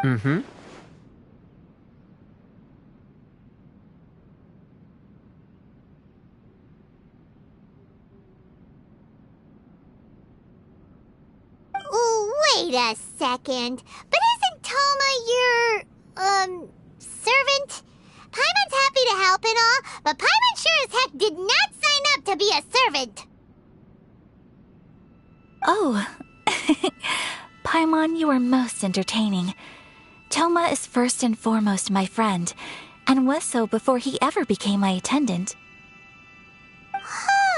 Mm-hmm. Wait a second. But isn't Toma your, servant? Paimon's happy to help and all, but Paimon sure as heck did not sign up to be a servant. Oh. Paimon, you are most entertaining. Toma is first and foremost my friend, and was so before he ever became my attendant.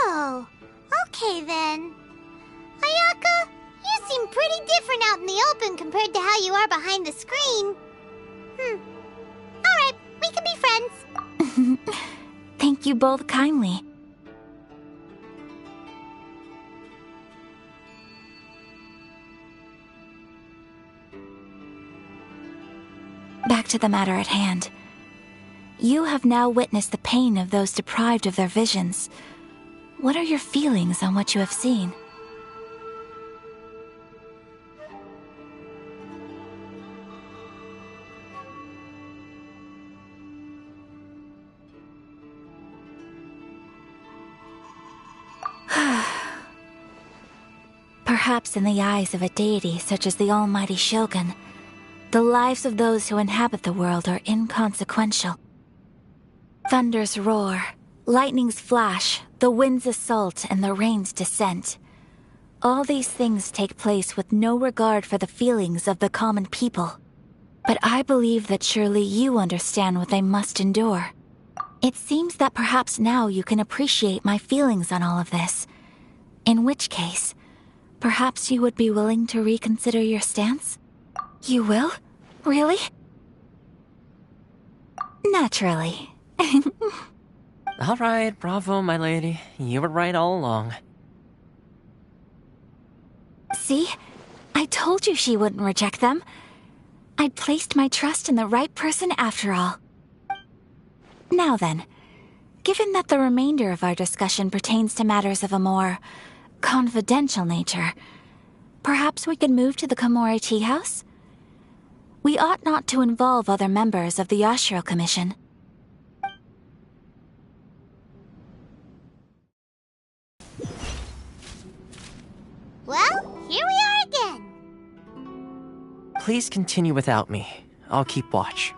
Oh, okay then. Ayaka, you seem pretty different out in the open compared to how you are behind the screen. Alright, we can be friends. Thank you both kindly. Back to the matter at hand. You have now witnessed the pain of those deprived of their visions. What are your feelings on what you have seen? Perhaps in the eyes of a deity such as the almighty Shogun, the lives of those who inhabit the world are inconsequential. Thunders roar, lightnings flash, the winds assault, and the rains descent. All these things take place with no regard for the feelings of the common people. But I believe that surely you understand what they must endure. It seems that perhaps now you can appreciate my feelings on all of this. In which case, perhaps you would be willing to reconsider your stance? You will? Really? Naturally. Alright, bravo, my lady. You were right all along. See? I told you she wouldn't reject them. I'd placed my trust in the right person after all. Now then, given that the remainder of our discussion pertains to matters of a more confidential nature, perhaps we could move to the Komori Tea House? We ought not to involve other members of the Yashiro Commission. Well, here we are again. Please continue without me. I'll keep watch.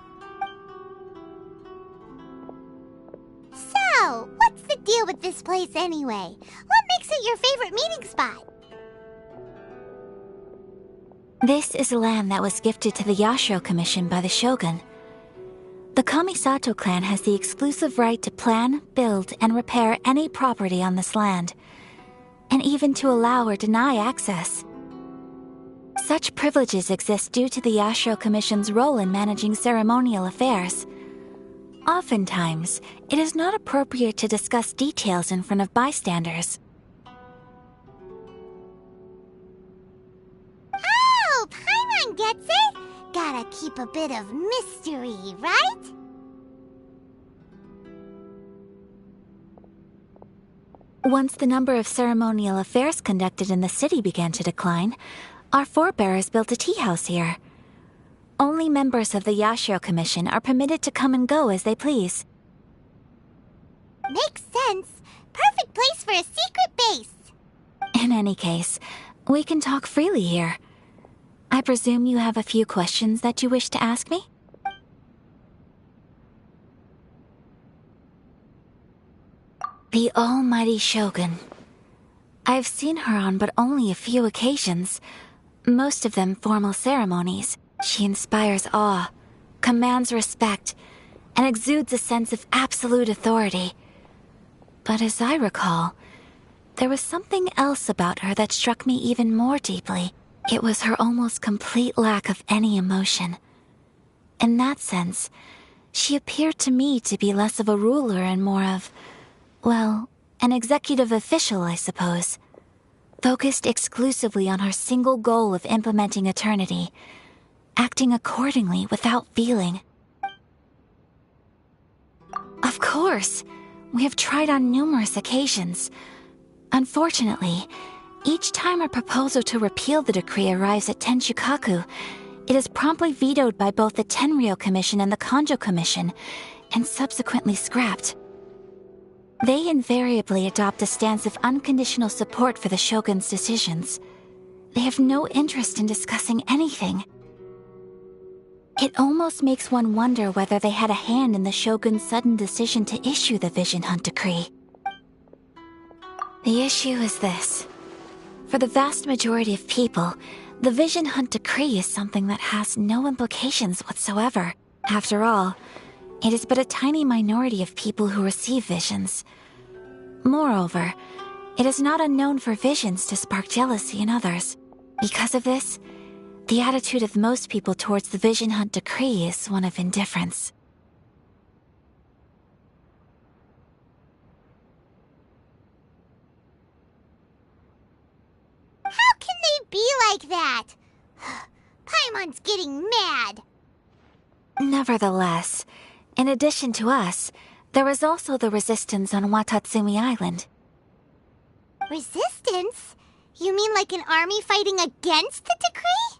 So, what's the deal with this place anyway? What makes it your favorite meeting spot? This is land that was gifted to the Yashiro Commission by the Shogun. The Kamisato clan has the exclusive right to plan, build, and repair any property on this land, and even to allow or deny access. Such privileges exist due to the Yashiro Commission's role in managing ceremonial affairs. Oftentimes, it is not appropriate to discuss details in front of bystanders. Oh, Paimon gets it! Gotta keep a bit of mystery, right? Once the number of ceremonial affairs conducted in the city began to decline, our forebears built a tea house here. Only members of the Yashiro Commission are permitted to come and go as they please. Makes sense. Perfect place for a secret base. In any case, we can talk freely here. I presume you have a few questions that you wish to ask me? The almighty Shogun. I've seen her on but only a few occasions, most of them formal ceremonies. She inspires awe, commands respect, and exudes a sense of absolute authority. But as I recall, there was something else about her that struck me even more deeply. It was her almost complete lack of any emotion. In that sense, she appeared to me to be less of a ruler and more of, well, an executive official, I suppose. Focused exclusively on her single goal of implementing eternity, acting accordingly without feeling. Of course, we have tried on numerous occasions. Unfortunately, each time our proposal to repeal the decree arrives at Tenshukaku, It is promptly vetoed by both the Tenryou Commission and the Kanjo Commission, and subsequently scrapped. They invariably adopt a stance of unconditional support for the Shogun's decisions. They have no interest in discussing anything. It almost makes one wonder whether they had a hand in the Shogun's sudden decision to issue the Vision Hunt Decree. The issue is this. For the vast majority of people, the Vision Hunt Decree is something that has no implications whatsoever. After all, it is but a tiny minority of people who receive visions. Moreover, it is not unknown for visions to spark jealousy in others. Because of this, the attitude of most people towards the Vision Hunt Decree is one of indifference. How can they be like that? Paimon's getting mad. Nevertheless, in addition to us, there is also the resistance on Watatsumi Island. Resistance? You mean like an army fighting against the decree?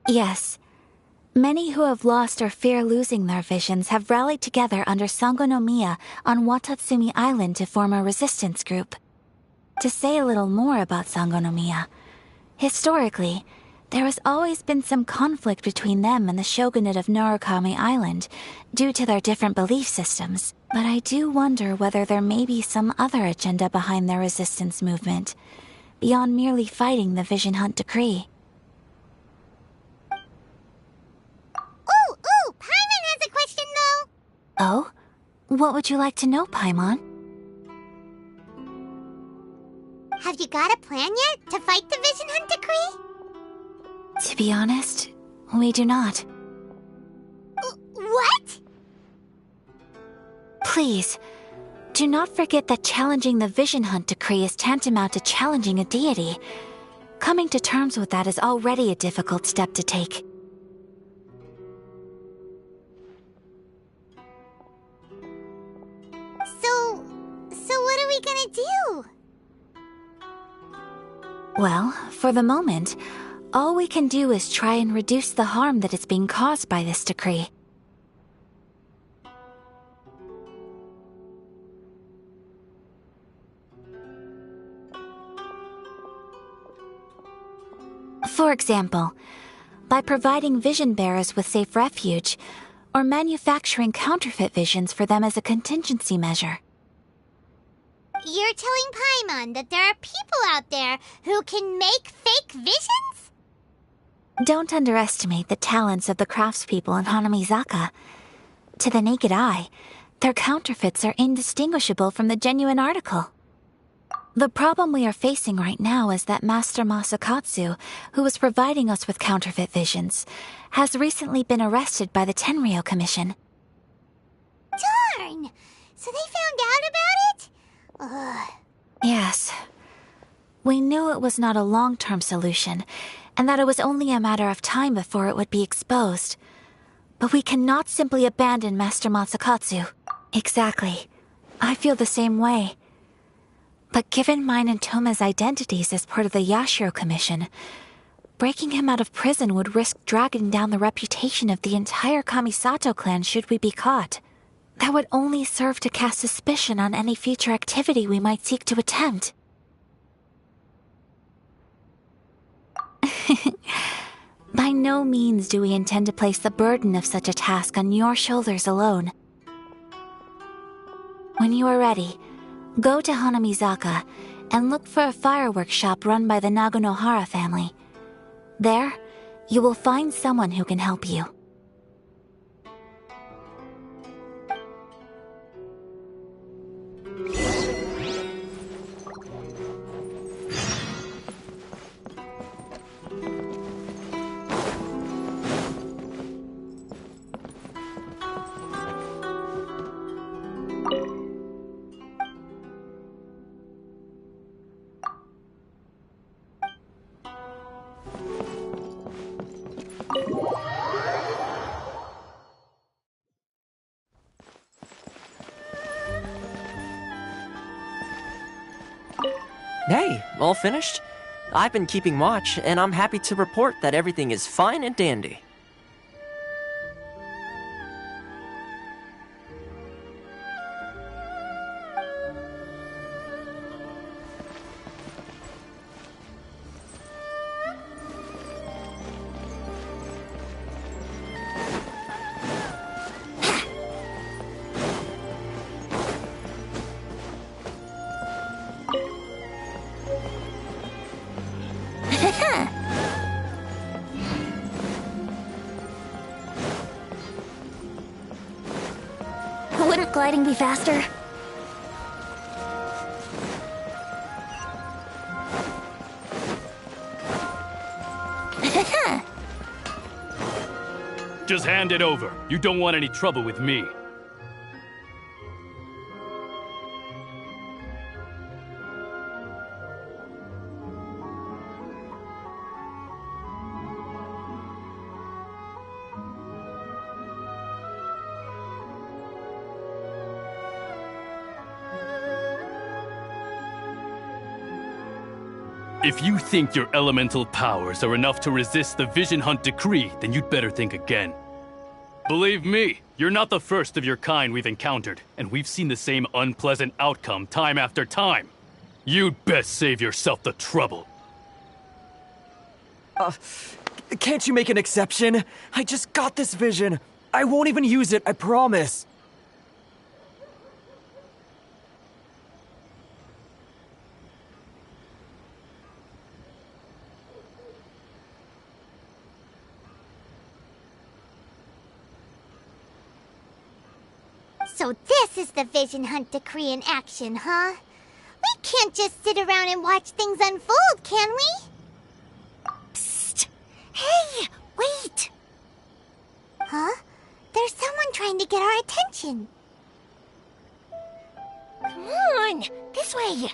Yes. Many who have lost or fear losing their visions have rallied together under Sangonomiya on Watatsumi Island to form a resistance group. To say a little more about Sangonomiya, historically, there has always been some conflict between them and the shogunate of Narukami Island due to their different belief systems, but I do wonder whether there may be some other agenda behind their resistance movement, beyond merely fighting the Vision Hunt Decree. Ooh, Paimon has a question though. Oh? What would you like to know, Paimon? Have you got a plan yet to fight the Vision Hunt Decree? To be honest, we do not. What? Please, do not forget that challenging the Vision Hunt Decree is tantamount to challenging a deity. Coming to terms with that is already a difficult step to take. So what are we gonna do? Well, for the moment, all we can do is try and reduce the harm that is being caused by this decree. For example, by providing vision bearers with safe refuge, or manufacturing counterfeit visions for them as a contingency measure. You're telling Paimon that there are people out there who can make fake visions? Don't underestimate the talents of the craftspeople in Hanamizaka. To the naked eye, their counterfeits are indistinguishable from the genuine article. The problem we are facing right now is that Master Masakatsu, who was providing us with counterfeit visions, has recently been arrested by the Tenryou Commission. Darn! So they found out about it? Ugh. Yes. We knew it was not a long-term solution, and that it was only a matter of time before it would be exposed. But we cannot simply abandon Master Masakatsu. Exactly. I feel the same way. But given mine and Toma's identities as part of the Yashiro Commission, breaking him out of prison would risk dragging down the reputation of the entire Kamisato clan should we be caught. That would only serve to cast suspicion on any future activity we might seek to attempt. By no means do we intend to place the burden of such a task on your shoulders alone. When you are ready, go to Hanamizaka and look for a fireworks shop run by the Naganohara family. There, you will find someone who can help you. Hey, all finished? I've been keeping watch, and I'm happy to report that everything is fine and dandy. Wouldn't gliding be faster? Just hand it over. You don't want any trouble with me. If you think your elemental powers are enough to resist the Vision Hunt decree, then you'd better think again. Believe me, you're not the first of your kind we've encountered, and we've seen the same unpleasant outcome time after time. You'd best save yourself the trouble. Can't you make an exception? I just got this vision. I won't even use it, I promise. So this is the Vision Hunt decree in action, huh? We can't just sit around and watch things unfold, can we? Psst! Hey, wait! Huh? There's someone trying to get our attention. Come on, this way!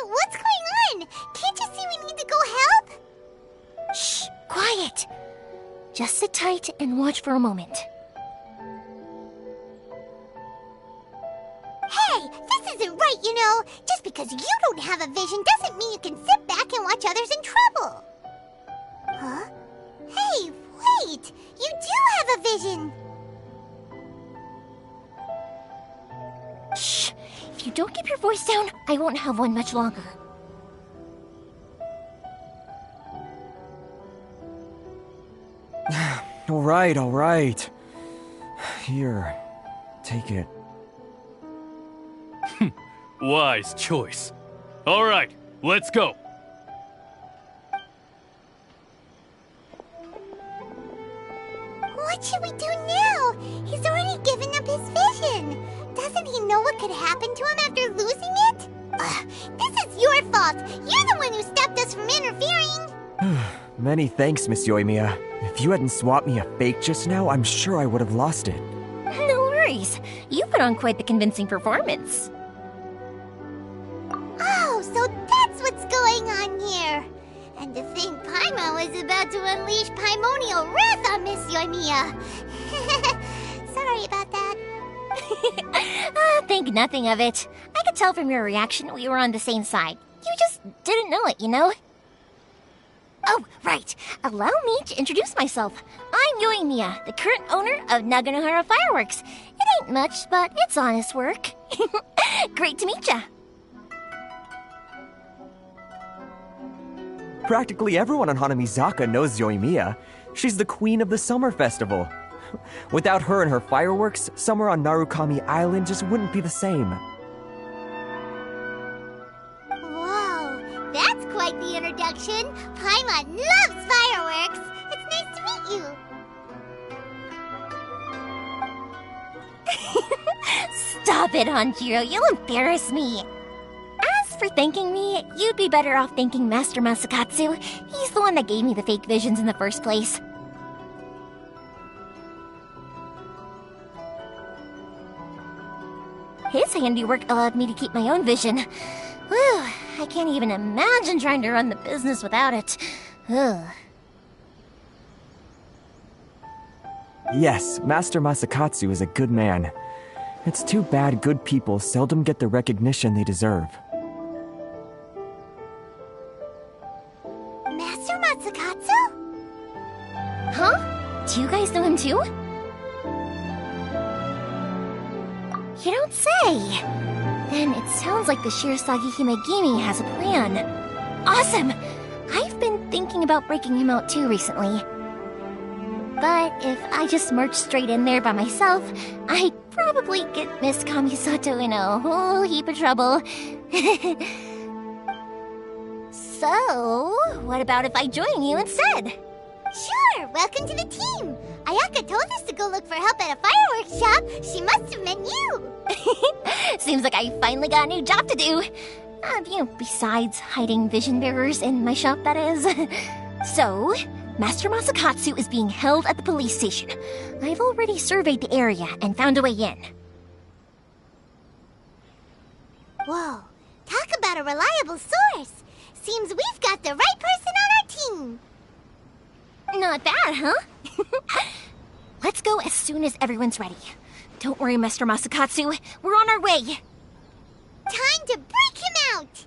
What's going on? Can't you see we need to go help? Shh, quiet! Just sit tight and watch for a moment. Hey, this isn't right, you know. Just because you don't have a vision doesn't mean you can sit back and watch others in trouble. Huh? Hey, wait! You do have a vision! Shh! If you don't keep your voice down, I won't have one much longer. All right. Here, take it. Wise choice. All right, let's go. What should we do now? He's already given up his vision. Doesn't he know what could happen to him after losing it? This is your fault. You're the one who stopped us from interfering. Many thanks, Miss Yoimiya. If you hadn't swapped me a fake just now, I'm sure I would have lost it. No worries. You put on quite the convincing performance. Oh, so that's what's going on here. And to think Paimon was about to unleash Paimonial wrath on Miss Yoimiya. Sorry about that. Think nothing of it. I could tell from your reaction we were on the same side. You just didn't know it, you know? Oh, right. Allow me to introduce myself. I'm Yoimiya, the current owner of Naganohara Fireworks. It ain't much, but it's honest work. Great to meet ya. Practically everyone on Hanamizaka knows Yoimiya. She's the queen of the summer festival. Without her and her fireworks, summer on Narukami Island just wouldn't be the same. Whoa, that's quite the introduction. Paimon loves fireworks. It's nice to meet you. Stop it, Hanjiro. You'll embarrass me. As for thanking me, you'd be better off thanking Master Masakatsu. He's the one that gave me the fake visions in the first place. His handiwork allowed me to keep my own vision. Whew, I can't even imagine trying to run the business without it. Ugh. Yes, Master Masakatsu is a good man. It's too bad good people seldom get the recognition they deserve. Master Matsukatsu? Huh? Do you guys know him too? You don't say! Then it sounds like the Shirasagi Himegimi has a plan. Awesome! I've been thinking about breaking him out too recently. But if I just march straight in there by myself, I'd probably get Miss Kamisato in a whole heap of trouble. So, what about if I join you instead? Sure, welcome to the team. Ayaka told us to go look for help at a fireworks shop. She must have meant you. Seems like I finally got a new job to do. Besides hiding vision bearers in my shop, that is. So, Master Masakatsu is being held at the police station. I've already surveyed the area and found a way in. Whoa, talk about a reliable source. Seems we've got the right person on our team. Not bad, huh? Let's go as soon as everyone's ready. Don't worry, Master Masakatsu. We're on our way. Time to break him out!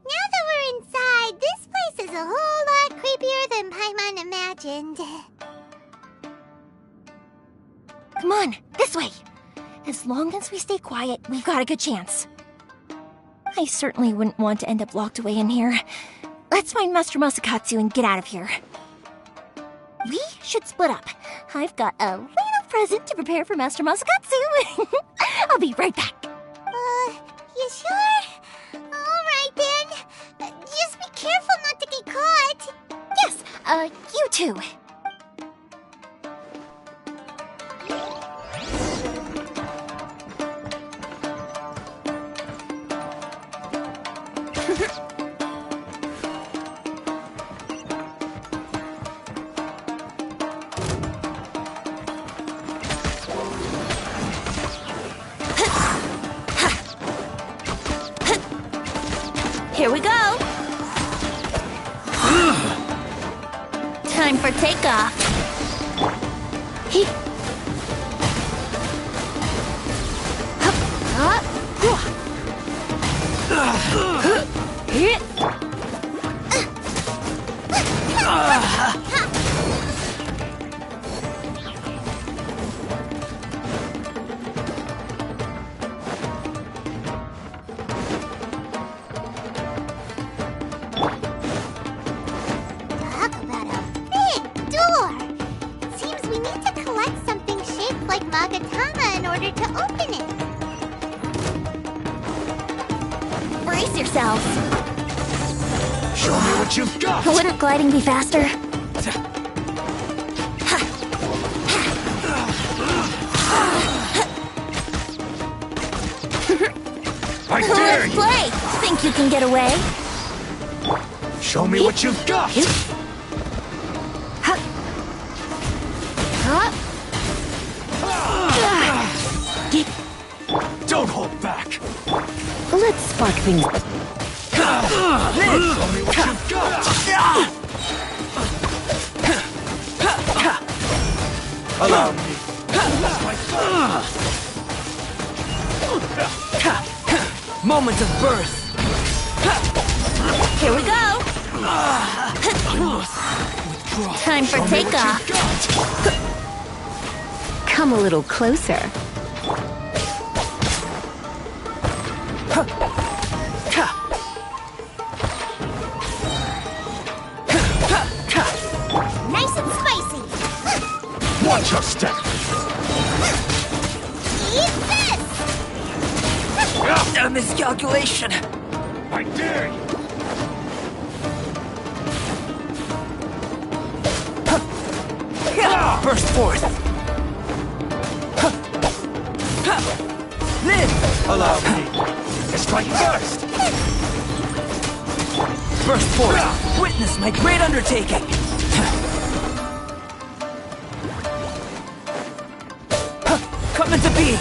Now that we're inside, this place is a whole lot creepier than Paimon imagined. Come on, this way. As long as we stay quiet, we've got a good chance. I certainly wouldn't want to end up locked away in here. Let's find Master Masakatsu and get out of here. We should split up. I've got a little present to prepare for Master Masakatsu. I'll be right back. You sure? Alright then. Just be careful not to get caught. Yes, you too. Here we go! Time for takeoff! Talk about a big door! Seems we need to collect something shaped like Magatama in order to open it. Brace yourselves! Show me what you've got! Wouldn't gliding be faster? I dare Let's you! play! Think you can get away? Show me what you've got! Don't hold back! Let's spark things. Show me what you've got! Allow me. Moment of birth! Here we go! Time for Show me what takeoff! you've got! Come a little closer. Nice and spicy! Watch your step! Eat this! A miscalculation! I dare you! Burst forth! Live! Allow me to strike first! Burst forth! Witness my great undertaking! Come into being!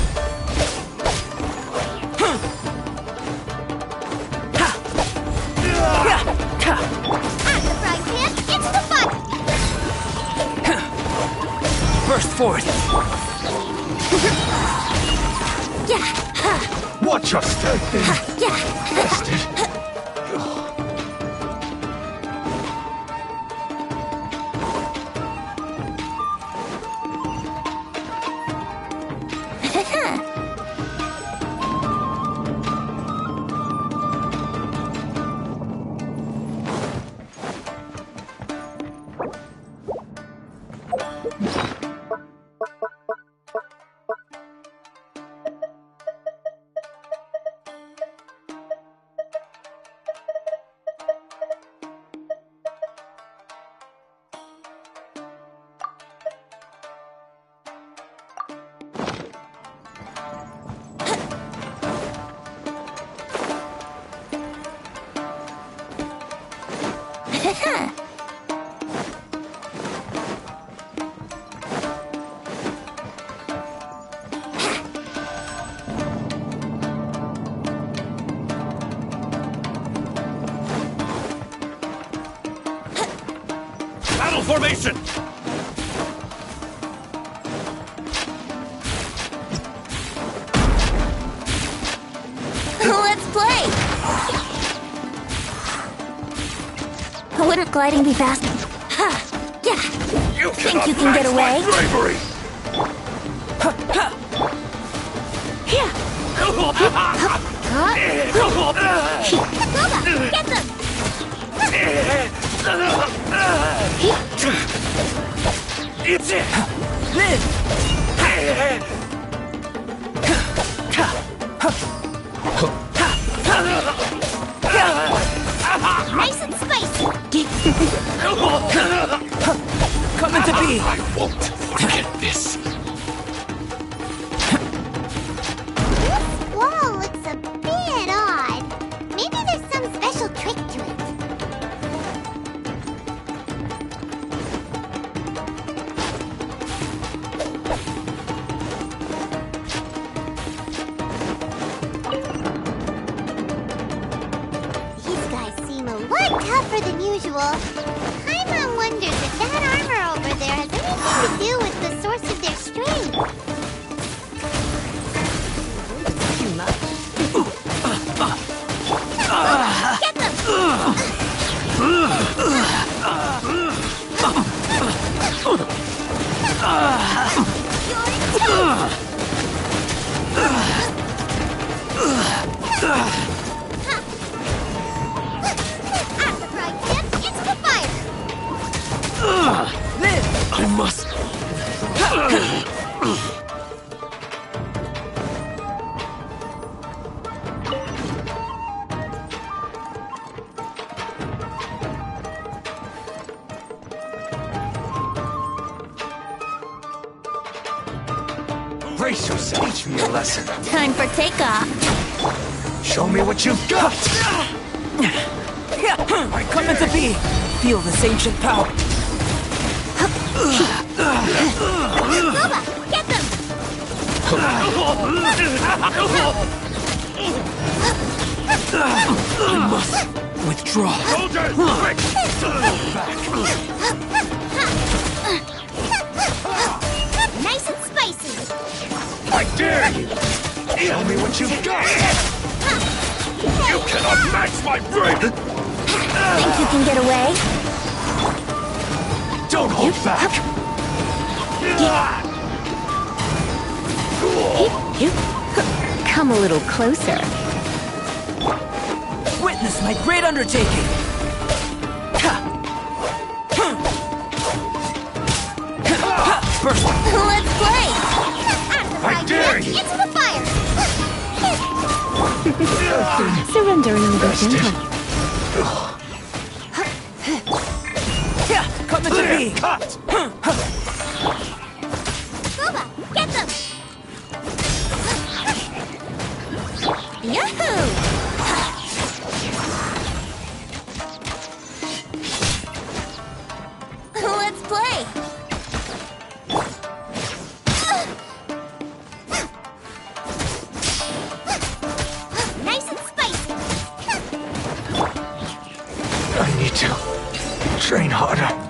At the frying pan, it's the fun! Burst forth! Watch your step, then! Bastard! Battle formation! Let's play! Wouldn't gliding be faster? You Think you can get away? Bravery! Takoba, get them! It's it! Live! Nice and spicy! Come into being! I won't forget this! This wall looks a bit odd. Maybe there's some special trick to it. He's tougher than usual. Paimon wonders if that armor over there has anything to do with the source of their strength. Get them! After fried chips, it's the fire! I must. Brace yourself. Teach me a lesson. Time for takeoff. Show me what you've got. I come into be. Feel this ancient power. Boba, get them! I must withdraw. Soldiers, quick! Nice and spicy! I dare you! Show me what you've got! You cannot match my brain! Think you can get away? Don't hold back! Come a little closer. Witness my great undertaking. First, Let's play! After I fried dare chips, you. it's the fire! Surrender a little gentle. come into be. Cut! Boba, get them! Yahoo! Let's play! Nice and spicy! I need to train harder.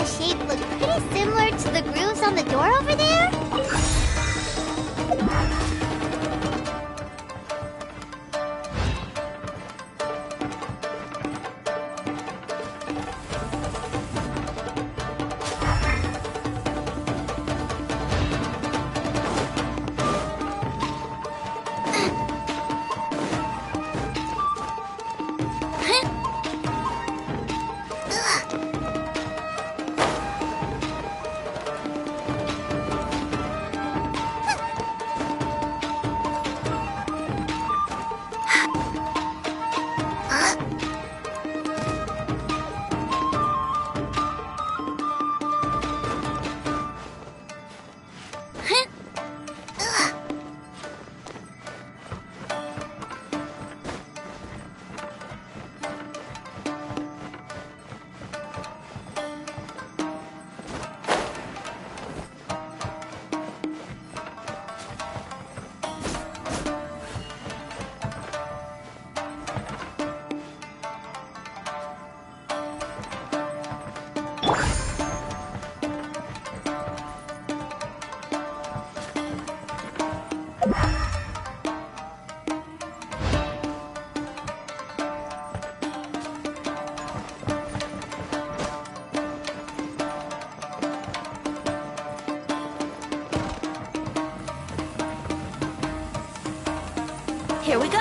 shape look pretty similar to the grooves on the door over there? Here we go!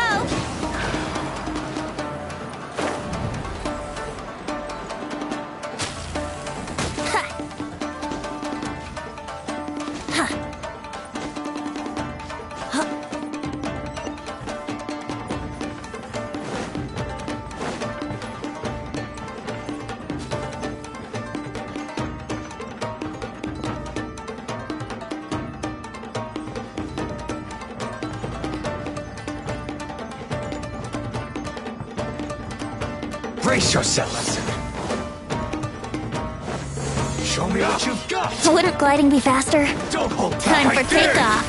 Brace yourselves. Show me what you've got. Wouldn't gliding be faster? Don't hold back. Time I for dare takeoff!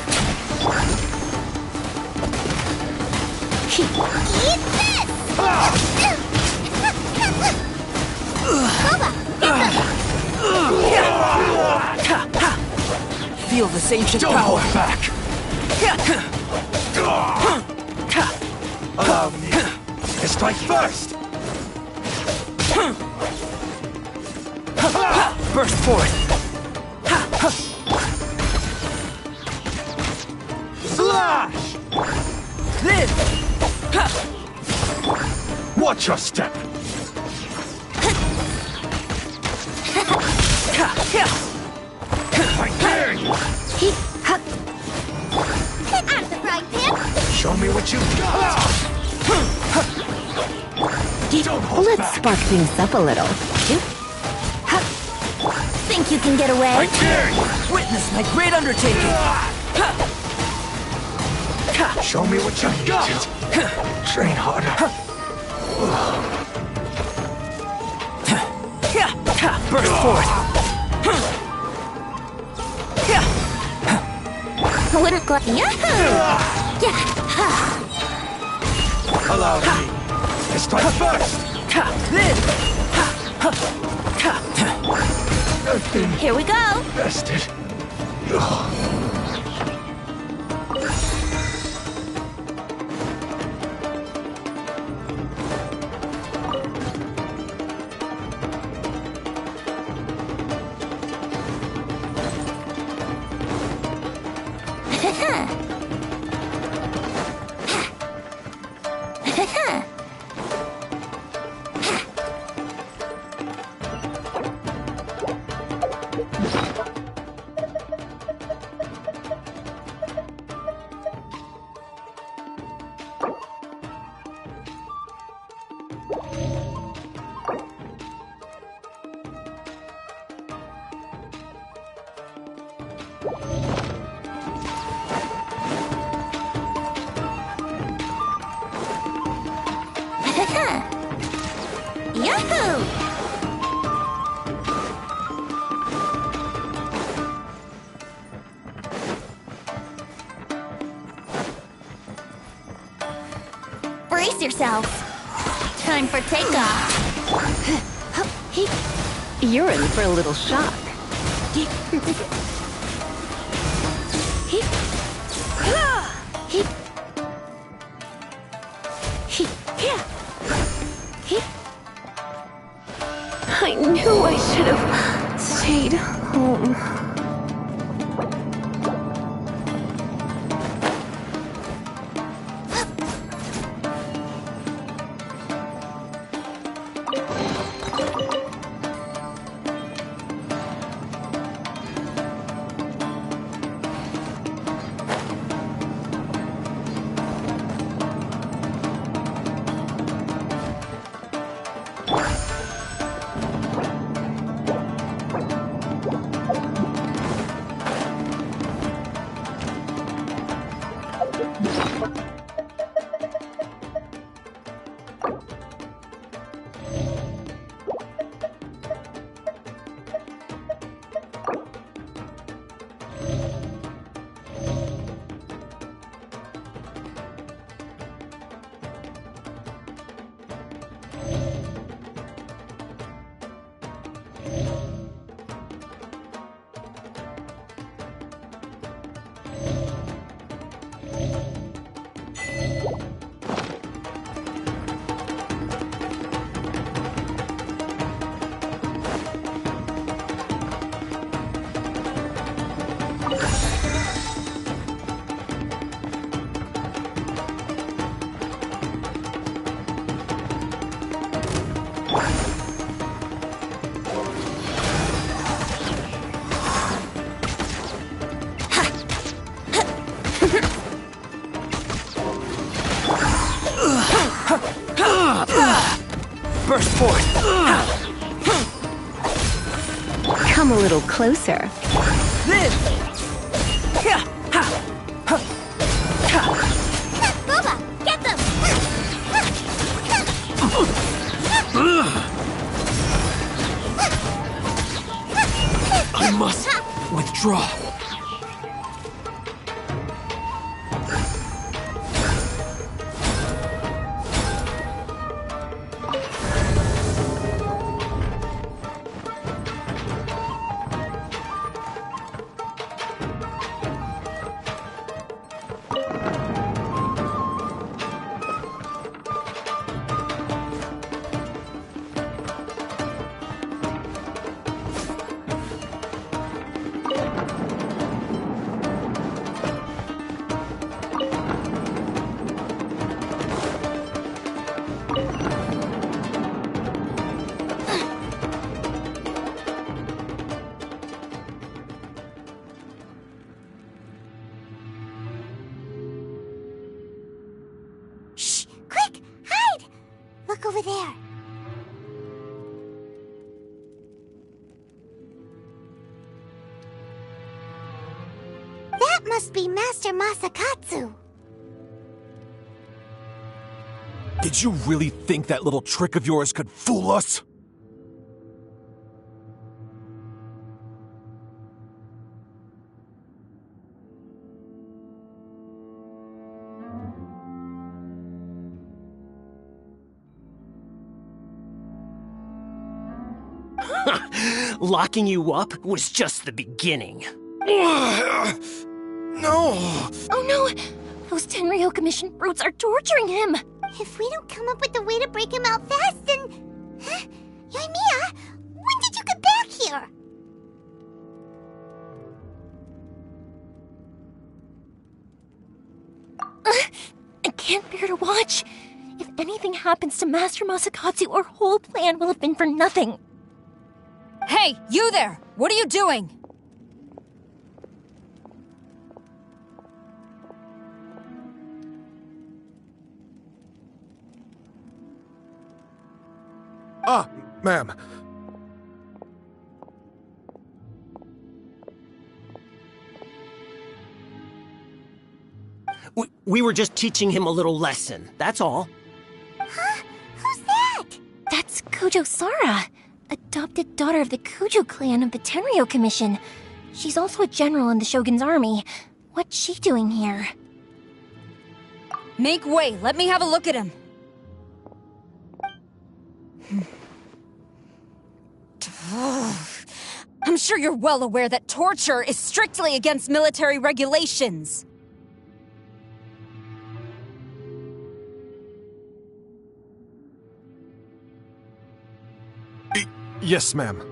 Eat this! Feel this ancient Don't power. hold back. Allow me to strike first. Burst forth. Slash! This. Watch your step. I dare you. I'm the frying pan! Show me what you've got. Don't hold Let's back. spark things up a little. Think you can get away? I dare you. Witness my great undertaking. Show me what you've got. Train harder. Burst forth. Wouldn't glide. Yeah! Allow me to strike first. This. I've been Here we go! bested. Yahoo! Brace yourselves. Time for takeoff. You're in for a little shock. I knew I should have stayed home. Burst forth! Come a little closer. Boba, get them! I must withdraw. Shh! Quick! Hide! Look over there. That must be Master Masakatsu. Did you really think that little trick of yours could fool us? Locking you up was just the beginning. No! Oh no! Those Tenryou Commission brutes are torturing him! If we don't come up with a way to break him out fast, then... Huh? Yoimiya, when did you get back here? I can't bear to watch. If anything happens to Master Masakatsu, our whole plan will have been for nothing. Hey, you there! What are you doing? Ah, ma'am. We were just teaching him a little lesson, that's all. Huh? Who's that? That's Kujo Sara, adopted daughter of the Kujo clan of the Tenryou Commission. She's also a general in the Shogun's army. What's she doing here? Make way, let me have a look at him. I'm sure you're well aware that torture is strictly against military regulations. Yes, ma'am.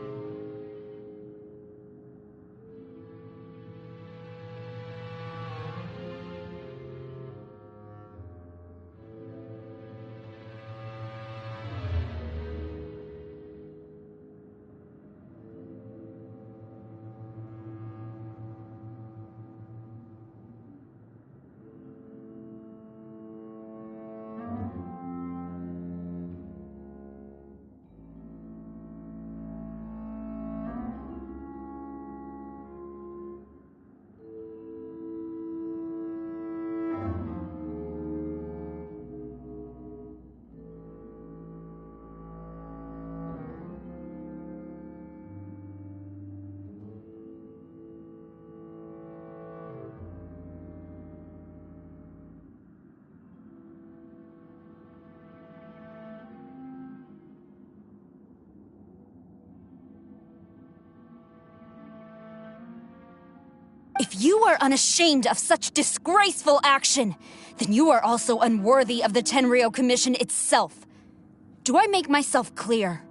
If you are unashamed of such disgraceful action, then you are also unworthy of the Tenryou Commission itself. Do I make myself clear?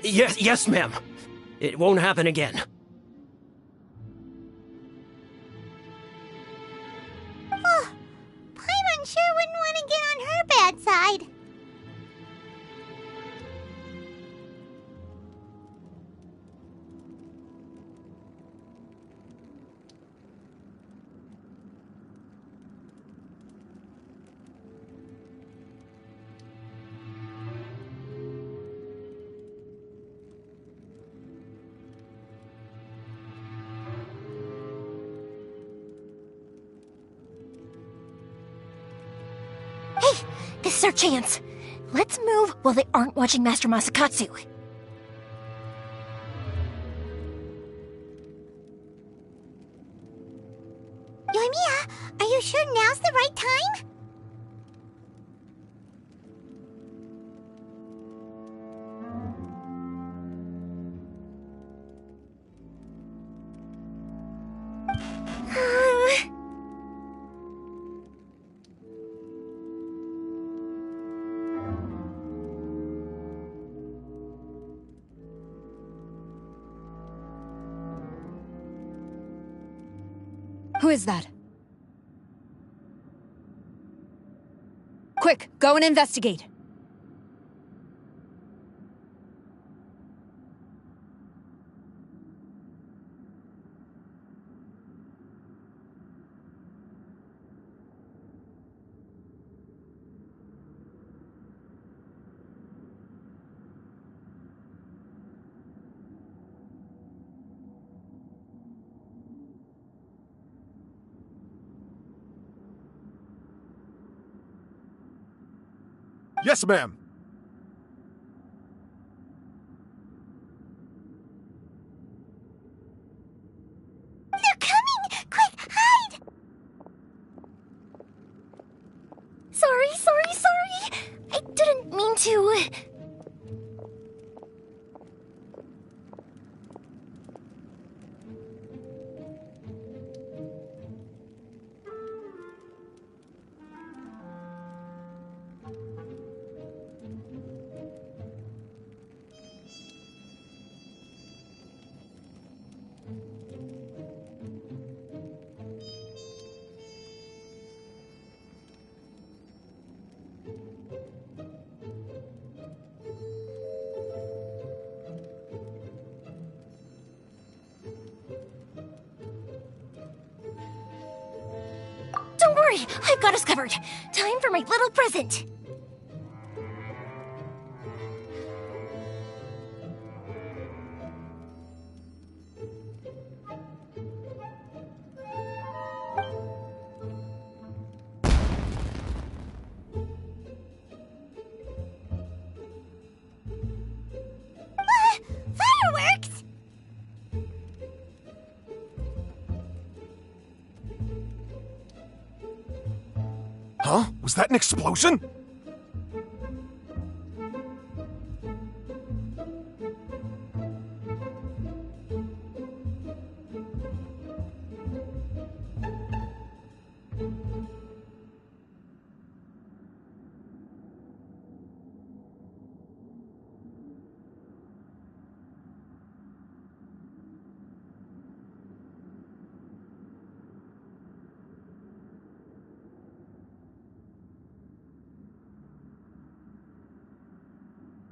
Yes, ma'am. It won't happen again. Paimon sure wouldn't want to get on her bad side. This is our chance. Let's move while they aren't watching Master Masakatsu. Yoimiya, are you sure now's the right time? Who is that? Quick, go and investigate. Yes, ma'am. They're coming! Quick, hide! Sorry. I didn't mean to. Don't worry, I've got us covered. Time for my little present. Fireworks? Was that an explosion?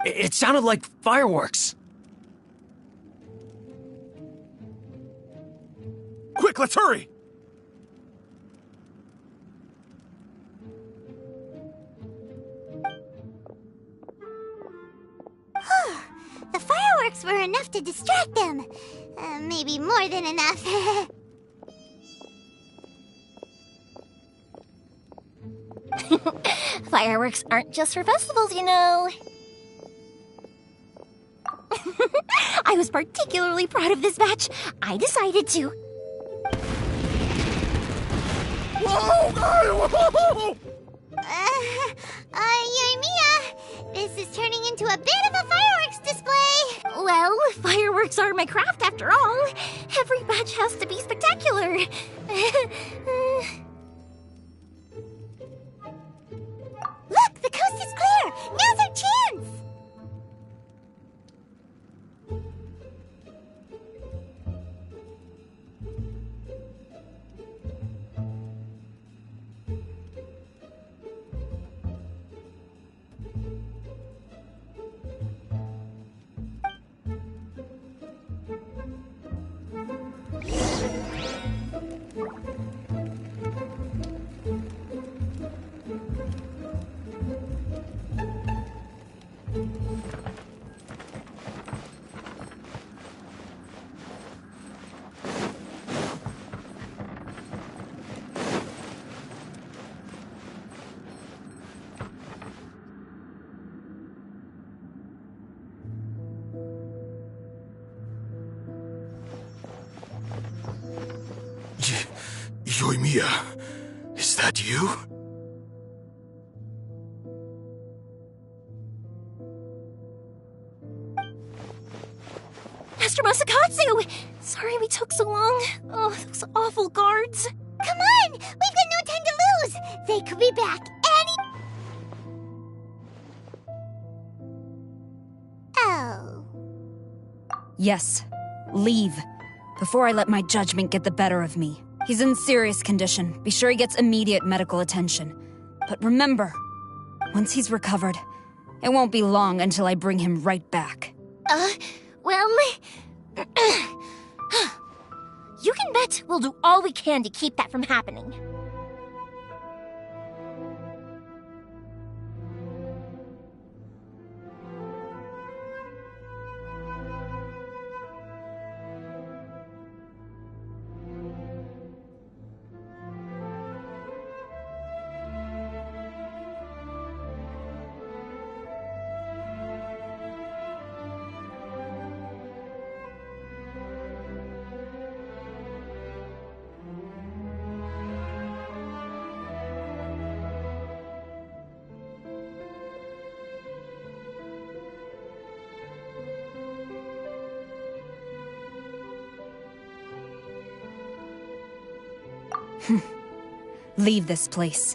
It sounded like fireworks. Quick, let's hurry! The fireworks were enough to distract them. Maybe more than enough. Fireworks aren't just for festivals, you know. I was particularly proud of this batch. I decided to... Whoa! Yoimiya, this is turning into a bit of a fireworks display. Well, fireworks are my craft after all. Every batch has to be spectacular. Look, the coast is clear. Now's our chance. Yoimiya, is that you? Master Masakatsu! Sorry we took so long. Oh, those awful guards. Come on! We've got no time to lose! They could be back any... Oh. Yes. Leave. Before I let my judgment get the better of me. He's in serious condition. Be sure he gets immediate medical attention. But remember, once he's recovered, it won't be long until I bring him right back. Well... You can bet we'll do all we can to keep that from happening. Leave this place.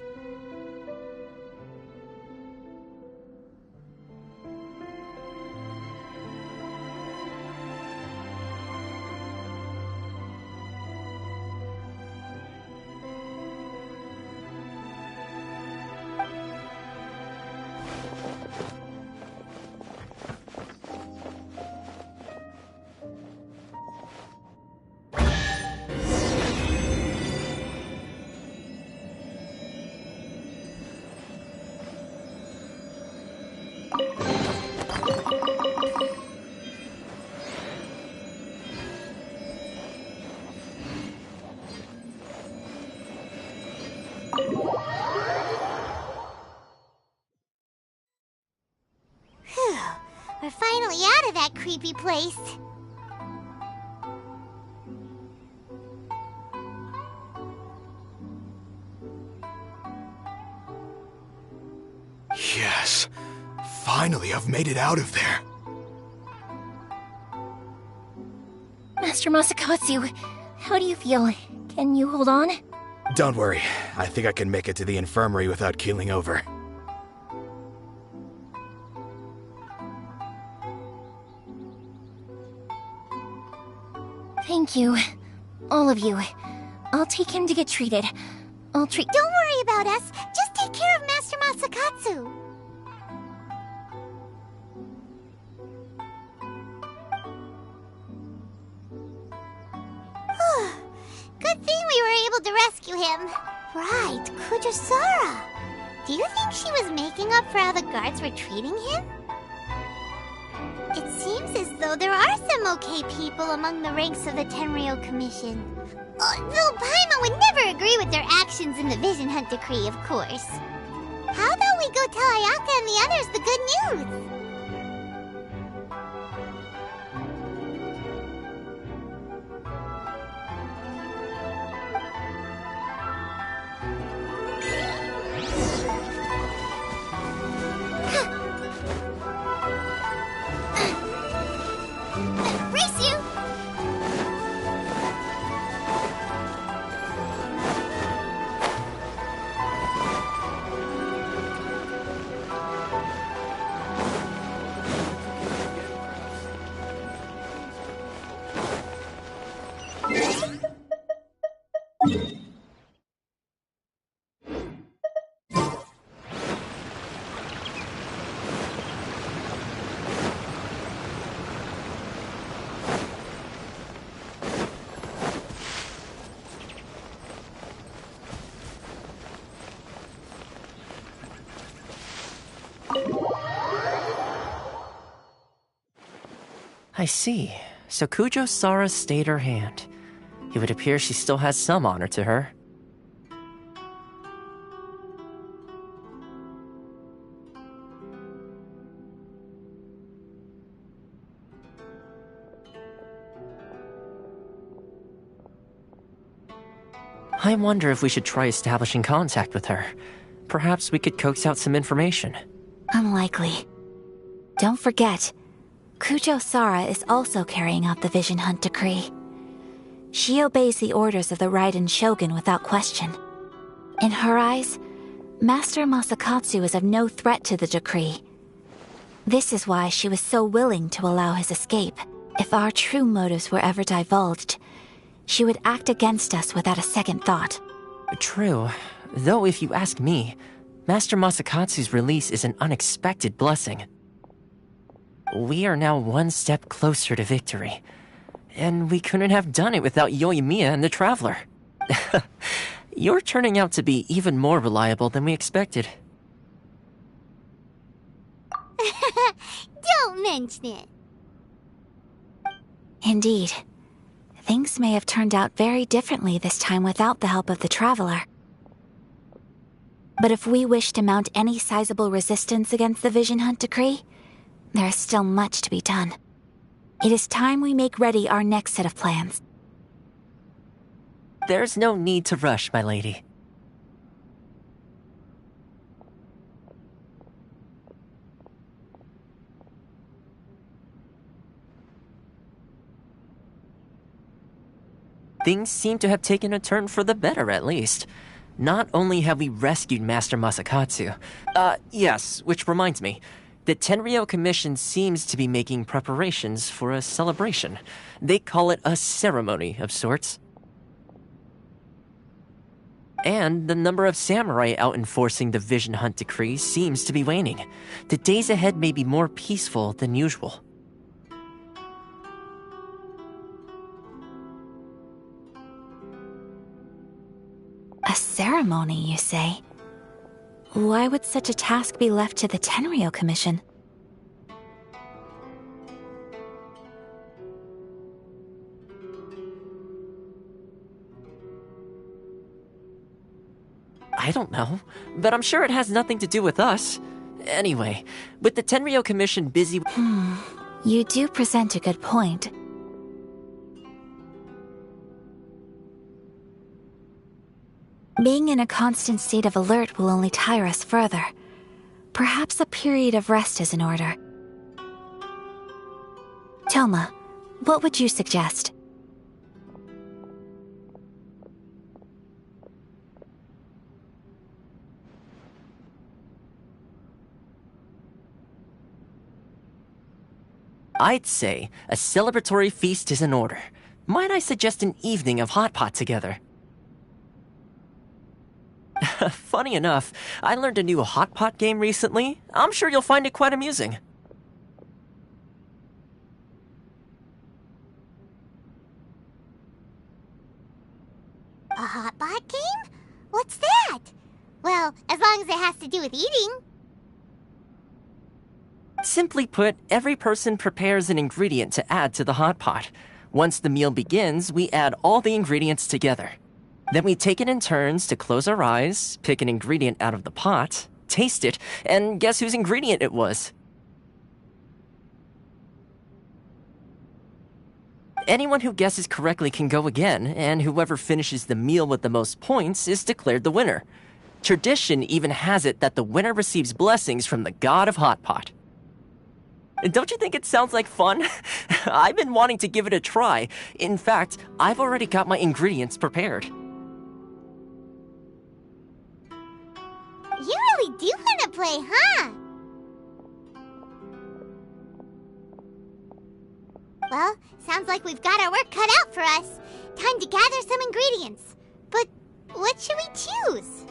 We're finally out of that creepy place. Yes. Finally, I've made it out of there. Master Masakatsu, how do you feel? Can you hold on? Don't worry. I think I can make it to the infirmary without keeling over. Thank you. All of you. I'll take him to get treated. Don't worry about us. Just take care of Master Masakatsu. Good thing we were able to rescue him. Right, Kujusara. Do you think she was making up for how the guards were treating him? It seems as though there are some okay people among the ranks of the Tenryou Commission. Though Paimon would never agree with their actions in the Vision Hunt Decree, of course. How about we go tell Ayaka and the others the good news? Race you! I see. So Kujo-Sara stayed her hand. It would appear she still has some honor to her. I wonder if we should try establishing contact with her. Perhaps we could coax out some information. Unlikely. Don't forget, Kujo-Sara is also carrying out the Vision Hunt Decree. She obeys the orders of the Raiden Shogun without question. In her eyes, Master Masakatsu is of no threat to the decree. This is why she was so willing to allow his escape. If our true motives were ever divulged, she would act against us without a second thought. True. Though if you ask me, Master Masakatsu's release is an unexpected blessing. We are now one step closer to victory. And we couldn't have done it without Yoimiya and the Traveler. You're turning out to be even more reliable than we expected. Don't mention it. Indeed. Things may have turned out very differently this time without the help of the Traveler. But if we wish to mount any sizable resistance against the Vision Hunt Decree, there is still much to be done. It is time we make ready our next set of plans. There's no need to rush, my lady. Things seem to have taken a turn for the better, at least. Not only have we rescued Master Masakatsu, yes, which reminds me, the Tenryou Commission seems to be making preparations for a celebration. They call it a ceremony of sorts. And the number of samurai out enforcing the Vision Hunt Decree seems to be waning. The days ahead may be more peaceful than usual. A ceremony, you say? Why would such a task be left to the Tenryou Commission? I don't know, but I'm sure it has nothing to do with us. Anyway, with the Tenryou Commission busy... You do present a good point. Being in a constant state of alert will only tire us further. Perhaps a period of rest is in order. Toma, what would you suggest? I'd say a celebratory feast is in order. Might I suggest an evening of hot pot together? Funny enough, I learned a new hot pot game recently. I'm sure you'll find it quite amusing. A hot pot game? What's that? Well, as long as it has to do with eating. Simply put, every person prepares an ingredient to add to the hot pot. Once the meal begins, we add all the ingredients together. Then we take it in turns to close our eyes, pick an ingredient out of the pot, taste it, and guess whose ingredient it was. Anyone who guesses correctly can go again, and whoever finishes the meal with the most points is declared the winner. Tradition even has it that the winner receives blessings from the god of hot pot. Don't you think it sounds like fun? I've been wanting to give it a try. In fact, I've already got my ingredients prepared. You really do want to play, huh? Well, sounds like we've got our work cut out for us. Time to gather some ingredients. But what should we choose?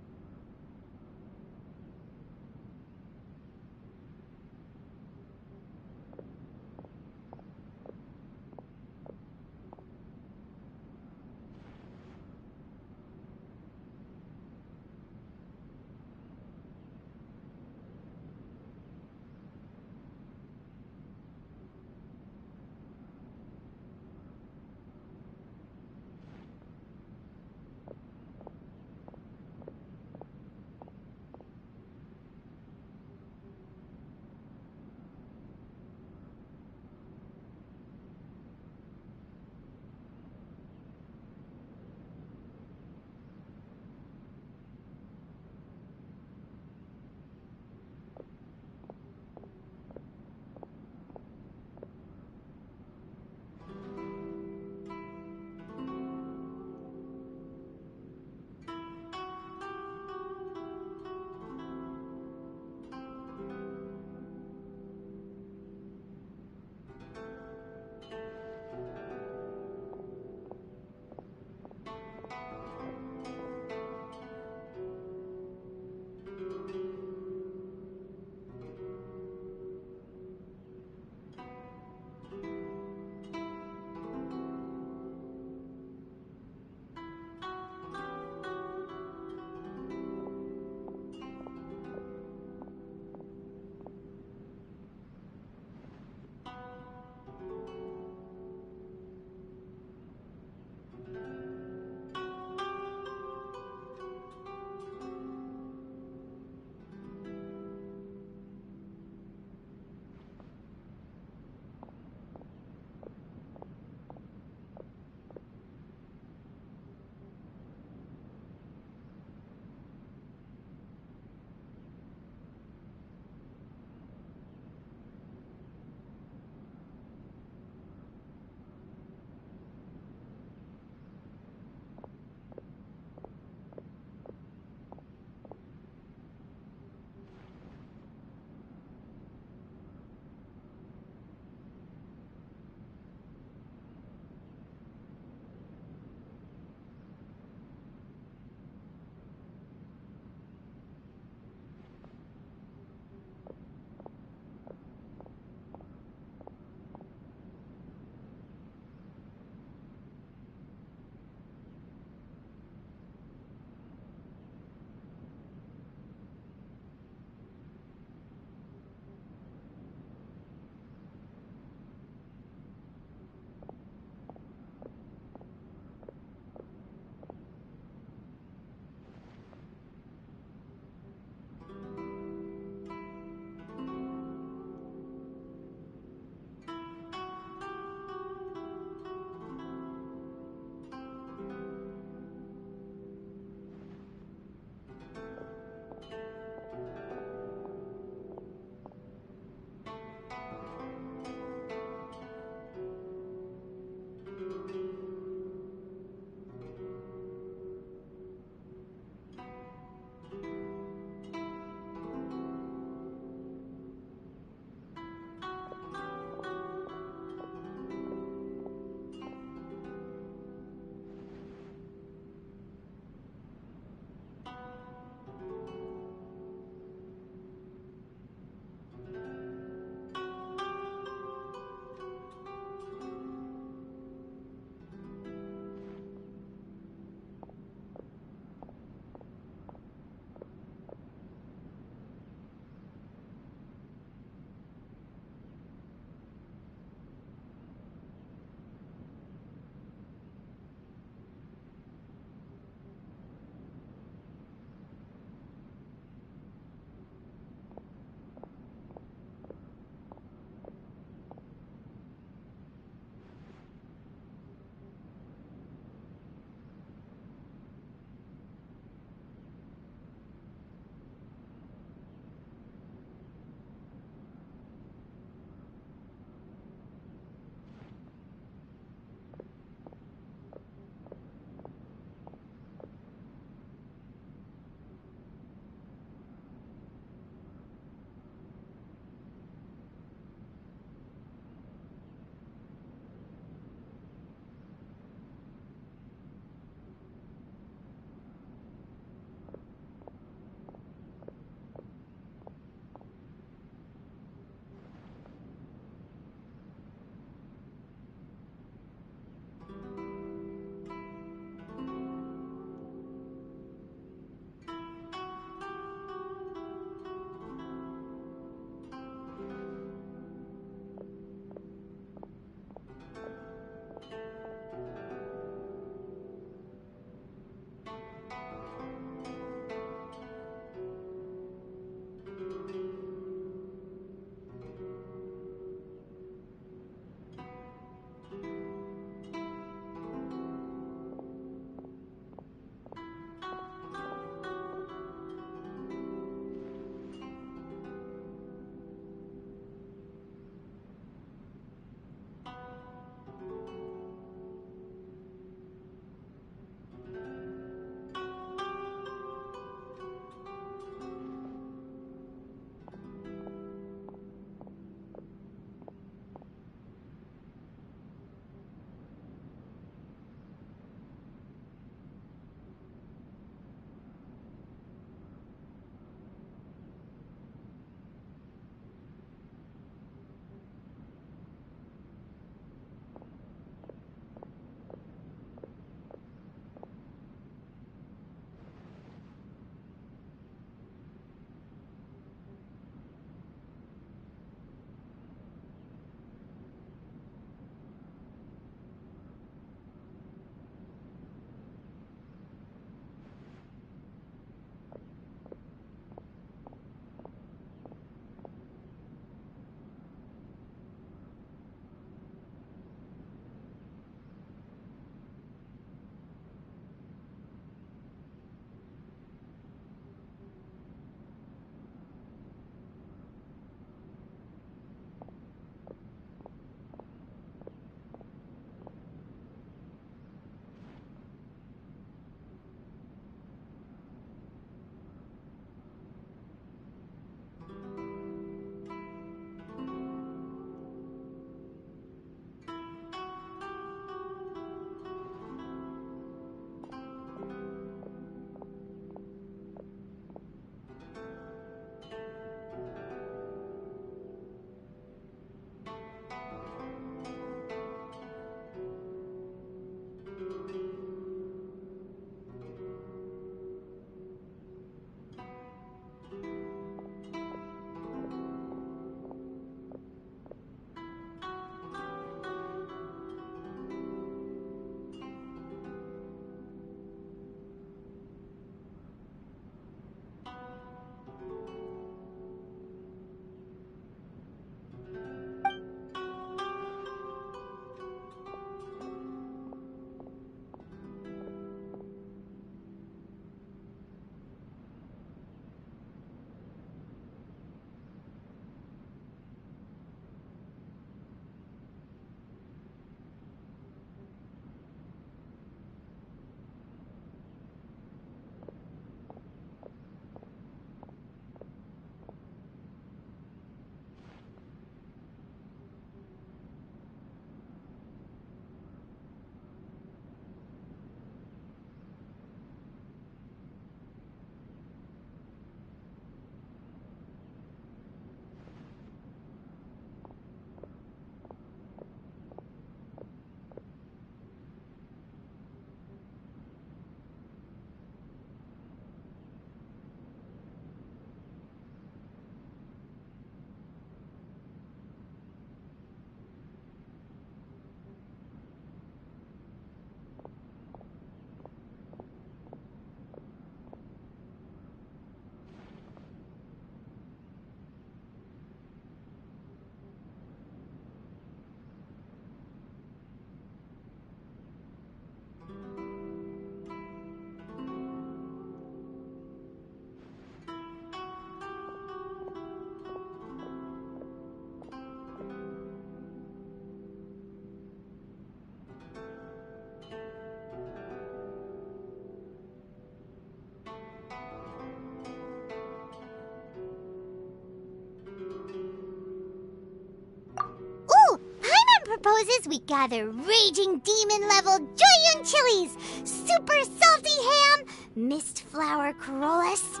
proposes we gather raging demon-level Joyun chilies, super salty ham, mist flower corollas.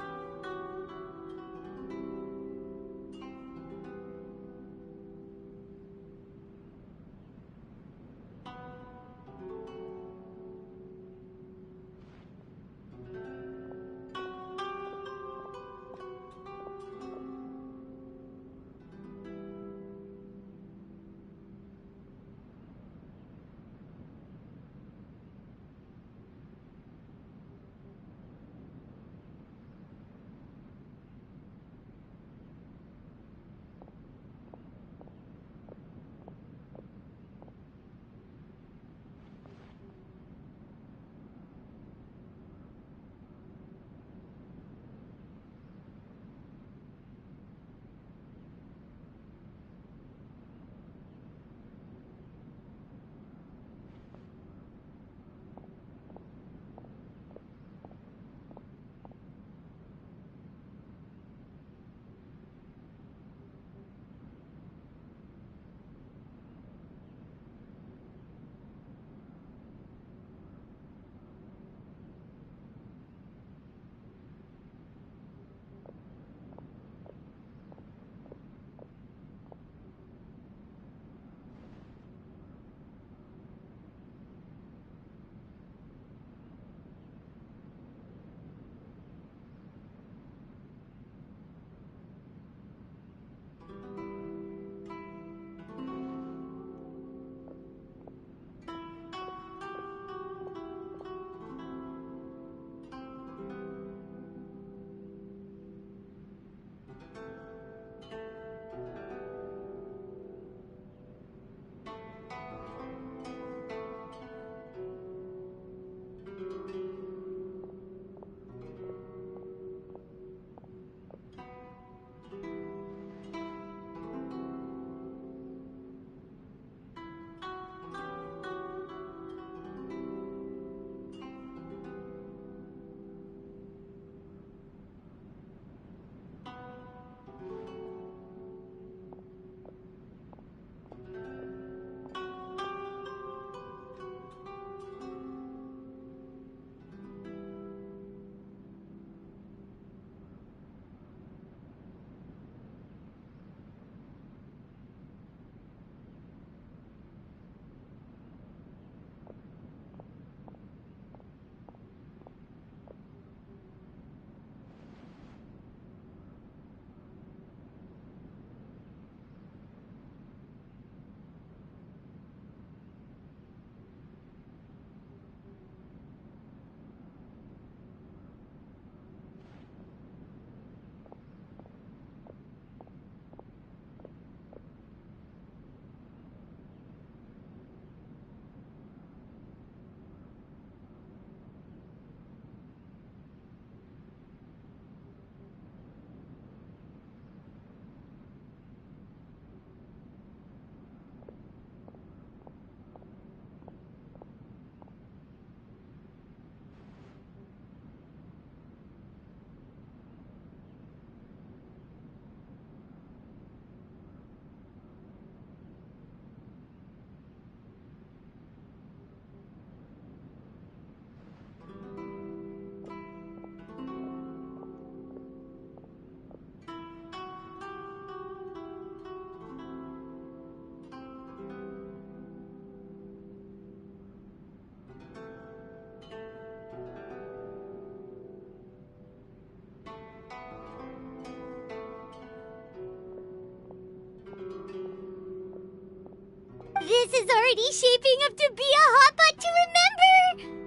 This is already shaping up to be a hotpot to remember!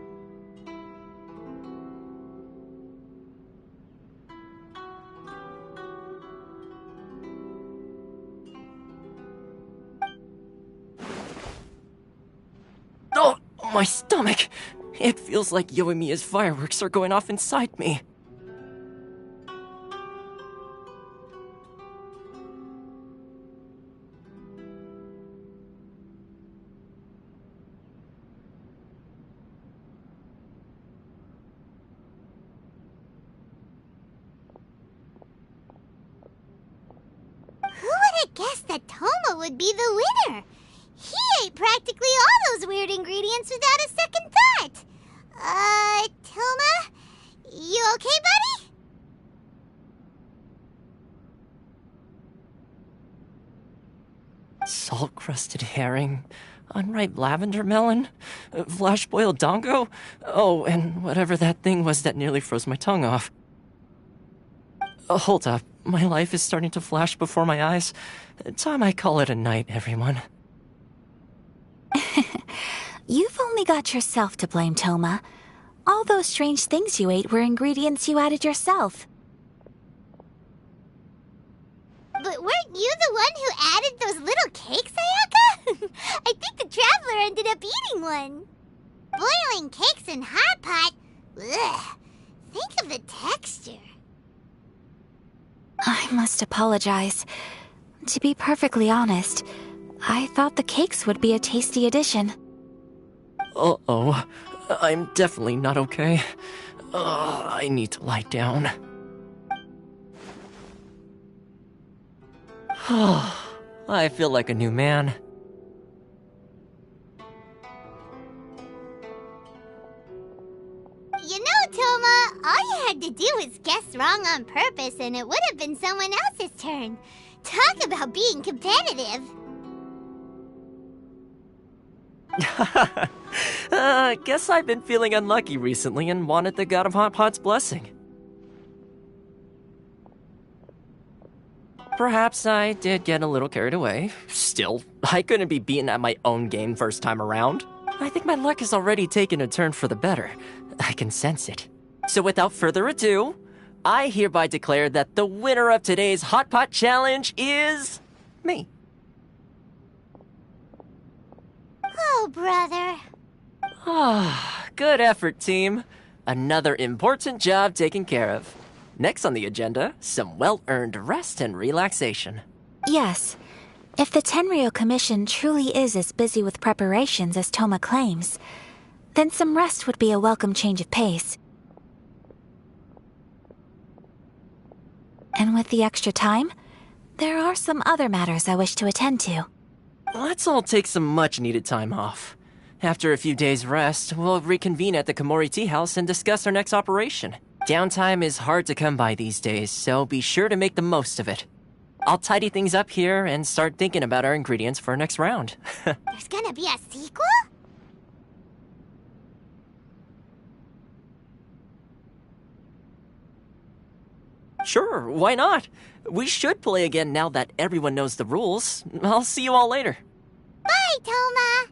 Oh, my stomach! It feels like Yoimiya's fireworks are going off inside me. Who would have guessed that Toma would be the winner? He ate practically all those weird ingredients without a second thought. Toma? You okay, buddy? Salt-crusted herring, unripe lavender melon, flash-boiled dongo. Oh, and whatever that thing was that nearly froze my tongue off. Hold up, my life is starting to flash before my eyes. Time I call it a night, everyone. You've only got yourself to blame, Toma. All those strange things you ate were ingredients you added yourself. But weren't you the one who added those little cakes, Ayaka? I think the Traveler ended up eating one. Boiling cakes in hot pot? Ugh. Think of the texture. I must apologize. To be perfectly honest, I thought the cakes would be a tasty addition. Uh-oh. I'm definitely not okay. I need to lie down. I feel like a new man. You know, Toma, all you had to do was guess wrong on purpose and it would have been someone else's turn. Talk about being competitive. Guess I've been feeling unlucky recently and wanted the God of Hot Pot's blessing. Perhaps I did get a little carried away. Still, I couldn't be beaten at my own game first time around. I think my luck has already taken a turn for the better. I can sense it. So without further ado, I hereby declare that the winner of today's Hot Pot Challenge is... me. Oh, brother. Good effort, team. Another important job taken care of. Next on the agenda, some well-earned rest and relaxation. Yes. If the Tenryou Commission truly is as busy with preparations as Toma claims, then some rest would be a welcome change of pace. And with the extra time, there are some other matters I wish to attend to. Let's all take some much-needed time off. After a few days' rest, we'll reconvene at the Komori Tea House and discuss our next operation. Downtime is hard to come by these days, so be sure to make the most of it. I'll tidy things up here and start thinking about our ingredients for our next round. There's gonna be a sequel? Sure, why not? We should play again now that everyone knows the rules. I'll see you all later. Bye, Toma!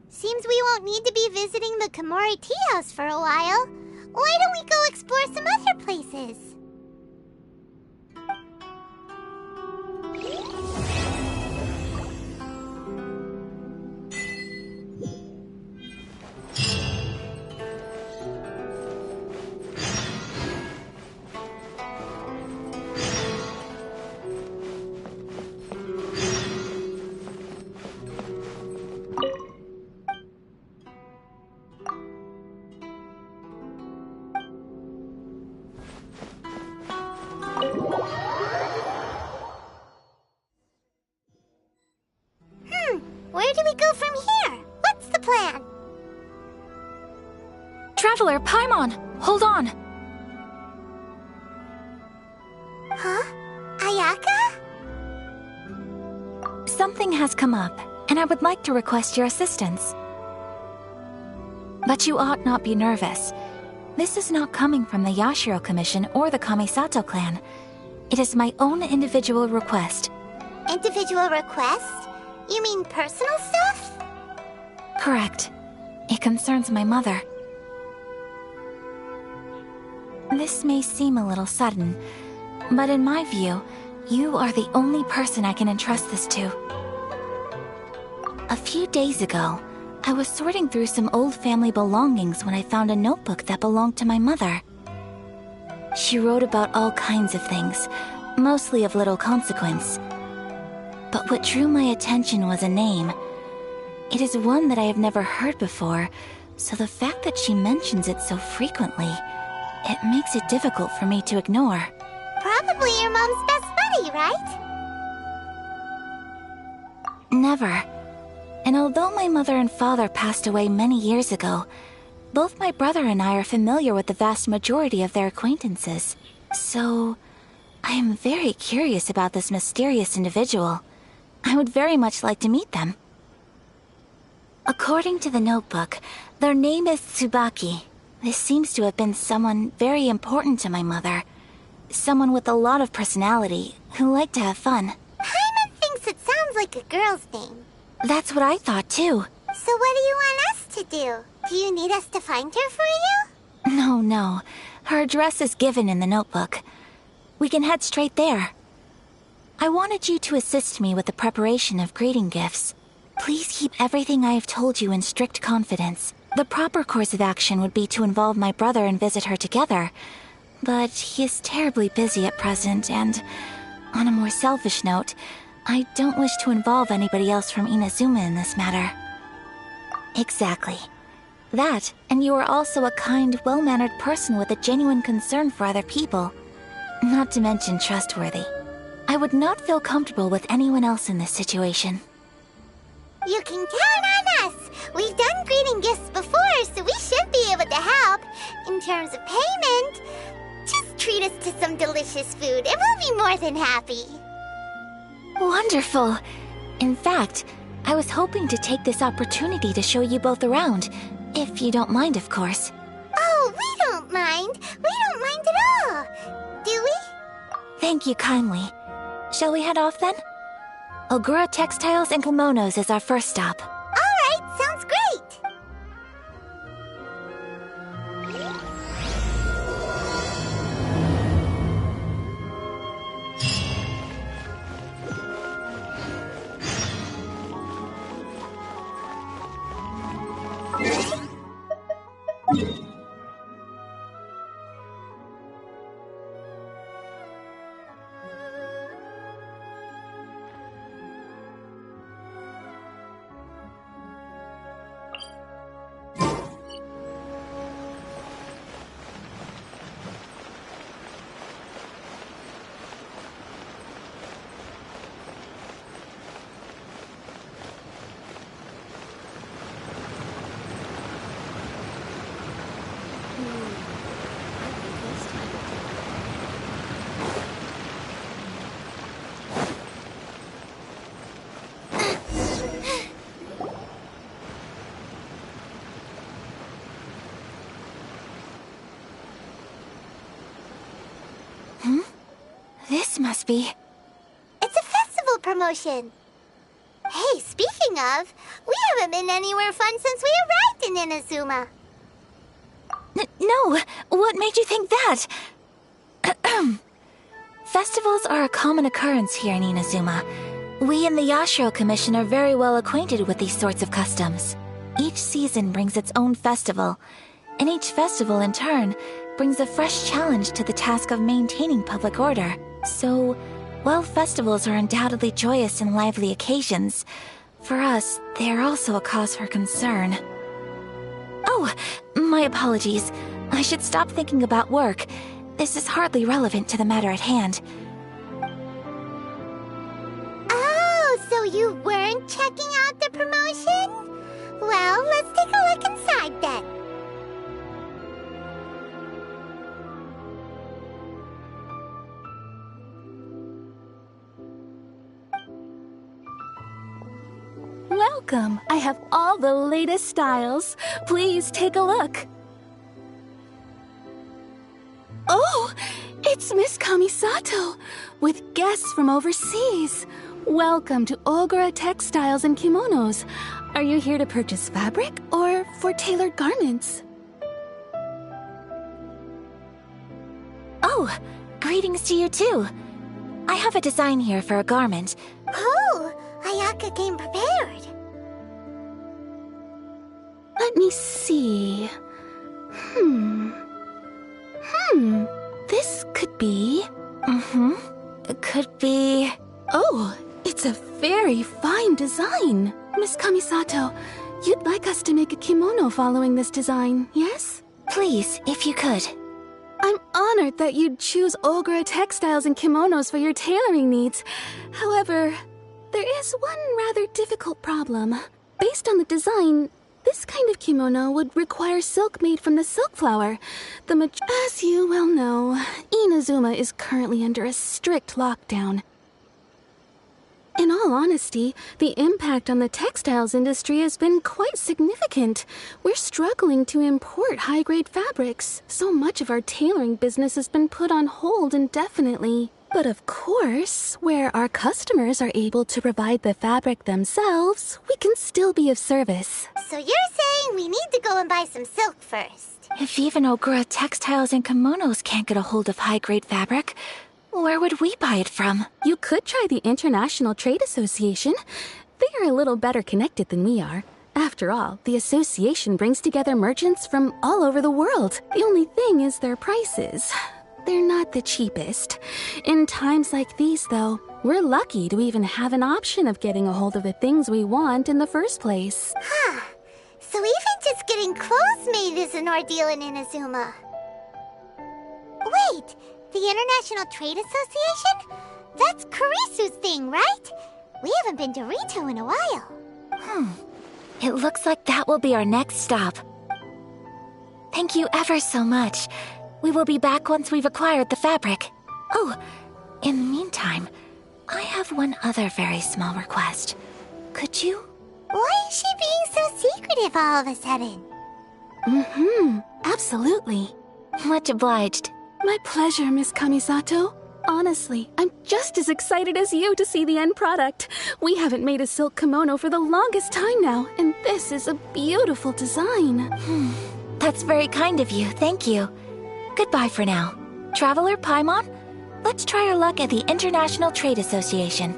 Seems we won't need to be visiting the Komori Tea House for a while. Why don't we go explore some other places? Where do we go from here? What's the plan? Traveler, Paimon, hold on! Huh? Ayaka? Something has come up, and I would like to request your assistance. But you ought not be nervous. This is not coming from the Yashiro Commission or the Kamisato clan. It is my own individual request. Individual request? You mean personal stuff? Correct. It concerns my mother. This may seem a little sudden, but in my view, you are the only person I can entrust this to. A few days ago, I was sorting through some old family belongings when I found a notebook that belonged to my mother. She wrote about all kinds of things, mostly of little consequence. But what drew my attention was a name. It is one that I have never heard before, so the fact that she mentions it so frequently, it makes it difficult for me to ignore. Probably your mom's best buddy, right? Never. And although my mother and father passed away many years ago, both my brother and I are familiar with the vast majority of their acquaintances. So, I am very curious about this mysterious individual. I would very much like to meet them. According to the notebook, their name is Tsubaki. This seems to have been someone very important to my mother. Someone with a lot of personality, who liked to have fun. Paimon thinks it sounds like a girl's name. That's what I thought too. So what do you want us to do? Do you need us to find her for you? No. Her address is given in the notebook. We can head straight there. I wanted you to assist me with the preparation of greeting gifts. Please keep everything I have told you in strict confidence. The proper course of action would be to involve my brother and visit her together. But he is terribly busy at present, and on a more selfish note, I don't wish to involve anybody else from Inazuma in this matter. Exactly. That, and you are also a kind, well-mannered person with a genuine concern for other people. Not to mention trustworthy. I would not feel comfortable with anyone else in this situation. You can count on us! We've done greeting gifts before, so we should be able to help. In terms of payment, just treat us to some delicious food and we'll be more than happy. Wonderful! In fact, I was hoping to take this opportunity to show you both around, if you don't mind, of course. Oh, we don't mind. We don't mind at all. Do we? Thank you kindly. Shall we head off then? Ogura Textiles and Kimonos is our first stop. All right, sounds great. This must be... It's a festival promotion. Hey, speaking of, we haven't been anywhere fun since we arrived in Inazuma. No! What made you think that? Festivals are a common occurrence here in Inazuma. We in the Yashiro Commission are very well acquainted with these sorts of customs. Each season brings its own festival, and each festival, in turn, brings a fresh challenge to the task of maintaining public order. So, while festivals are undoubtedly joyous and lively occasions, for us, they are also a cause for concern. Oh, my apologies. I should stop thinking about work. This is hardly relevant to the matter at hand. Oh, so you weren't checking out the promotion? Well, let's take a look inside then. Welcome. I have all the latest styles. Please take a look. Oh, it's Miss Kamisato, with guests from overseas. Welcome to Ogura Textiles and Kimonos. Are you here to purchase fabric or for tailored garments? Oh, greetings to you too. I have a design here for a garment. Oh, Ayaka came prepared. Let me see. This could be... It could be... Oh, it's a very fine design. Miss Kamisato, you'd like us to make a kimono following this design, yes? Please, if you could. I'm honored that you'd choose Ogura Textiles and Kimonos for your tailoring needs. However, There is one rather difficult problem. Based on the design, this kind of kimono would require silk made from the silk flower. As you well know, Inazuma is currently under a strict lockdown. In all honesty, the impact on the textiles industry has been quite significant. We're struggling to import high-grade fabrics. So much of our tailoring business has been put on hold indefinitely. But of course, where our customers are able to provide the fabric themselves, we can still be of service. So you're saying we need to go and buy some silk first? If even Ogura Textiles and Kimonos can't get a hold of high-grade fabric, where would we buy it from? You could try the International Trade Association. They are a little better connected than we are. After all, the association brings together merchants from all over the world. The only thing is their prices. They're not the cheapest. In times like these, though, we're lucky to even have an option of getting a hold of the things we want in the first place. Huh. So even just getting clothes made is an ordeal in Inazuma. Wait, the International Trade Association? That's Kurisu's thing, right? We haven't been to Rito in a while. It looks like that will be our next stop. Thank you ever so much. We will be back once we've acquired the fabric. Oh, in the meantime, I have one other very small request. Could you? Why is she being so secretive all of a sudden? Absolutely. Much obliged. My pleasure, Miss Kamisato. Honestly, I'm just as excited as you to see the end product. We haven't made a silk kimono for the longest time now, and this is a beautiful design. That's very kind of you, thank you. Goodbye for now. Traveler Paimon, let's try our luck at the International Trade Association.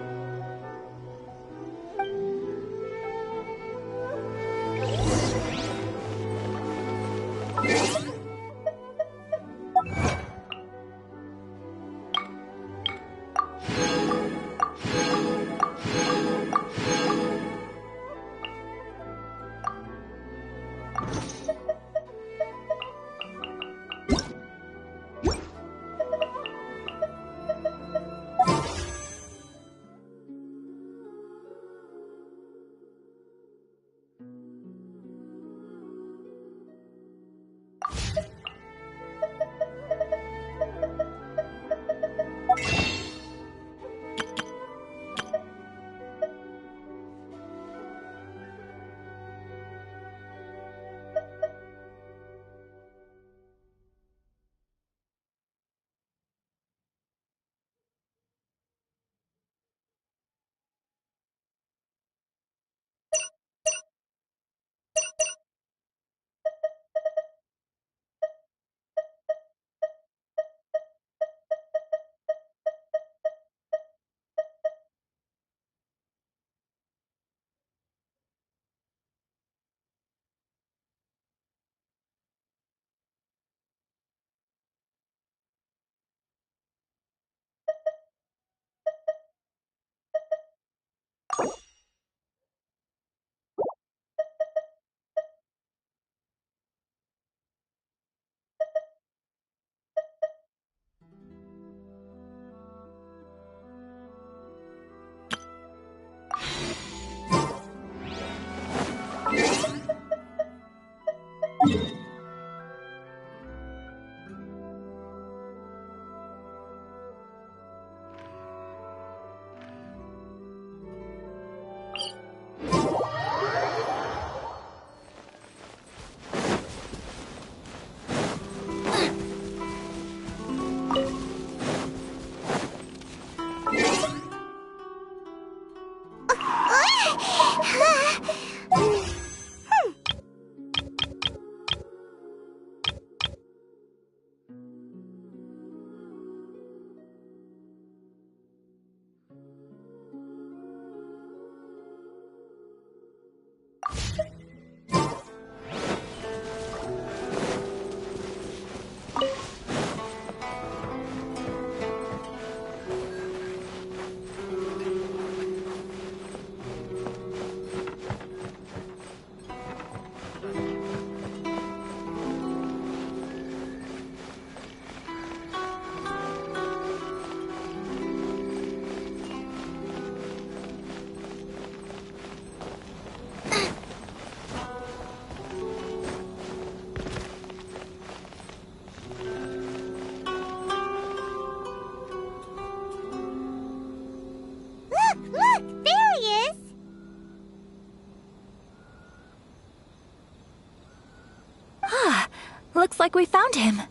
Looks like we found him.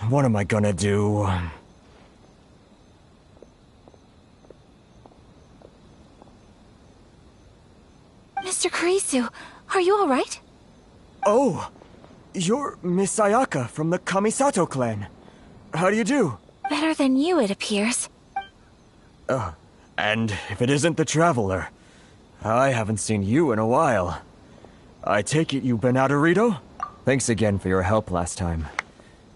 What am I gonna do? Mr. Kurisu, are you alright? Oh! You're Miss Sayaka from the Kamisato clan. How do you do? Better than you, it appears. And if it isn't the Traveler, I haven't seen you in a while. I take it you've been out of Rito? Thanks again for your help last time.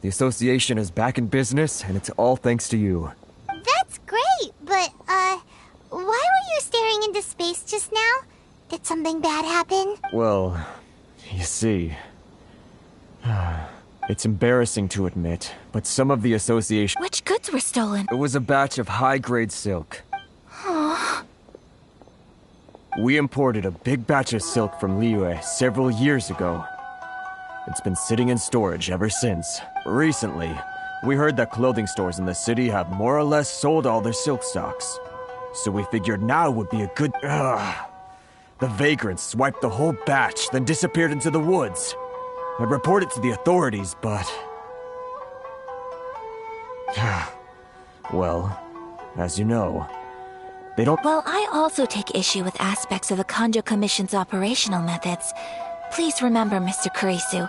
The association is back in business, and it's all thanks to you. That's great, but, why were you staring into space just now? Did something bad happen? Well, you see... It's embarrassing to admit, but some of the association... Which goods were stolen? It was a batch of high-grade silk. We imported a big batch of silk from Liyue several years ago. It's been sitting in storage ever since. Recently, we heard that clothing stores in the city have more or less sold all their silk stocks. So we figured now would be a good... The vagrants swiped the whole batch, then disappeared into the woods. I reported to the authorities, but... Well, as you know, they don't... Well, I also take issue with aspects of the Kanjo Commission's operational methods. Please remember, Mr. Kurisu,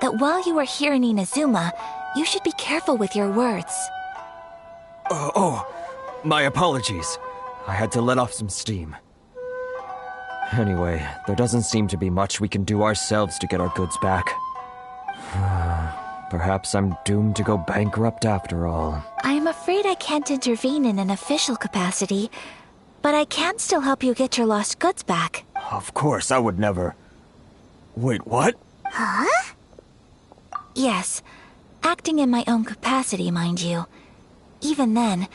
that while you are here in Inazuma, you should be careful with your words. My apologies. I had to let off some steam. Anyway, there doesn't seem to be much we can do ourselves to get our goods back. Perhaps I'm doomed to go bankrupt after all. I am afraid I can't intervene in an official capacity, but I can still help you get your lost goods back. Of course, I would never... Wait, what? Huh? Yes, acting in my own capacity, mind you. Even then,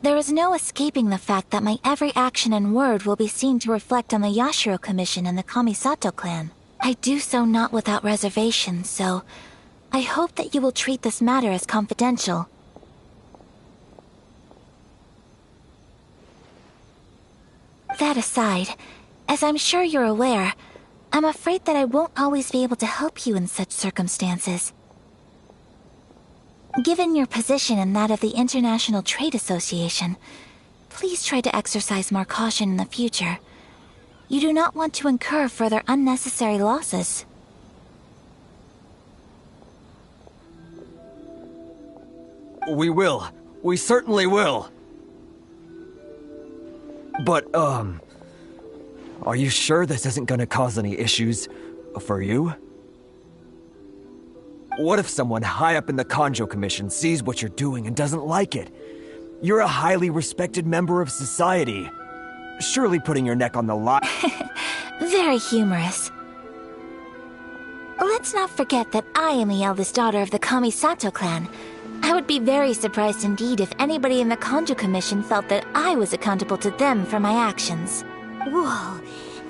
there is no escaping the fact that my every action and word will be seen to reflect on the Yashiro Commission and the Kamisato clan. I do so not without reservation, so I hope that you will treat this matter as confidential. That aside, as I'm sure you're aware, I'm afraid that I won't always be able to help you in such circumstances. Given your position and that of the International Trade Association, please try to exercise more caution in the future. You do not want to incur further unnecessary losses. We will. We certainly will. But, are you sure this isn't gonna cause any issues for you? What if someone high up in the Kanjo Commission sees what you're doing and doesn't like it? You're a highly respected member of society. Surely putting your neck on the line... Very humorous. Let's not forget that I am the eldest daughter of the Kamisato clan. I would be very surprised indeed if anybody in the Kanjo Commission felt that I was accountable to them for my actions. Whoa,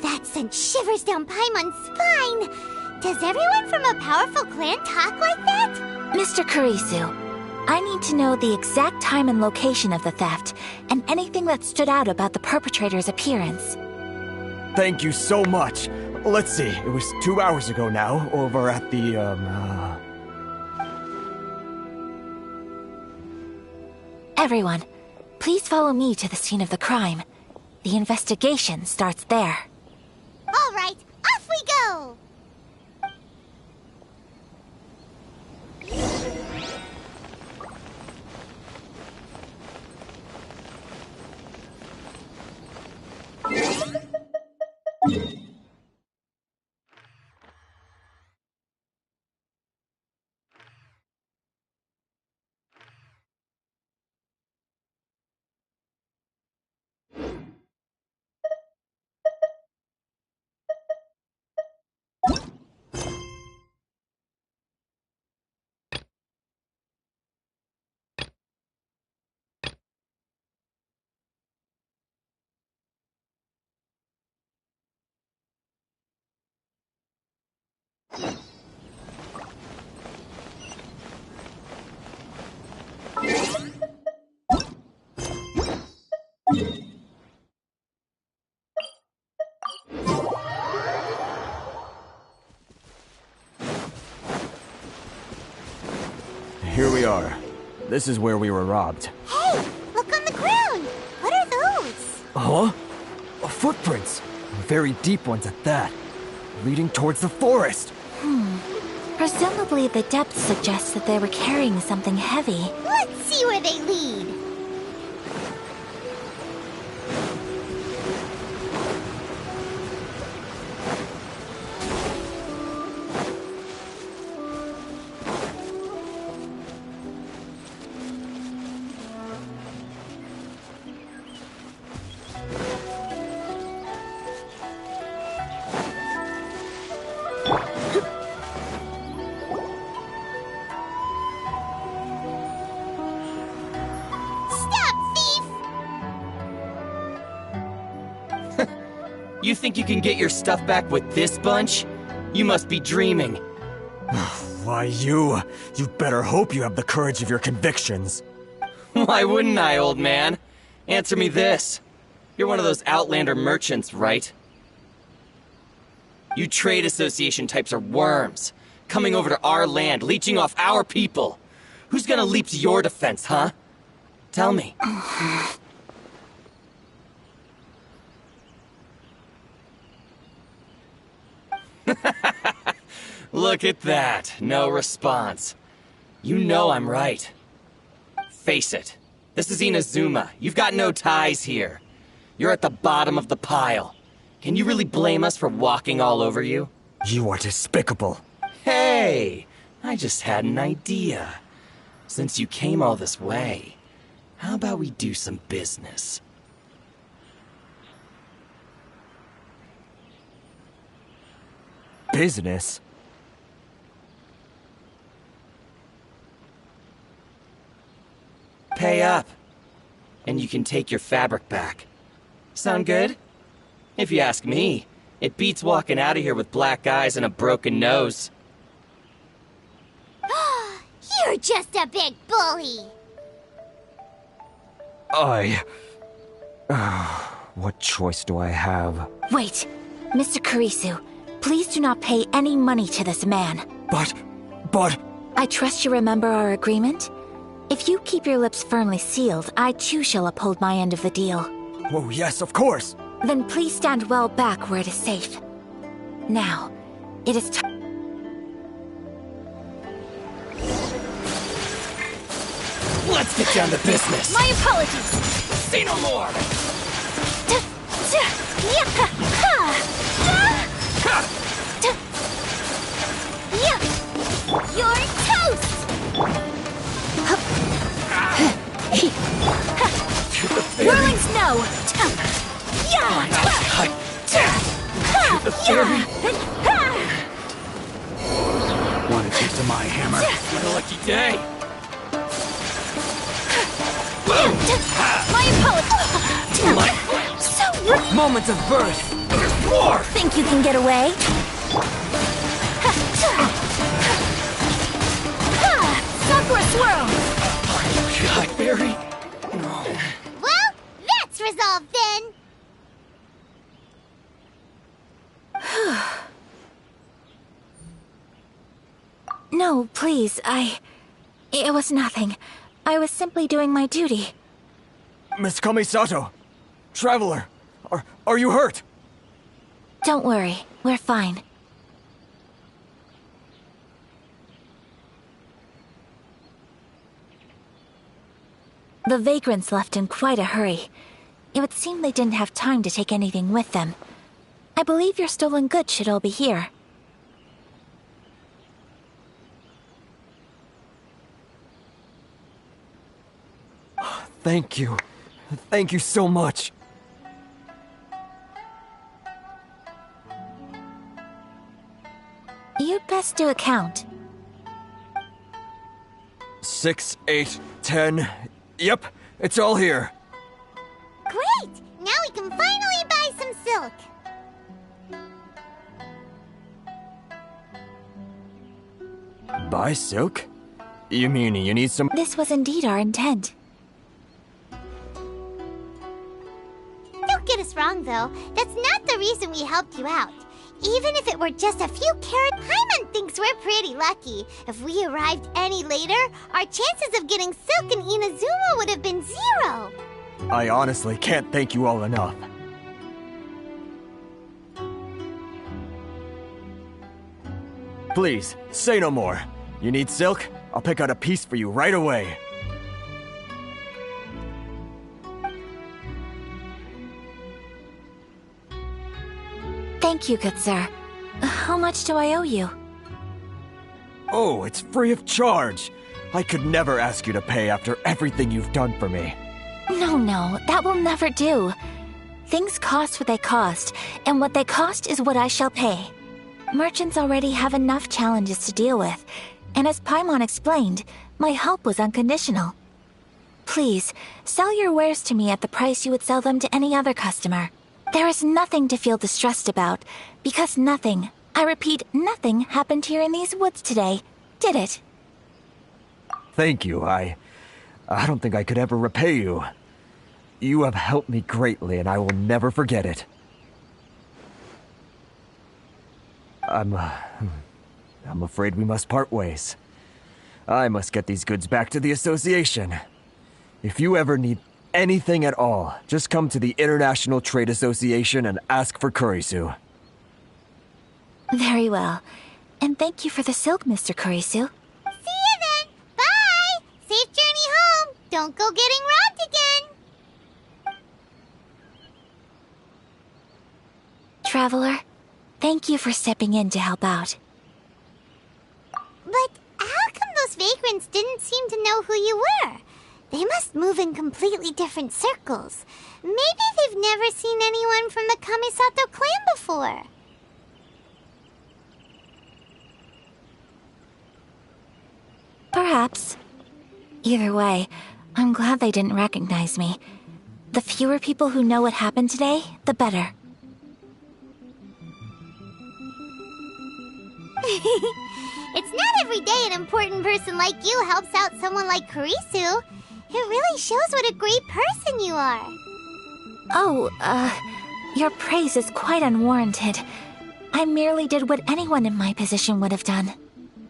that sent shivers down Paimon's spine! Does everyone from a powerful clan talk like that? Mr. Kurisu, I need to know the exact time and location of the theft, and anything that stood out about the perpetrator's appearance. Thank you so much. Let's see, it was 2 hours ago now, over at the, Everyone, please follow me to the scene of the crime. The investigation starts there. All right, off we go! Here we are. This is where we were robbed. Hey, look on the ground. What are those? Huh? Footprints. Very deep ones at that. Leading towards the forest. Presumably the depth suggests that they were carrying something heavy. Let's see where they lead. You think you can get your stuff back with this bunch? You must be dreaming. Why, you better hope you have the courage of your convictions. Why wouldn't I, old man? Answer me this. You're one of those Outlander merchants, right? You trade association types are worms. Coming over to our land, leeching off our people. Who's gonna leap to your defense, huh? Tell me. Look at that. No response. You know I'm right. Face it. This is Inazuma. You've got no ties here. You're at the bottom of the pile. Can you really blame us for walking all over you? You are despicable. Hey! I just had an idea. Since you came all this way, how about we do some business? Business? Pay up, and you can take your fabric back. Sound good? If you ask me, it beats walking out of here with black eyes and a broken nose. You're just a big bully. What choice do I have? Wait, Mr. Kurisu, please do not pay any money to this man. But... I trust you remember our agreement? If you keep your lips firmly sealed, I too shall uphold my end of the deal. Oh, yes, of course. Then please stand well back where it is safe. Now, it is time. Let's get down to business. My apologies. Say no more. You're toast! Whirling snow! Want a taste of my hammer? What a lucky day. My apologies! So rude! Moments of birth. There's more! Think you can get away? Stop for a swirl! Blackberry? Well, that's resolved then. No, please, It was nothing. I was simply doing my duty. Miss Kamisato, traveler, are you hurt? Don't worry, we're fine. The vagrants left in quite a hurry. It would seem they didn't have time to take anything with them. I believe your stolen goods should all be here. Thank you. Thank you so much. You'd best do a count. 6, 8, 10. Yep, it's all here. Great! Now we can finally buy some silk. Buy silk? You mean you need some... This was indeed our intent. get us wrong, though. That's not the reason we helped you out. Even if it were just a few carat, Paimon thinks we're pretty lucky. If we arrived any later, our chances of getting Silk and Inazuma would have been 0. I honestly can't thank you all enough. Please, say no more. You need silk? I'll pick out a piece for you right away. Thank you, good sir. How much do I owe you? Oh, it's free of charge. I could never ask you to pay after everything you've done for me. No, that will never do. Things cost what they cost, and what they cost is what I shall pay. Merchants already have enough challenges to deal with, and as Paimon explained, my help was unconditional. Please, sell your wares to me at the price you would sell them to any other customer. There is nothing to feel distressed about, because nothing, I repeat, nothing happened here in these woods today, did it? Thank you. I don't think I could ever repay you. You have helped me greatly, and I will never forget it. I'm afraid we must part ways. I must get these goods back to the association. If you ever need anything at all, just come to the International Trade Association and ask for Kurisu. Very well. And thank you for the silk, Mr. Kurisu. See you then! Bye! Safe journey home! Don't go getting robbed again! Traveler, thank you for stepping in to help out. But how come those vagrants didn't seem to know who you were? They must move in completely different circles. Maybe they've never seen anyone from the Kamisato clan before. Perhaps. Either way, I'm glad they didn't recognize me. The fewer people who know what happened today, the better. It's not every day an important person like you helps out someone like Kurisu. It really shows what a great person you are. Oh, your praise is quite unwarranted. I merely did what anyone in my position would have done.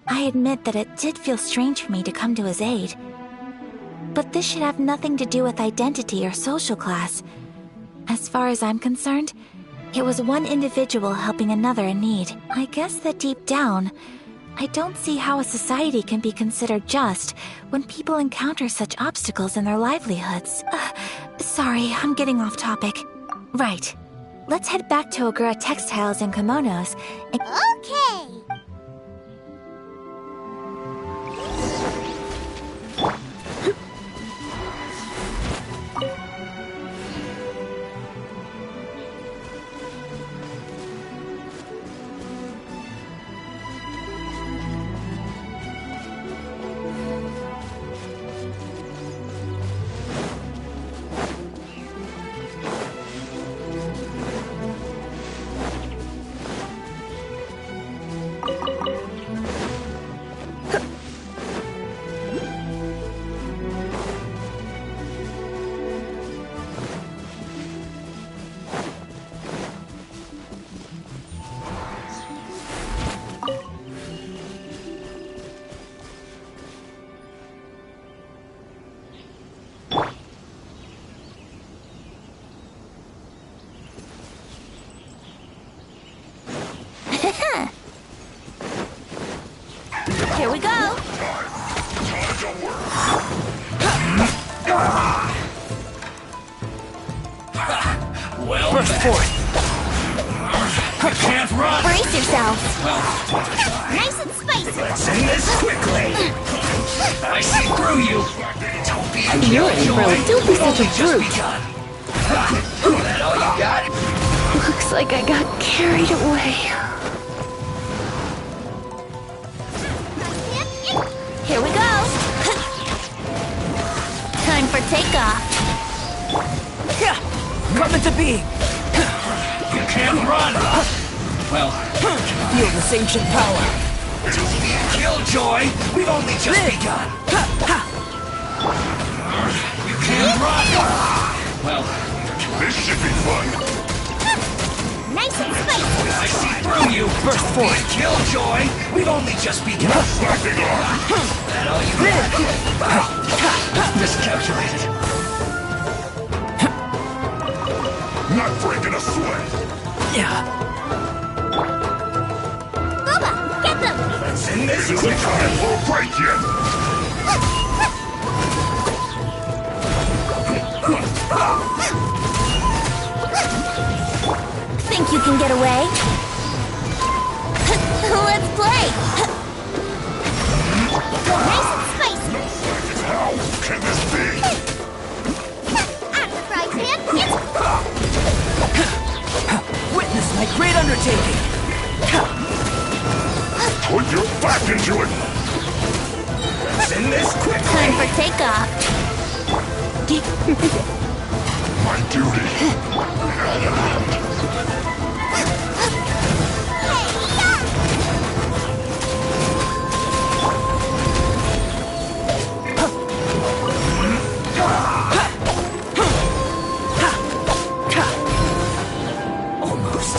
I admit that it did feel strange for me to come to his aid. But this should have nothing to do with identity or social class. As far as I'm concerned, it was one individual helping another in need. I guess that deep down, I don't see how a society can be considered just when people encounter such obstacles in their livelihoods. Sorry, I'm getting off topic. Right. Let's head back to Ogura Textiles and Kimonos and— Okay! Here we go! Well, Burst forth! you can't run! Brace yourselves! Nice and spicy! Let's end this quickly! I see through you! Don't be a You're in, bro. Don't be such a brute. That all you got? Looks like I got carried away. Here we go! Time for takeoff! Coming to be! You can't run! Well, Feel this ancient power! don't be a killjoy! We've only just begun! You can't run! Well, this should be fun! burst forth. Killjoy! We've only just begun. Slacking off! That all you got? Miscalculated. Not breaking a sweat. Yeah. Boba, get them! Let's end this quick. Time for a break yet. Think you can get away? Let's play! Nice and spicy! How can this be? Out of the frying pan, it's... Witness my great undertaking! Put your back into it! Let's end this quick! Time for takeoff. My duty. Almost.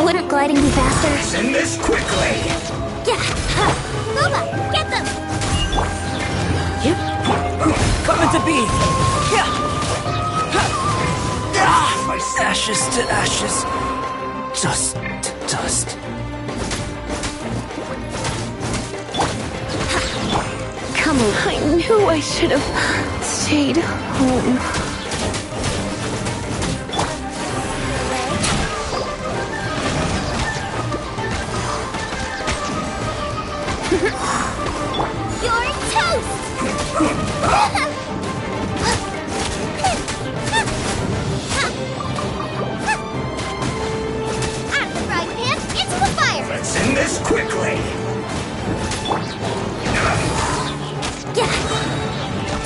Wouldn't gliding be faster? Let's end this quickly! Yeah! Boba, get them! Coming to be! Yeah! Ashes to ashes. Dust to dust. Come on. I knew I should have stayed home. You're toast! Out of the frying pan, into the fire! Let's end this quickly! Yeah!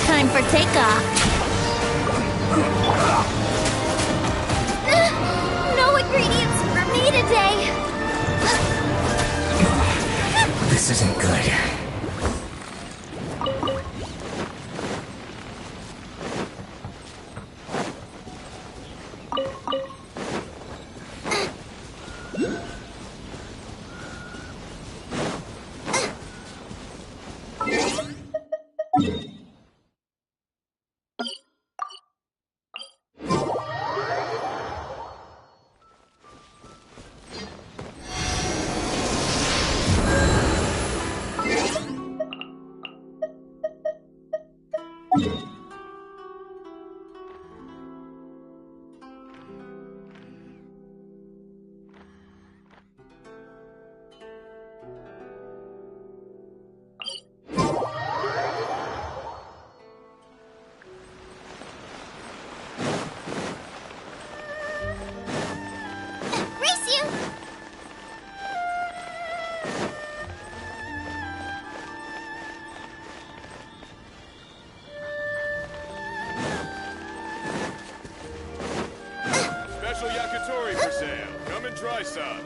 Time for takeoff. No ingredients for me today! This isn't good. Race you! Special yakitori for sale. Come and try some.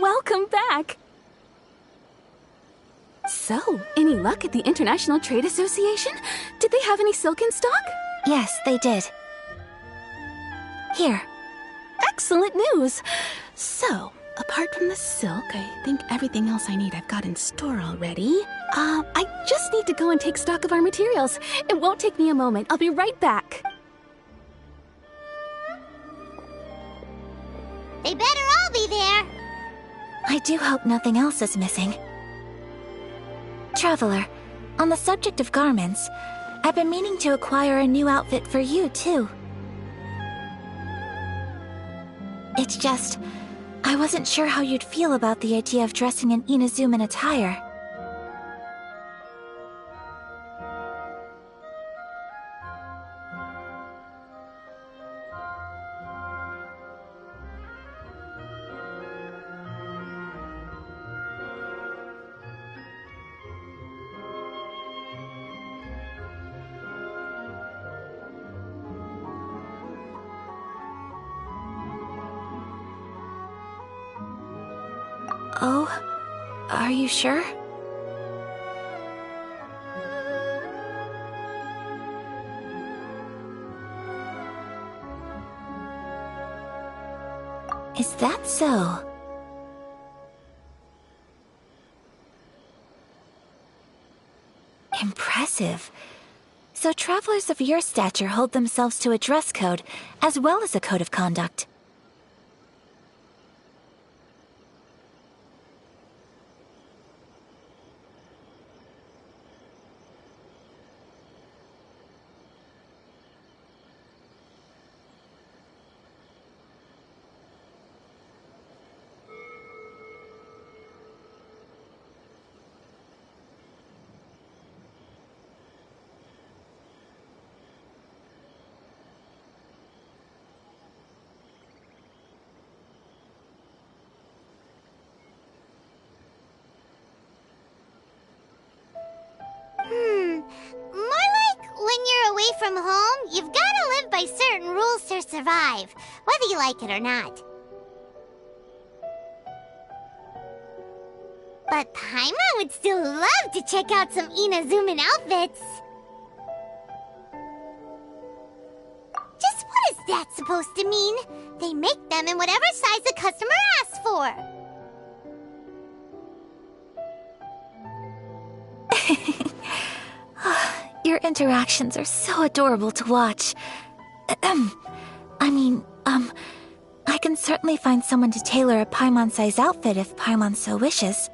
Welcome back! So, any luck at the International Trade Association? Did they have any silk in stock? Yes, they did. Here. Excellent news! So, apart from the silk, I think everything else I need I've got in store already. I just need to go and take stock of our materials. It won't take me a moment. I'll be right back. They better all be there. I do hope nothing else is missing. Traveler, on the subject of garments, I've been meaning to acquire a new outfit for you, too. It's just, I wasn't sure how you'd feel about the idea of dressing in Inazuman attire. Oh, are you sure? Is that so? Impressive. So travelers of your stature hold themselves to a dress code, as well as a code of conduct. More like when you're away from home, you've gotta live by certain rules to survive, whether you like it or not. But Paimon would still love to check out some Inazuman outfits. Just what is that supposed to mean? They make them in whatever size the customer asks for. Your interactions are so adorable to watch. I can certainly find someone to tailor a Paimon-size outfit if Paimon so wishes.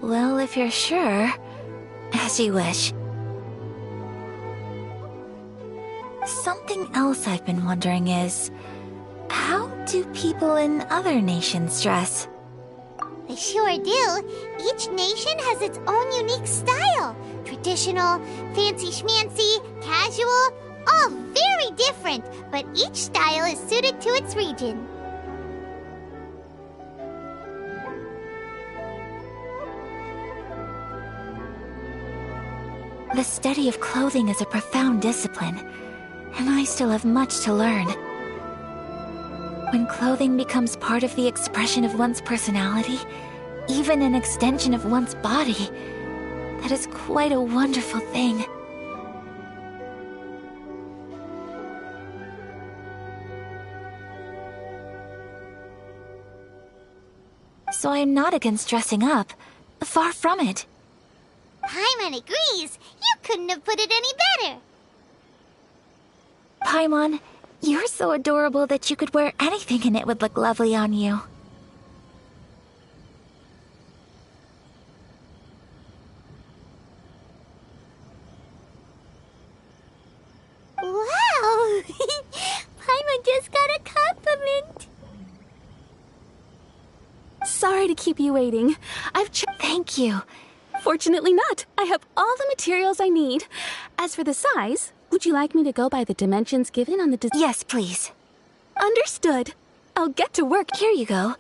Well, if you're sure, as you wish. Something else I've been wondering is, how do people in other nations dress? They sure do. Each nation has its own unique style. Traditional, fancy schmancy, casual, all very different, but each style is suited to its region. The study of clothing is a profound discipline, and I still have much to learn. When clothing becomes part of the expression of one's personality, even an extension of one's body, that is quite a wonderful thing. So I am not against dressing up. Far from it. Paimon agrees. You couldn't have put it any better. Paimon, you're so adorable that you could wear anything and it would look lovely on you. Wow! Paimon just got a compliment. Sorry to keep you waiting. Thank you. Fortunately not. I have all the materials I need. As for the size, would you like me to go by the dimensions given on the Yes, please. Understood. I'll get to work. Here you go.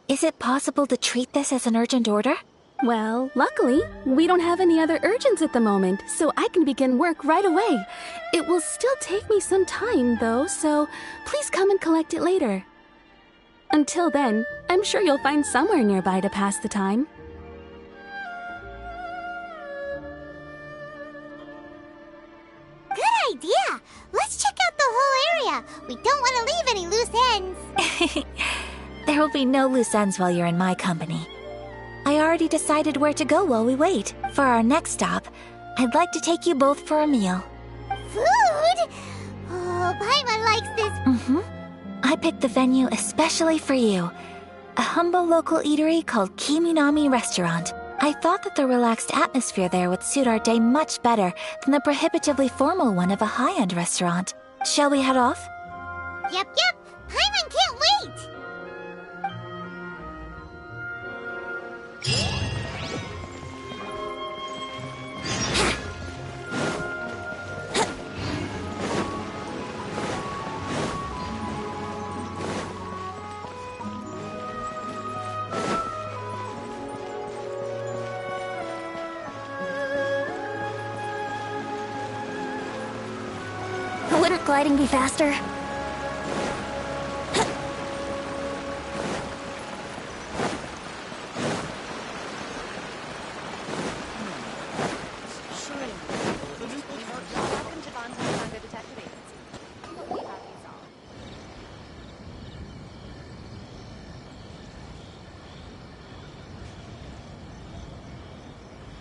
Is it possible to treat this as an urgent order? Well, luckily, we don't have any other urgents at the moment, so I can begin work right away. It will still take me some time, though, so please come and collect it later. Until then, I'm sure you'll find somewhere nearby to pass the time. Good idea! Let's check out the whole area. We don't want to leave any loose ends. There will be no loose ends while you're in my company. I already decided where to go while we wait. For our next stop, I'd like to take you both for a meal. Food? Oh, Paimon likes this. I picked the venue especially for you. A humble local eatery called Kiminami Restaurant. I thought that the relaxed atmosphere there would suit our day much better than the prohibitively formal one of a high-end restaurant. Shall we head off? Yep. Paimon can't wait! Wouldn't gliding be faster?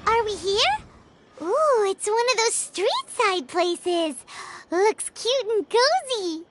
Are we here? Ooh, it's one of those street-side places. Looks cute and cozy.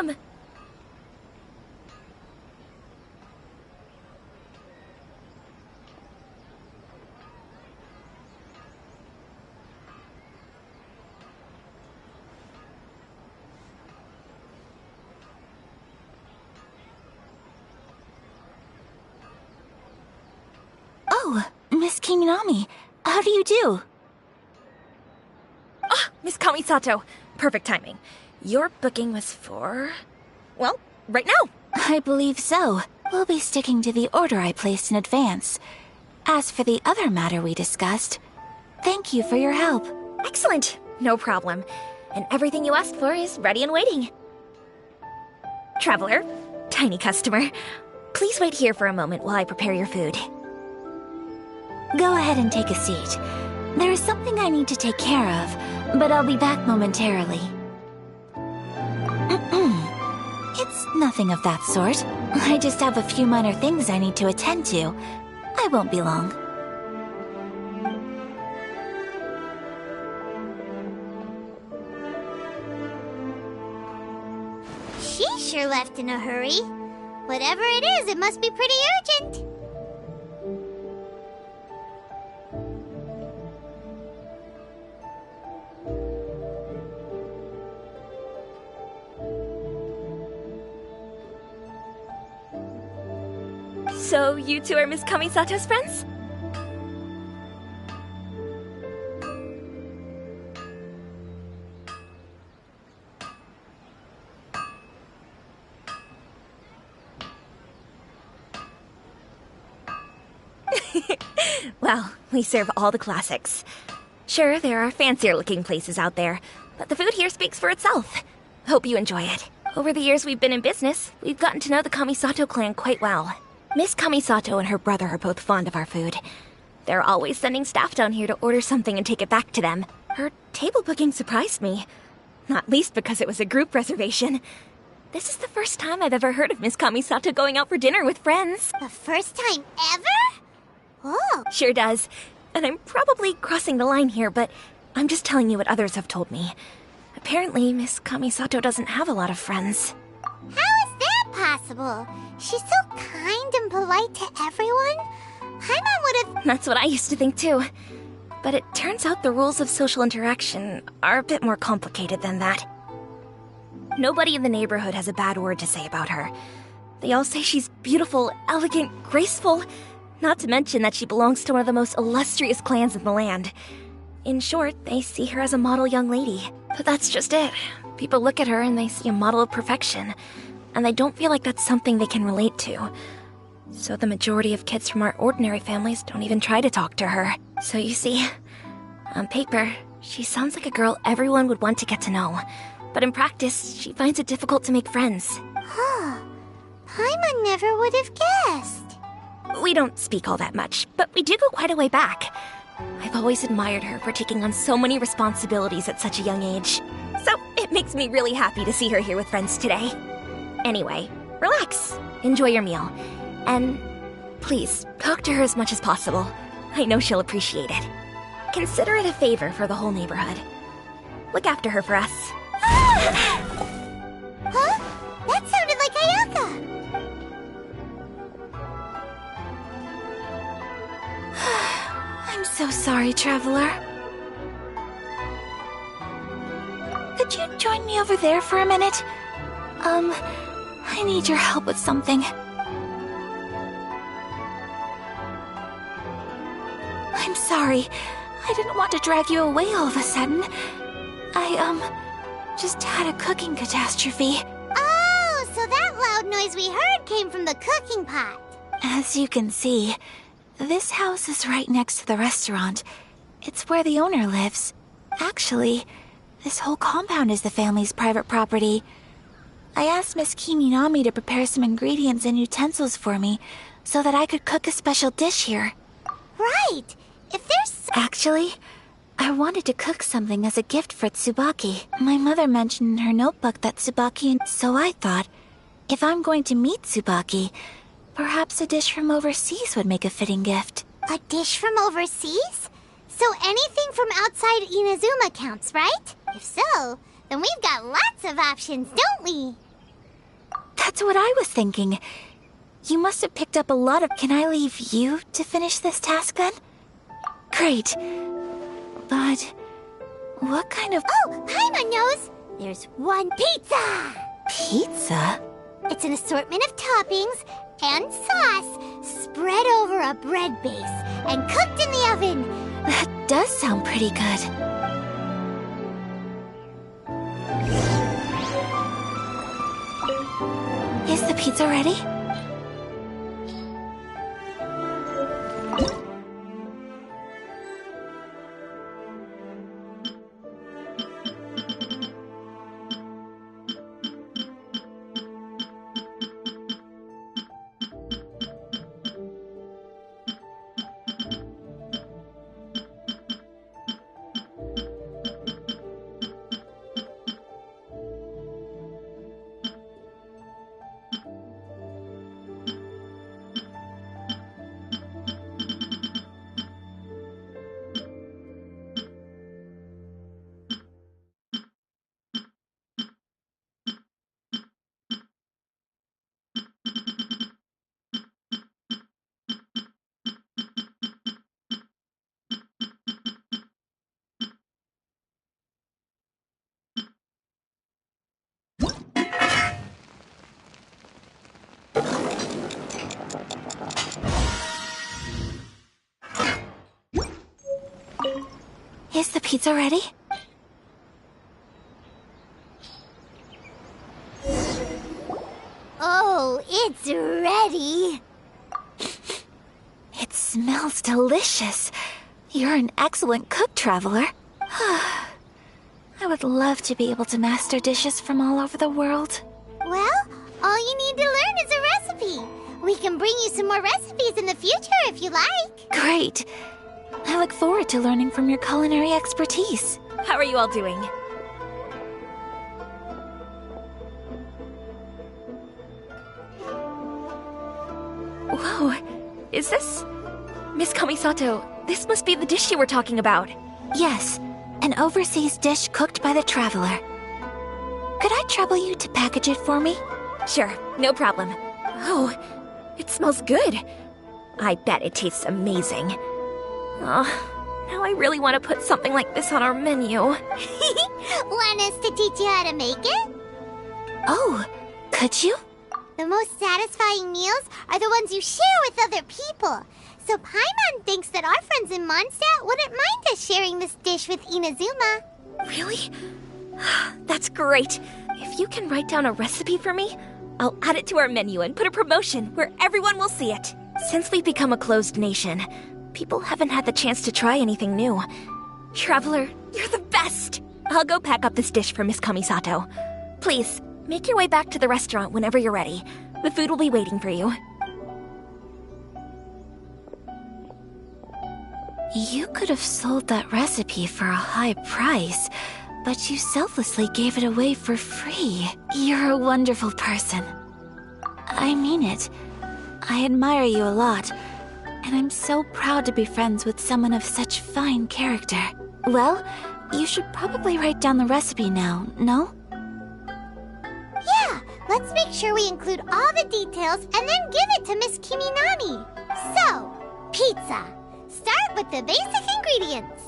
welcome! Oh, Miss Kiminami, how do you do? Ah, Miss Kamisato. Perfect timing. Your booking was for... well, right now. I believe so. We'll be sticking to the order I placed in advance. As for the other matter we discussed, thank you for your help. Excellent. No problem. And everything you asked for is ready and waiting. Traveler, tiny customer, please wait here for a moment while I prepare your food. Go ahead and take a seat. There is something I need to take care of, but I'll be back momentarily. It's nothing of that sort. I just have a few minor things I need to attend to. I won't be long. She sure left in a hurry. Whatever it is, it must be pretty urgent. So, you two are Miss Kamisato's friends? Well, we serve all the classics. Sure, there are fancier-looking places out there, but the food here speaks for itself. Hope you enjoy it. Over the years we've been in business, we've gotten to know the Kamisato clan quite well. Miss Kamisato and her brother are both fond of our food. They're always sending staff down here to order something and take it back to them. Her table booking surprised me. Not least because it was a group reservation. This is the first time I've ever heard of Miss Kamisato going out for dinner with friends. The first time ever? Oh. Sure does. And I'm probably crossing the line here, but I'm just telling you what others have told me. Apparently, Miss Kamisato doesn't have a lot of friends. How is that possible? She's so kind and polite to everyone. Paimon would have... That's what I used to think too. But it turns out the rules of social interaction are a bit more complicated than that. Nobody in the neighborhood has a bad word to say about her. They all say she's beautiful, elegant, graceful, not to mention that she belongs to one of the most illustrious clans in the land. In short, they see her as a model young lady. But that's just it. People look at her and they see a model of perfection, and they don't feel like that's something they can relate to. So the majority of kids from our ordinary families don't even try to talk to her. So you see, on paper, she sounds like a girl everyone would want to get to know. But in practice, she finds it difficult to make friends. Huh. Paimon never would have guessed. We don't speak all that much, but we do go quite a way back. I've always admired her for taking on so many responsibilities at such a young age. So it makes me really happy to see her here with friends today. Anyway, relax, enjoy your meal, and please, talk to her as much as possible. I know she'll appreciate it. Consider it a favor for the whole neighborhood. Look after her for us. Huh? That sounded like Ayaka! I'm so sorry, Traveler. Could you join me over there for a minute? I need your help with something. I'm sorry. I didn't want to drag you away all of a sudden. I, just had a cooking catastrophe. Oh, so that loud noise we heard came from the cooking pot. As you can see, this house is right next to the restaurant. It's where the owner lives. Actually, this whole compound is the family's private property. I asked Miss Kiminami to prepare some ingredients and utensils for me so that I could cook a special dish here. Right! If there's... Actually, I wanted to cook something as a gift for Tsubaki. My mother mentioned in her notebook that Tsubaki and... So I thought, if I'm going to meet Tsubaki, perhaps a dish from overseas would make a fitting gift. A dish from overseas? So anything from outside Inazuma counts, right? If so, then we've got lots of options, don't we? That's what I was thinking. You must have picked up a lot of... Can I leave you to finish this task then? Great. But... what kind of... Oh, Paimon knows! There's one pizza! Pizza? It's an assortment of toppings and sauce spread over a bread base and cooked in the oven. That does sound pretty good. Is the pizza ready? Is the pizza ready? Oh, it's ready. It smells delicious. You're an excellent cook, Traveler. I would love to be able to master dishes from all over the world. Well, all you need to learn is a recipe. We can bring you some more recipes in the future if you like. Great. I look forward to learning from your culinary expertise. How are you all doing? Whoa, is this... Miss Kamisato, this must be the dish you were talking about. Yes, an overseas dish cooked by the Traveler. Could I trouble you to package it for me? Sure, no problem. Oh, it smells good. I bet it tastes amazing. Oh, now I really want to put something like this on our menu. Want us to teach you how to make it? Oh, could you? The most satisfying meals are the ones you share with other people. So Paimon thinks that our friends in Mondstadt wouldn't mind us sharing this dish with Inazuma. Really? That's great. If you can write down a recipe for me, I'll add it to our menu and put a promotion where everyone will see it. Since we've become a closed nation, people haven't had the chance to try anything new. Traveler, you're the best! I'll go pack up this dish for Miss Kamisato. Please, make your way back to the restaurant whenever you're ready. The food will be waiting for you. You could have sold that recipe for a high price, but you selflessly gave it away for free. You're a wonderful person. I mean it. I admire you a lot, and I'm so proud to be friends with someone of such fine character. Well, you should probably write down the recipe now, no? Yeah, let's make sure we include all the details and then give it to Miss Kiminami. So, pizza. Start with the basic ingredients.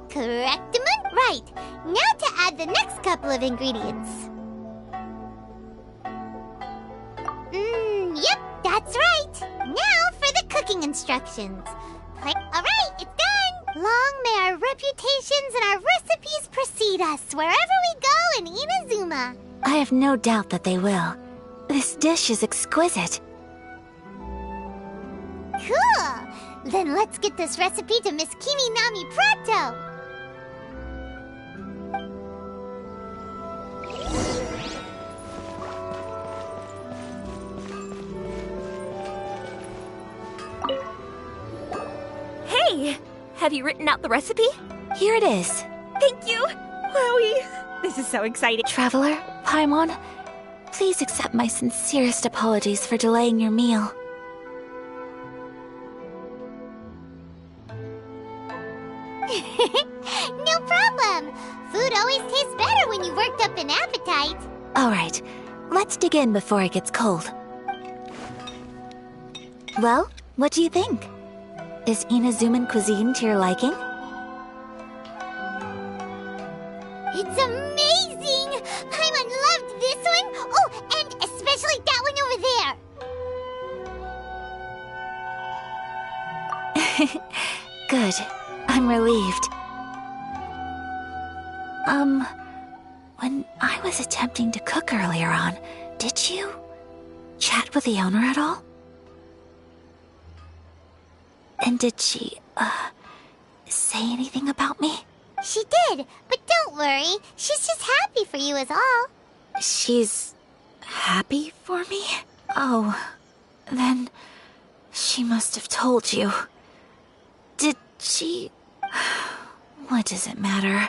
Correctement? Right. Now to add the next couple of ingredients. Yep, that's right. Now for the cooking instructions. Alright, it's done. Long may our reputations and our recipes precede us wherever we go in Inazuma. I have no doubt that they will. This dish is exquisite. Cool. Then let's get this recipe to Miss Kiminami pronto. Hey! Have you written out the recipe? Here it is. Thank you! Wowie! This is so exciting. Traveler, Paimon, please accept my sincerest apologies for delaying your meal. No problem. Food always tastes better when you've worked up an appetite. All right, Let's dig in before it gets cold. Well, what do you think? Is Inazuman cuisine to your liking? It's amazing! Paimon loved this one! Oh, and especially that one over there! Good. I'm relieved. When I was attempting to cook earlier on, did you chat with the owner at all? And did she, say anything about me? She did, but don't worry. She's just happy for you is all. She's happy for me? Oh, then she must have told you. Did she... What does it matter?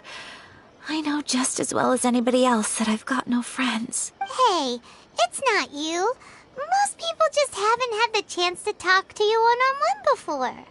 I know just as well as anybody else that I've got no friends. Hey, it's not you. Most people just haven't had the chance to talk to you one-on-one before.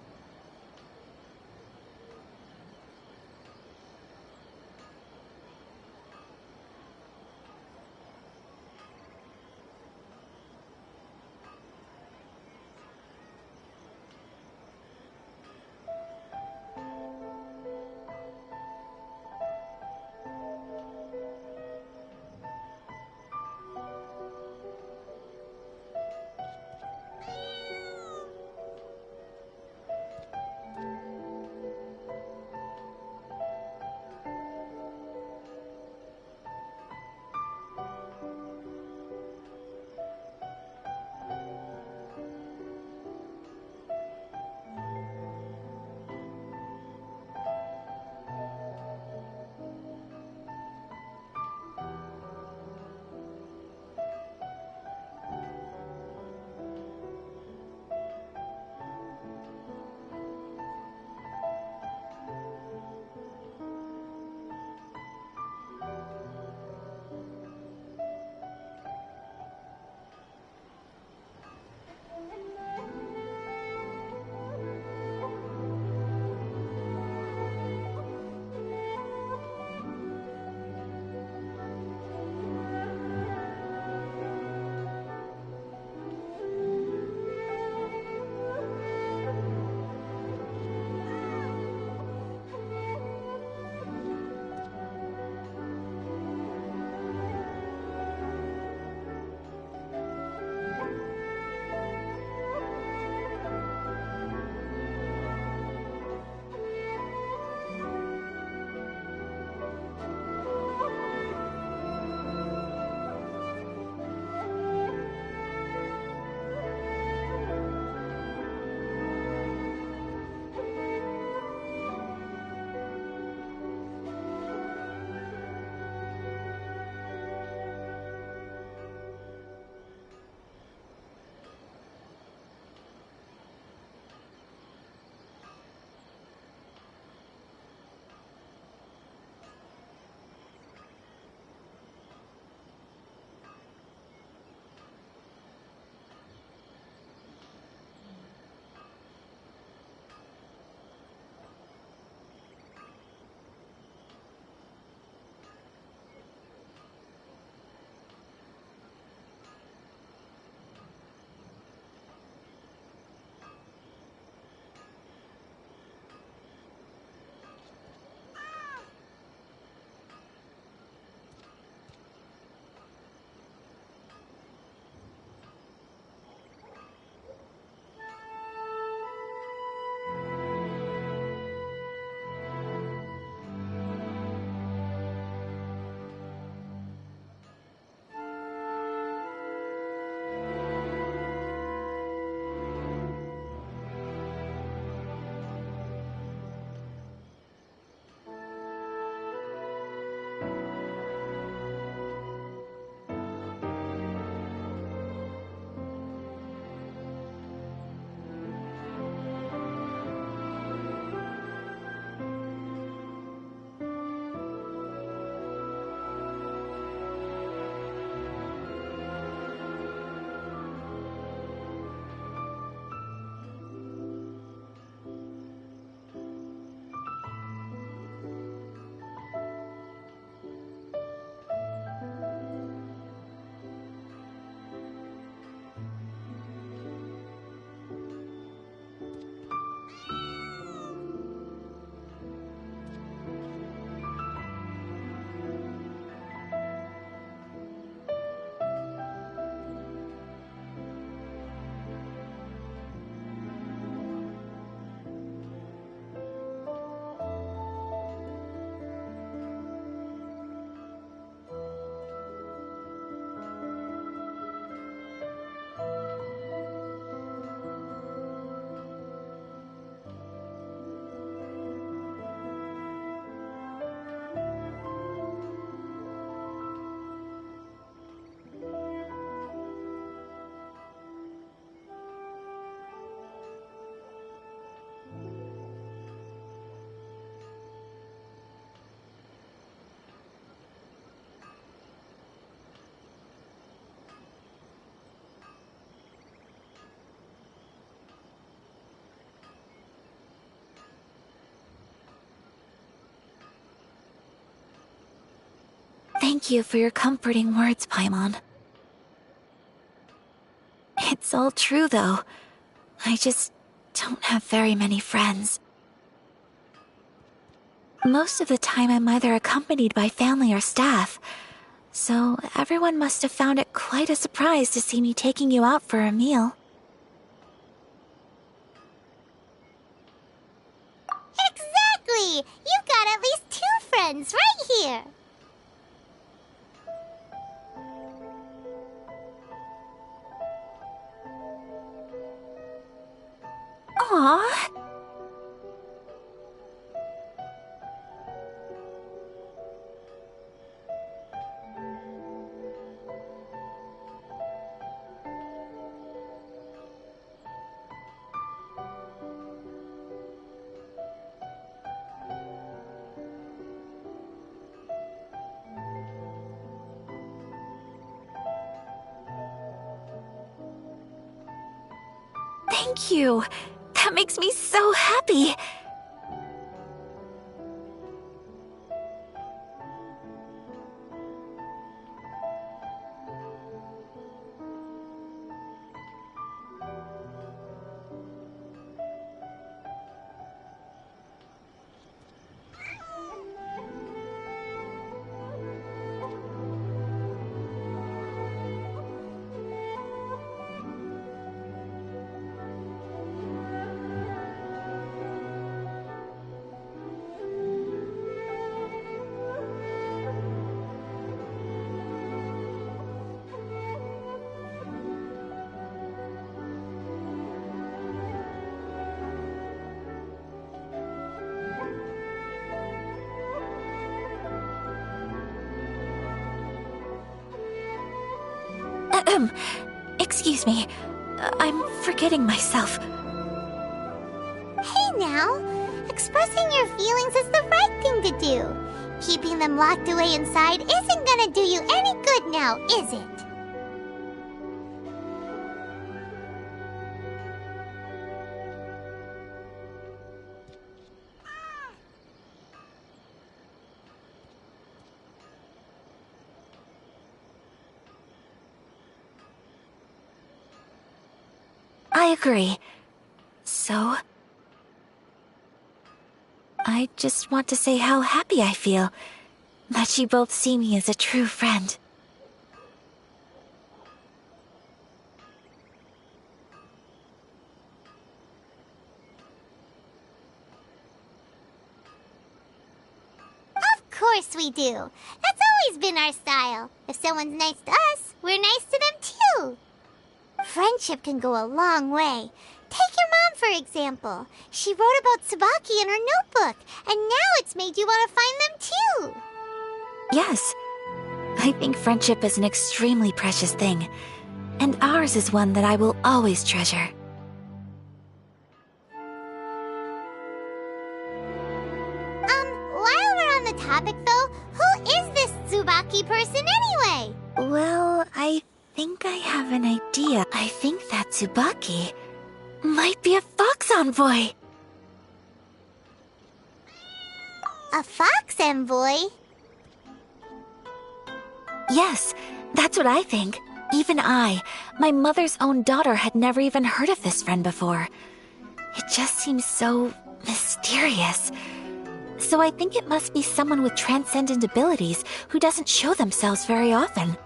Thank you for your comforting words, Paimon. It's all true, though. I just don't have very many friends. Most of the time I'm either accompanied by family or staff, so everyone must have found it quite a surprise to see me taking you out for a meal. Exactly! You've got at least 2 friends right here! Aww. Thank you. That makes me so happy. Excuse me. I'm forgetting myself. Hey now! Expressing your feelings is the right thing to do. Keeping them locked away inside isn't gonna do you any good now, is it? I agree. So, I just want to say how happy I feel that you both see me as a true friend. Of course we do. That's always been our style. If someone's nice to us, we're nice to them too. Friendship can go a long way. Take your mom, for example. She wrote about Tsubaki in her notebook, and now it's made you want to find them too. Yes, I think friendship is an extremely precious thing, and ours is one that I will always treasure. While we're on the topic though, who is this Tsubaki person anyway? Well, I think I have an idea. I think that Tsubaki might be a fox envoy. A fox envoy? Yes, that's what I think. Even I, my mother's own daughter, had never even heard of this friend before. It just seems so mysterious. So I think it must be someone with transcendent abilities who doesn't show themselves very often.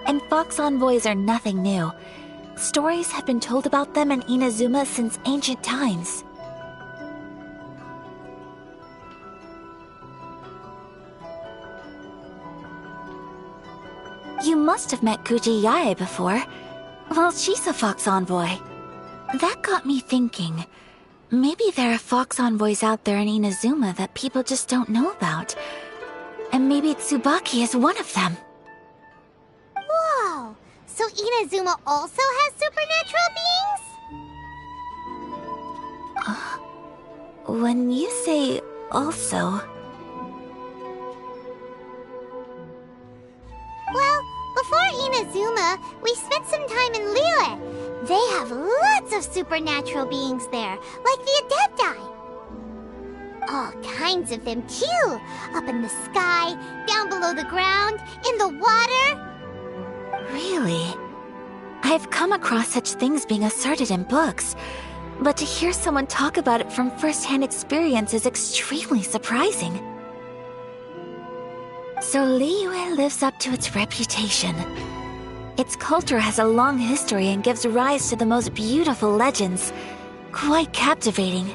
And fox envoys are nothing new. Stories have been told about them in Inazuma since ancient times. You must have met Kuji Yae before. Well, she's a fox envoy. That got me thinking. Maybe there are fox envoys out there in Inazuma that people just don't know about. And maybe Tsubaki is one of them. Whoa! So Inazuma also has supernatural When you say also... Well, before Inazuma, we spent some time in Liyue. They have lots of supernatural beings there, like the Adepti. All kinds of them, too. Up in the sky, down below the ground, in the water. Really? I've come across such things being asserted in books, but to hear someone talk about it from first-hand experience is extremely surprising. So Liyue lives up to its reputation. Its culture has a long history and gives rise to the most beautiful legends. Quite captivating.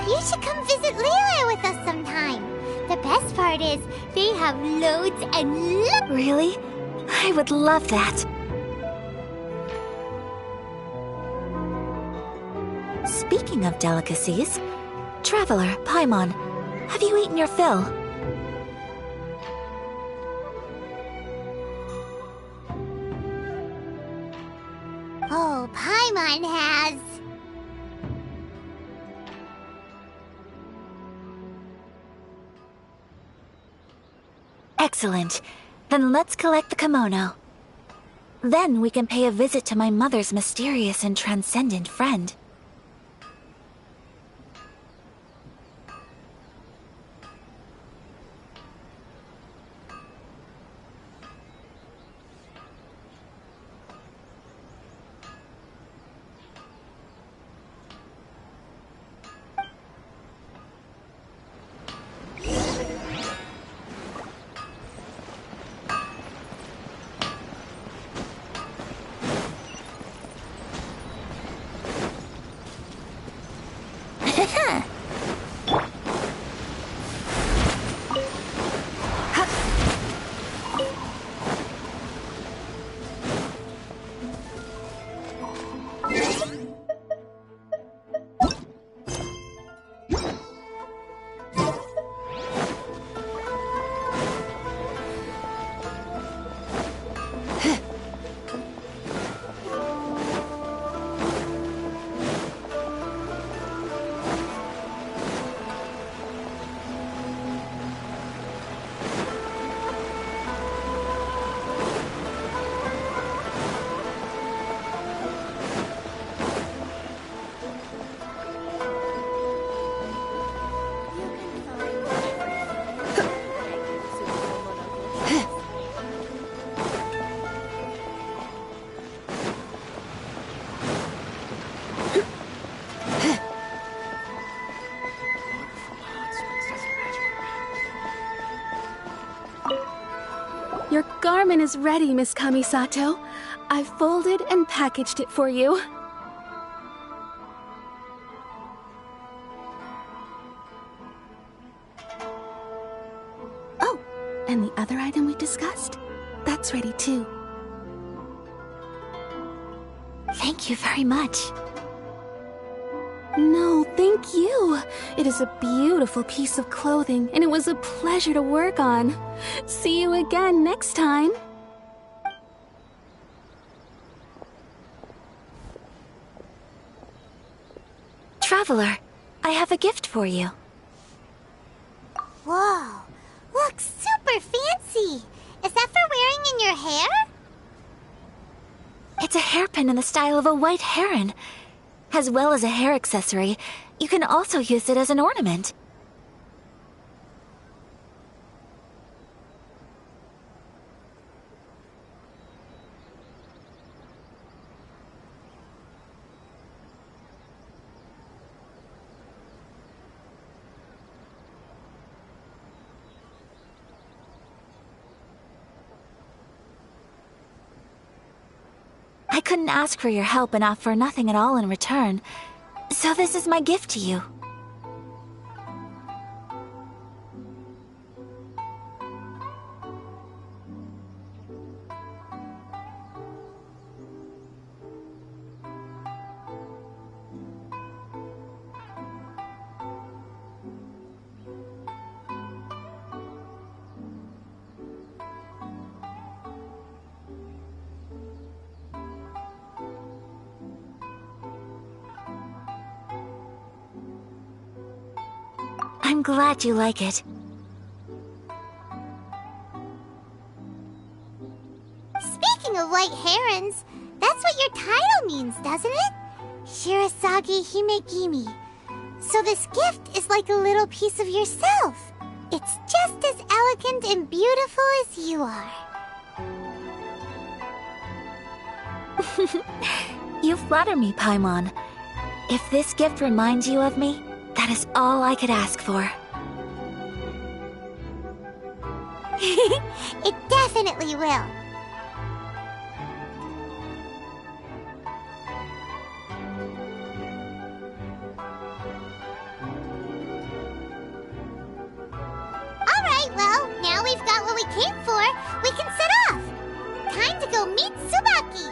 You should come visit Liyue with us sometime. The best part is, they have loads and loads. Really? I would love that. Speaking of delicacies, Traveler, Paimon, have you eaten your fill? Oh, Paimon has. Excellent. Then let's collect the kimono. Then we can pay a visit to my mother's mysterious and transcendent friend. Your garment is ready, Miss Kamisato. I've folded and packaged it for you. Oh, and the other item we discussed? That's ready too. Thank you very much. No, thank you. It is a beautiful piece of clothing, and it was a pleasure to work on. See you again next time. Traveler, I have a gift for you. Whoa, looks super fancy. Is that for wearing in your hair? It's a hairpin in the style of a white heron. As well as a hair accessory, you can also use it as an ornament. I couldn't ask for your help and offer nothing at all in return, so this is my gift to you. I'm glad you like it. Speaking of white herons, that's what your title means, doesn't it? Shirasagi Himegimi. So this gift is like a little piece of yourself. It's just as elegant and beautiful as you are. You flatter me, Paimon. If this gift reminds you of me, that is all I could ask for. It definitely will. Alright, well, now we've got what we came for. We can set off. Time to go meet Tsubaki.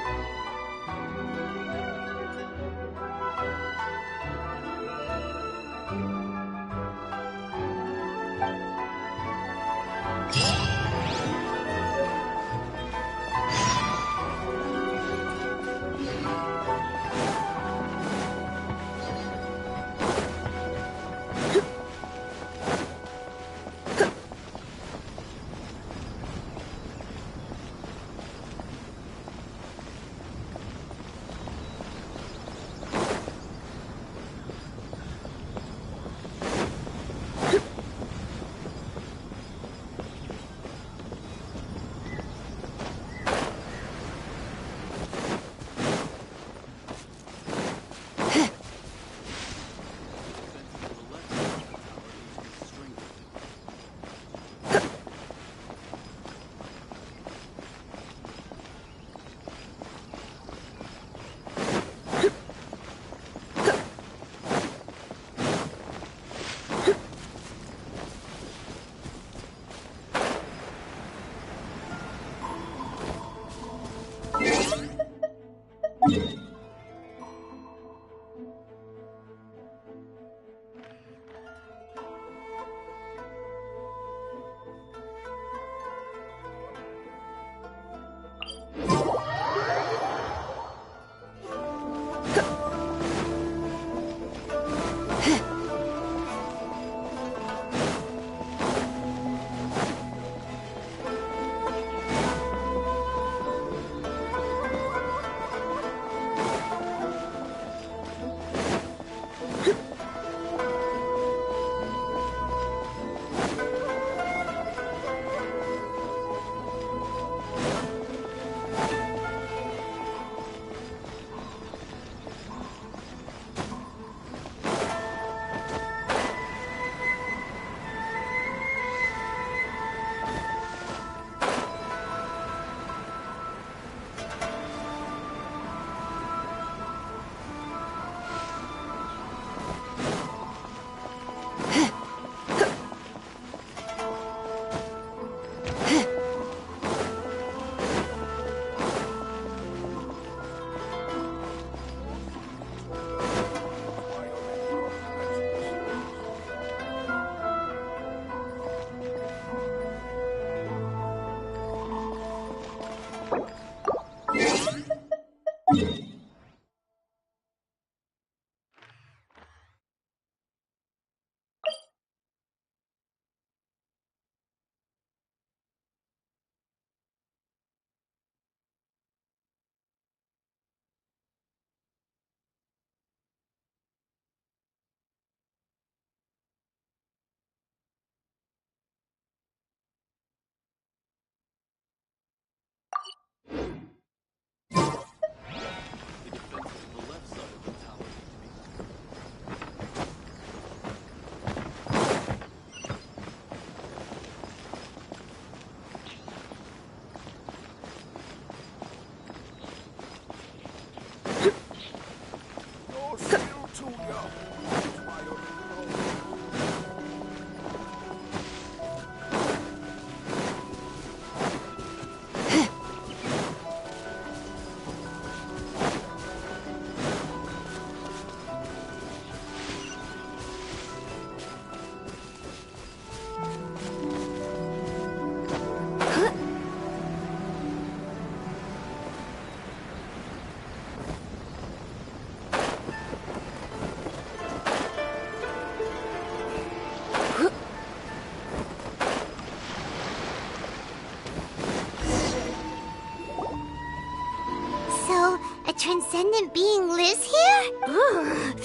ascendant being lives here? Ugh.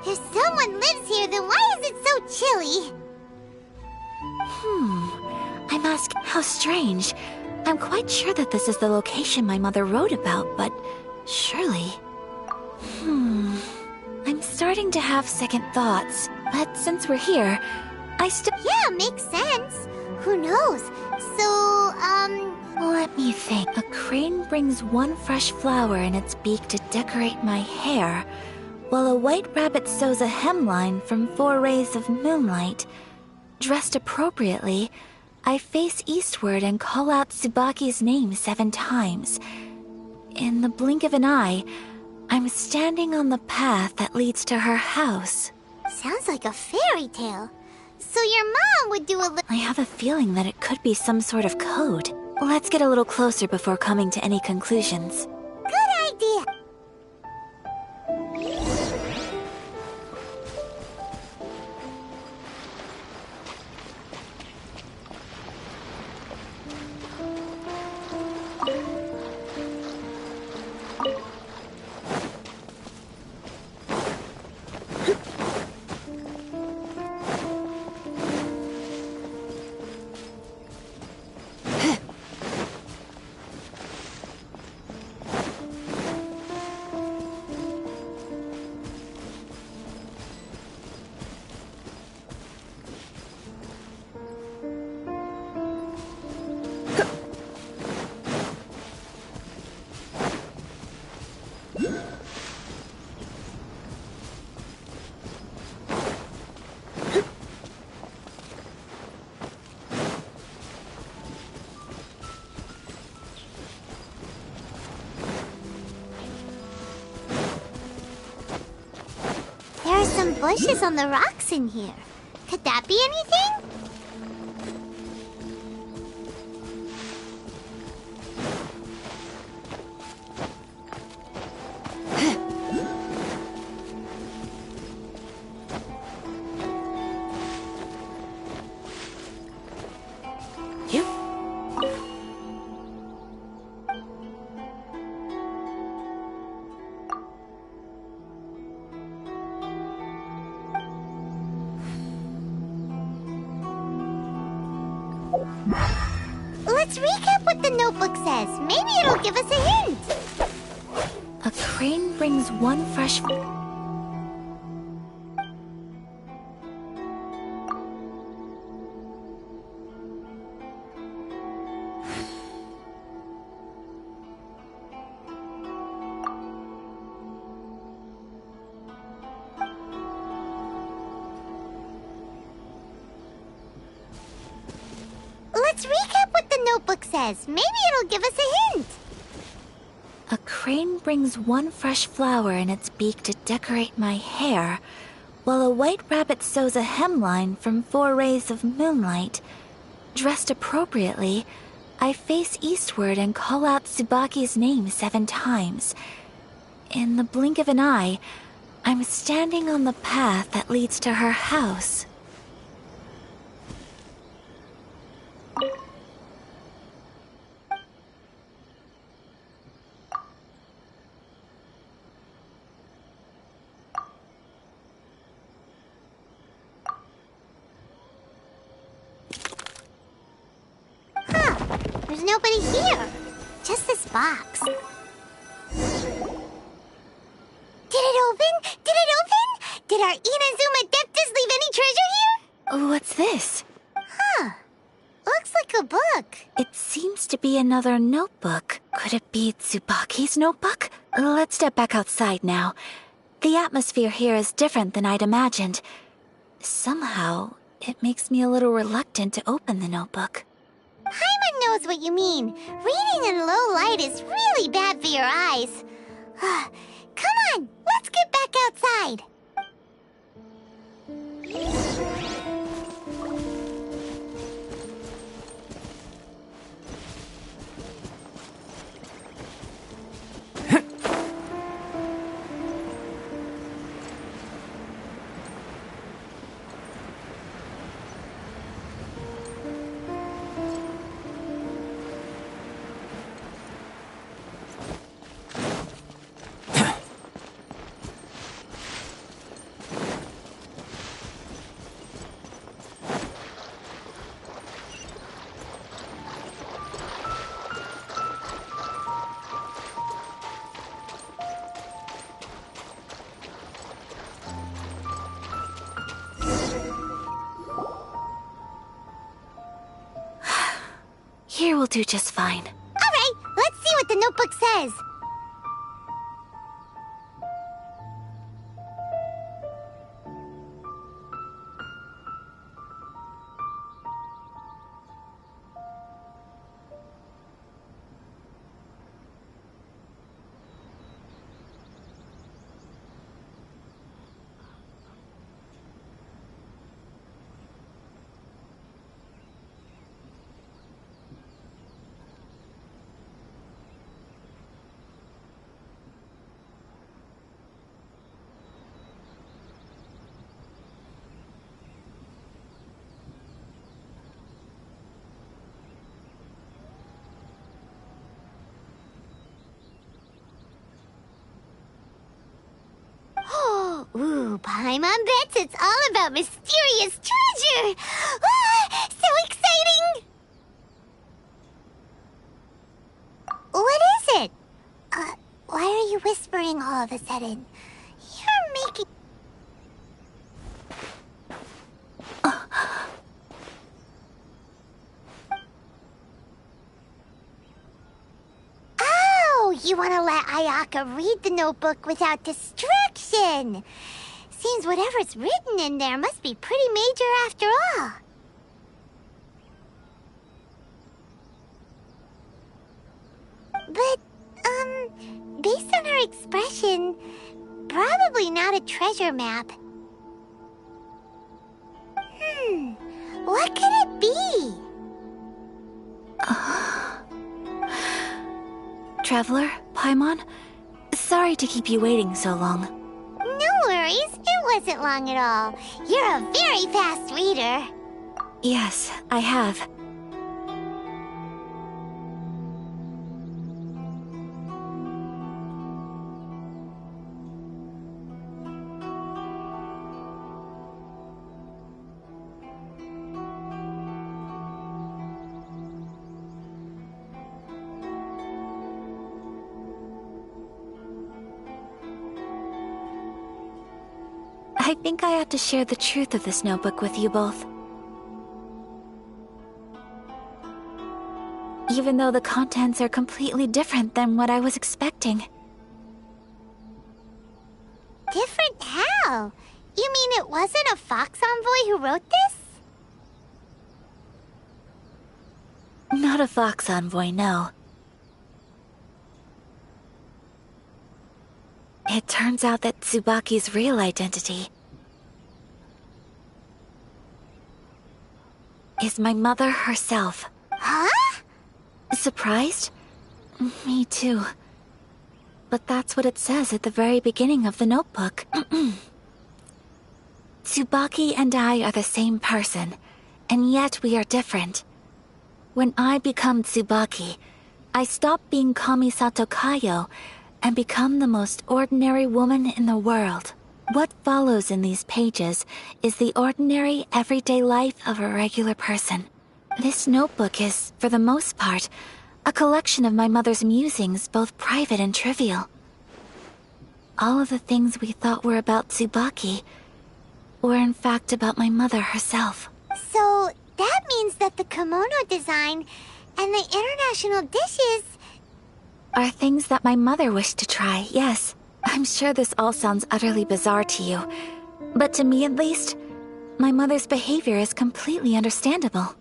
If someone lives here, then why is it so chilly? I must. How strange. I'm quite sure that this is the location my mother wrote about, but surely. I'm starting to have second thoughts, but since we're here, I still. Yeah, makes sense. Who knows? So, Let me think. A crane brings one fresh flower in its beak to decorate my hair, while a white rabbit sews a hemline from 4 rays of moonlight. Dressed appropriately, I face eastward and call out Tsubaki's name 7 times. In the blink of an eye, I'm standing on the path that leads to her house. sounds like a fairy tale. So your mom would do a little... I have a feeling that it could be some sort of code. Let's get a little closer before coming to any conclusions. Good idea. There are some bushes on the rocks in here. Could that be anything? Let's recap what the notebook says. Maybe it'll give us a hint. A crane brings one fresh... Let's recap what the notebook says. Maybe it'll give us a hint. A crane brings one fresh flower in its beak to decorate my hair, while a white rabbit sews a hemline from 4 rays of moonlight. Dressed appropriately, I face eastward and call out Tsubaki's name 7 times. In the blink of an eye, I'm standing on the path that leads to her house. There's nobody here. Just this box. Did it open? Did it open? Did our Inazuma Deptus leave any treasure here? What's this? Huh. Looks like a book. It seems to be another notebook. Could it be Tsubaki's notebook? Let's step back outside now. The atmosphere here is different than I'd imagined. Somehow, it makes me a little reluctant to open the notebook. Paimon knows what you mean. Reading in low light is really bad for your eyes. Come on, let's get back outside. will do just fine. Alright, let's see what the notebook says. Ooh, Paimon bets it's all about mysterious treasure! Ah, so exciting! What is it? Why are you whispering all of a sudden? You're making... Oh, you want to let Ayaka read the notebook without distraction. Seems whatever's written in there must be pretty major after all. But, based on her expression, probably not a treasure map. What could it be? Traveler, Paimon, sorry to keep you waiting so long. No worries, it wasn't long at all. You're a very fast reader. Yes, I have. I think I have to share the truth of this notebook with you both. Even though the contents are completely different than what I was expecting. Different how? You mean it wasn't a Fox Envoy who wrote this? Not a Fox Envoy, no. It turns out that Tsubaki's real identity is my mother herself. Huh? Surprised? Me too. But that's what it says at the very beginning of the notebook. Tsubaki and I are the same person, and yet we are different. When I become Tsubaki, I stop being Kamisato Kayo and become the most ordinary woman in the world. What follows in these pages is the ordinary, everyday life of a regular person. This notebook is, for the most part, a collection of my mother's musings, both private and trivial. All of the things we thought were about Tsubaki were in fact about my mother herself. So, that means that the kimono design and the international dishes are things that my mother wished to try, yes. I'm sure this all sounds utterly bizarre to you, but to me at least, my mother's behavior is completely understandable.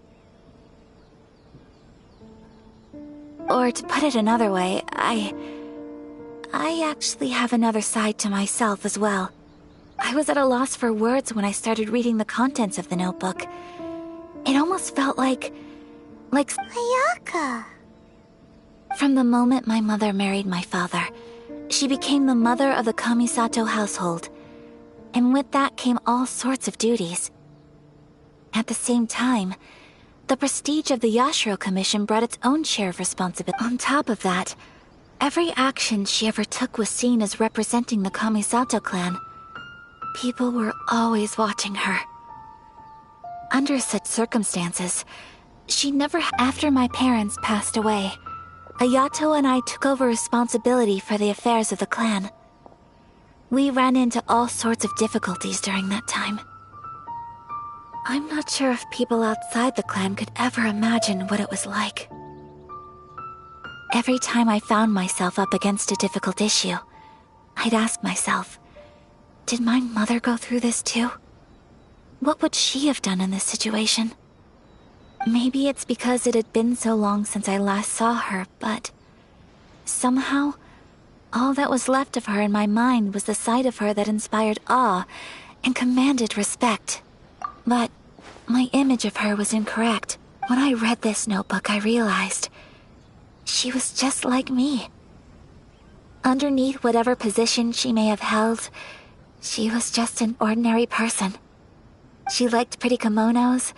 Or to put it another way, I actually have another side to myself as well. I was at a loss for words when I started reading the contents of the notebook. It almost felt like Ayaka. From the moment my mother married my father, she became the mother of the Kamisato household, and with that came all sorts of duties. At the same time, the prestige of the Yashiro Commission brought its own share of responsibility. On top of that, every action she ever took was seen as representing the Kamisato clan. People were always watching her. Under such circumstances, she never... After my parents passed away, Ayato and I took over responsibility for the affairs of the clan. We ran into all sorts of difficulties during that time. I'm not sure if people outside the clan could ever imagine what it was like. Every time I found myself up against a difficult issue, I'd ask myself, did my mother go through this too? What would she have done in this situation? Maybe it's because it had been so long since I last saw her, but somehow, all that was left of her in my mind was the sight of her that inspired awe and commanded respect. But my image of her was incorrect. When I read this notebook, I realized she was just like me. Underneath whatever position she may have held, she was just an ordinary person. She liked pretty kimonos.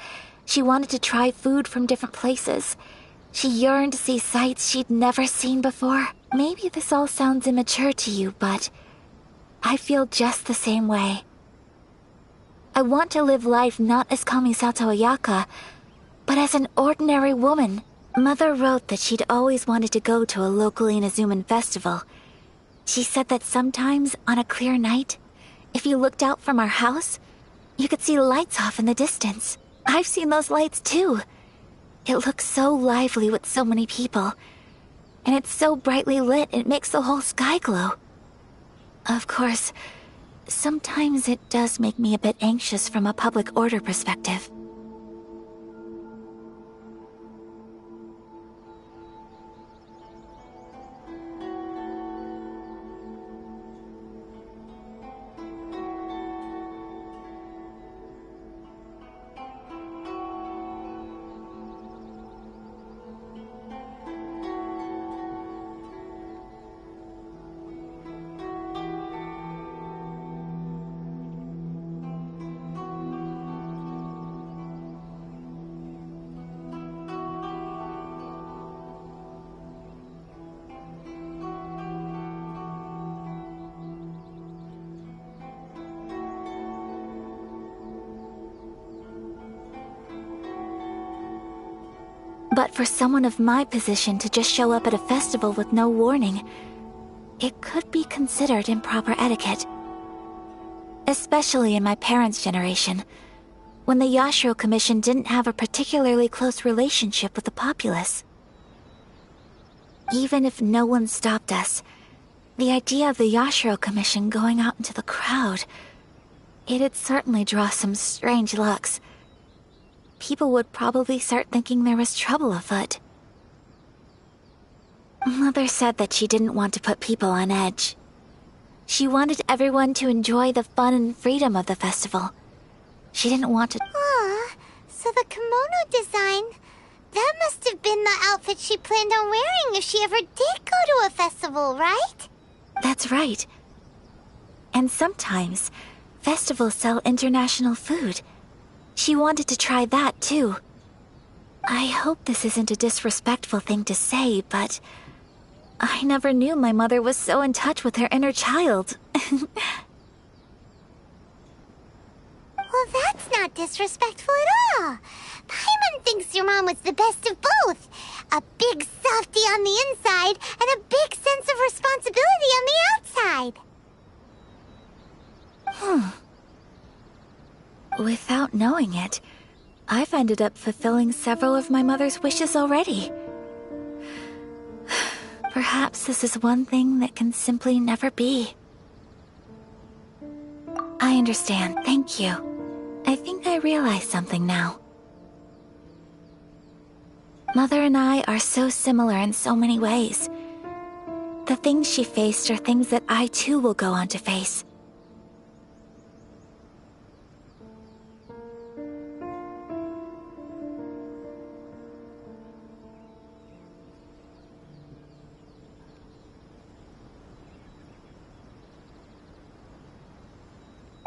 She wanted to try food from different places. She yearned to see sights she'd never seen before. Maybe this all sounds immature to you, but I feel just the same way. I want to live life not as Kamisato Ayaka, but as an ordinary woman. Mother wrote that she'd always wanted to go to a local Inazuman festival. She said that sometimes, on a clear night, if you looked out from our house, you could see lights off in the distance. I've seen those lights too. It looks so lively with so many people. And it's so brightly lit, it makes the whole sky glow. Of course, sometimes it does make me a bit anxious from a public order perspective. But for someone of my position to just show up at a festival with no warning, it could be considered improper etiquette. Especially in my parents' generation, when the Yashiro Commission didn't have a particularly close relationship with the populace. Even if no one stopped us, the idea of the Yashiro Commission going out into the crowd, it'd certainly draw some strange looks. People would probably start thinking there was trouble afoot. Mother said that she didn't want to put people on edge. She wanted everyone to enjoy the fun and freedom of the festival. She didn't want to... So the kimono design, that must have been the outfit she planned on wearing if she ever did go to a festival, right? That's right. And sometimes, festivals sell international food. She wanted to try that, too. I hope this isn't a disrespectful thing to say, but I never knew my mother was so in touch with her inner child. Well, that's not disrespectful at all. Paimon thinks your mom was the best of both. A big softie on the inside and a big sense of responsibility on the outside. Without knowing it, I've ended up fulfilling several of my mother's wishes already. Perhaps this is one thing that can simply never be. I understand, thank you. I think I realize something now. Mother and I are so similar in so many ways. The things she faced are things that I too will go on to face.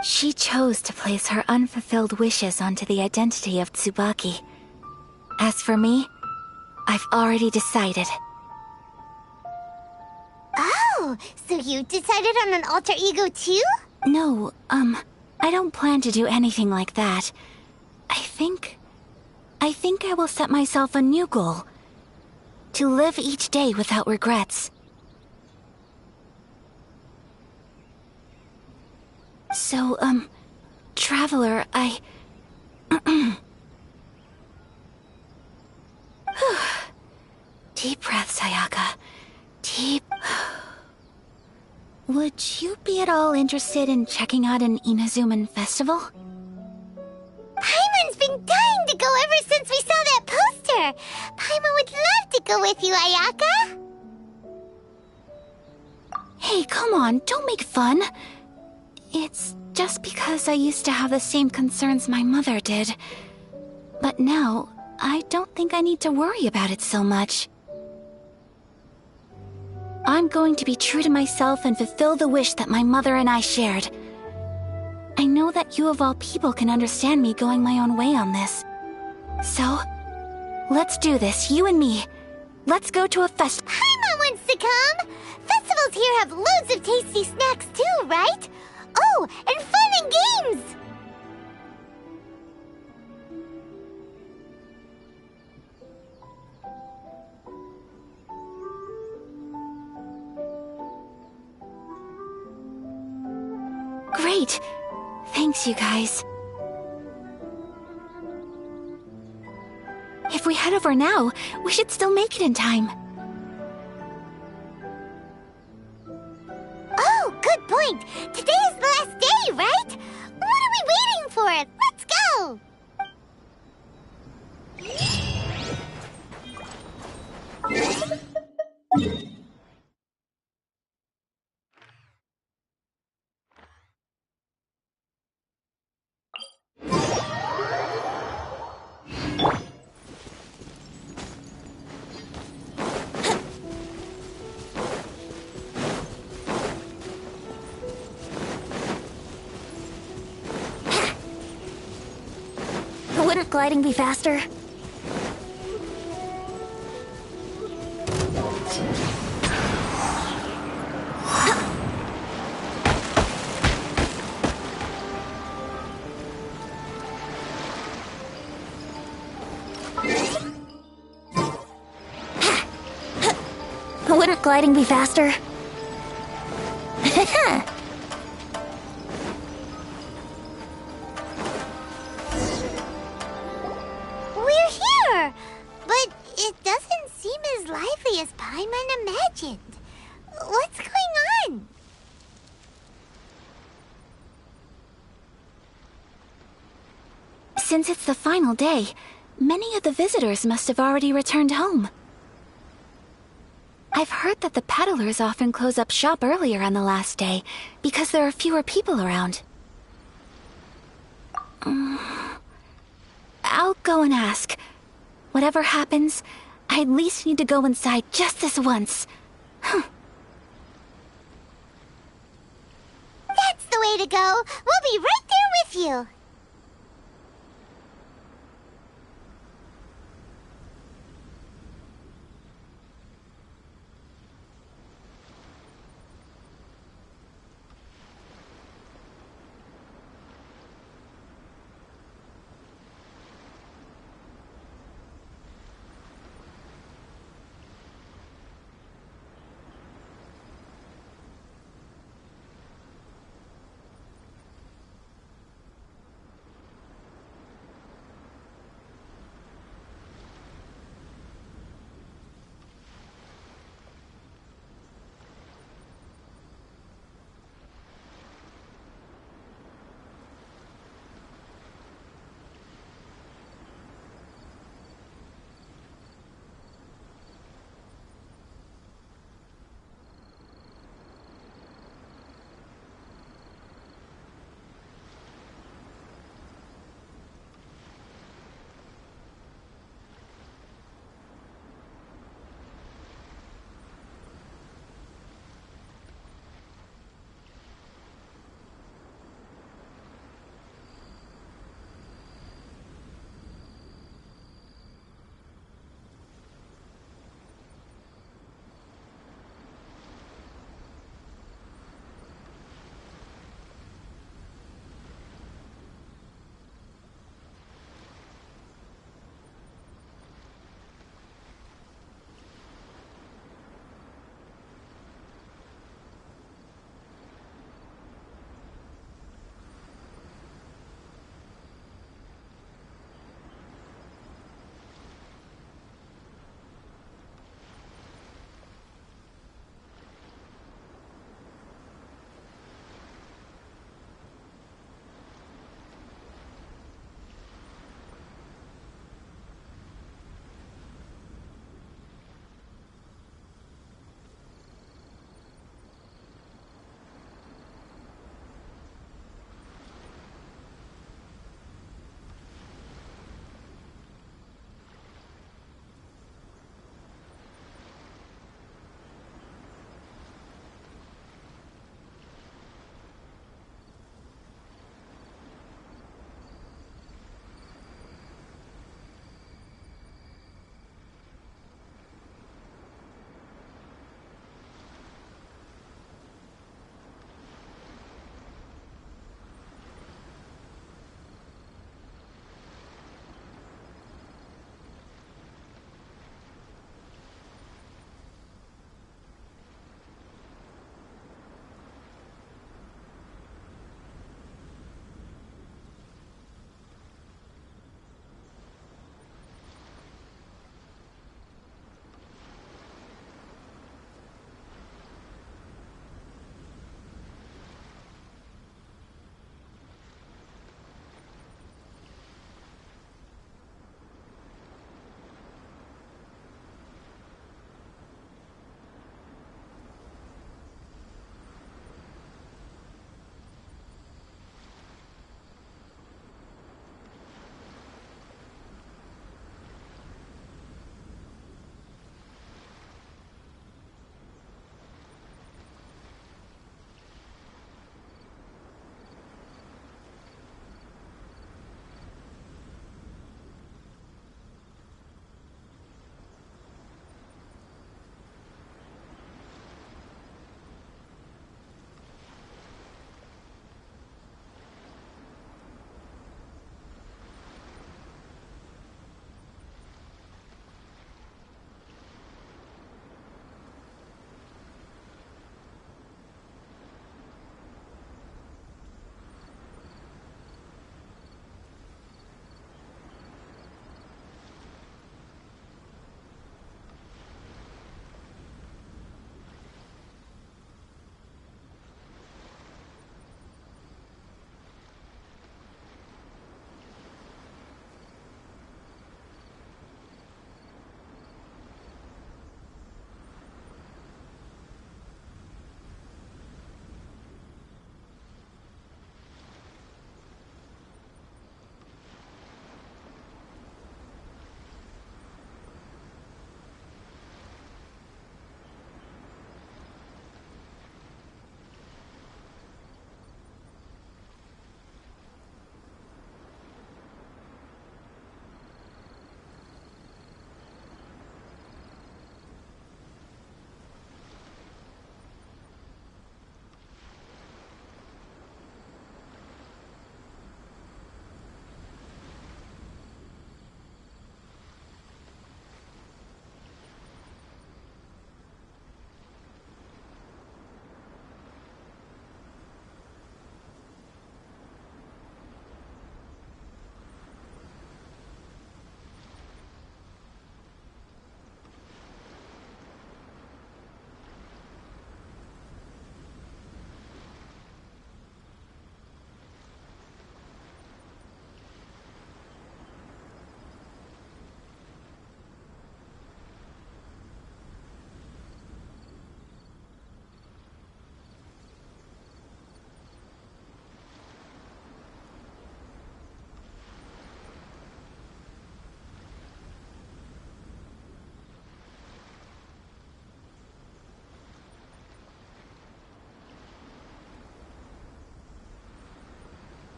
She chose to place her unfulfilled wishes onto the identity of Tsubaki. As for me, I've already decided. Oh, so you decided on an alter ego too? No, I don't plan to do anything like that. I think I will set myself a new goal. To live each day without regrets. So, Traveler, Deep breaths, Ayaka. Deep... Would you be at all interested in checking out an Inazuman festival? Paimon's been dying to go ever since we saw that poster! Paimon would love to go with you, Ayaka! Hey, come on, don't make fun. It's just because I used to have the same concerns my mother did. But now, I don't think I need to worry about it so much. I'm going to be true to myself and fulfill the wish that my mother and I shared. I know that you of all people can understand me going my own way on this. So, let's do this, you and me. Let's go to a festival. Paimon wants to come! Festivals here have loads of tasty snacks too, right? Oh, and fun and games! Great! Thanks, you guys. If we head over now, we should still make it in time. Oh, good point! Today is the last day, right? What are we waiting for? Let's go! Wouldn't gliding be faster? Wouldn't gliding be faster? We're here! But it doesn't seem as lively as Paimon imagined. What's going on? Since it's the final day, many of the visitors must have already returned home. I've heard that the peddlers often close up shop earlier on the last day because there are fewer people around. I'll go and ask. Whatever happens, I at least need to go inside just this once. That's the way to go. We'll be right there with you.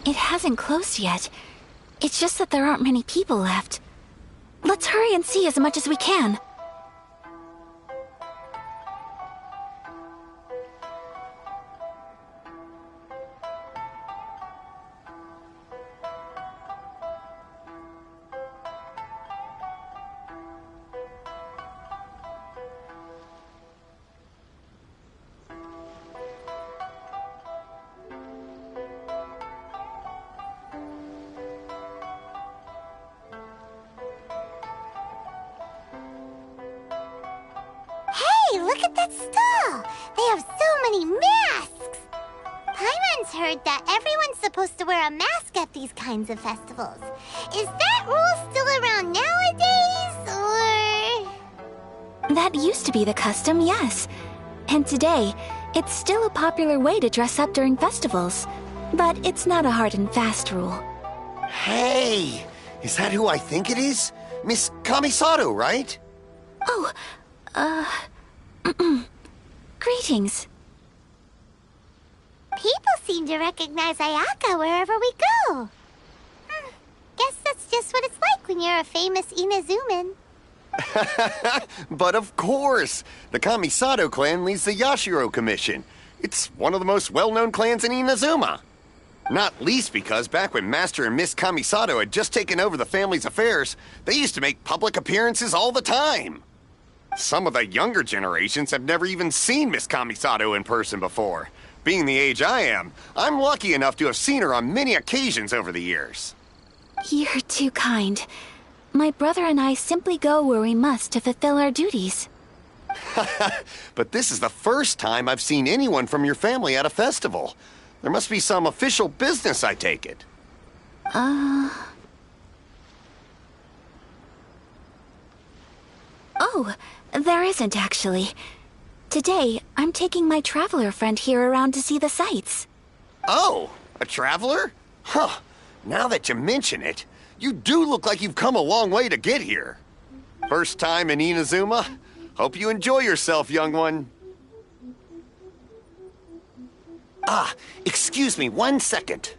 It hasn't closed yet. It's just that there aren't many people left. Let's hurry and see as much as we can. Hey, look at that stall! They have so many masks! Paimon's heard that everyone's supposed to wear a mask at these kinds of festivals. Is that rule still around nowadays, or...? That used to be the custom, yes. And today, it's still a popular way to dress up during festivals. But it's not a hard and fast rule. Hey! Is that who I think it is? Miss Kamisato, right? Oh, greetings. People seem to recognize Ayaka wherever we go. Guess that's just what it's like when you're a famous Inazuman. But of course! The Kamisato clan leads the Yashiro Commission. It's one of the most well-known clans in Inazuma. Not least because back when Master and Miss Kamisato had just taken over the family's affairs, they used to make public appearances all the time. Some of the younger generations have never even seen Miss Kamisato in person before. Being the age I am, I'm lucky enough to have seen her on many occasions over the years. You're too kind. My brother and I simply go where we must to fulfill our duties. But this is the first time I've seen anyone from your family at a festival. There must be some official business, I take it. Oh, there isn't actually. Today, I'm taking my traveler friend here around to see the sights. Oh, a traveler? Huh. Now that you mention it, you do look like you've come a long way to get here. First time in Inazuma? Hope you enjoy yourself, young one. Excuse me 1 second.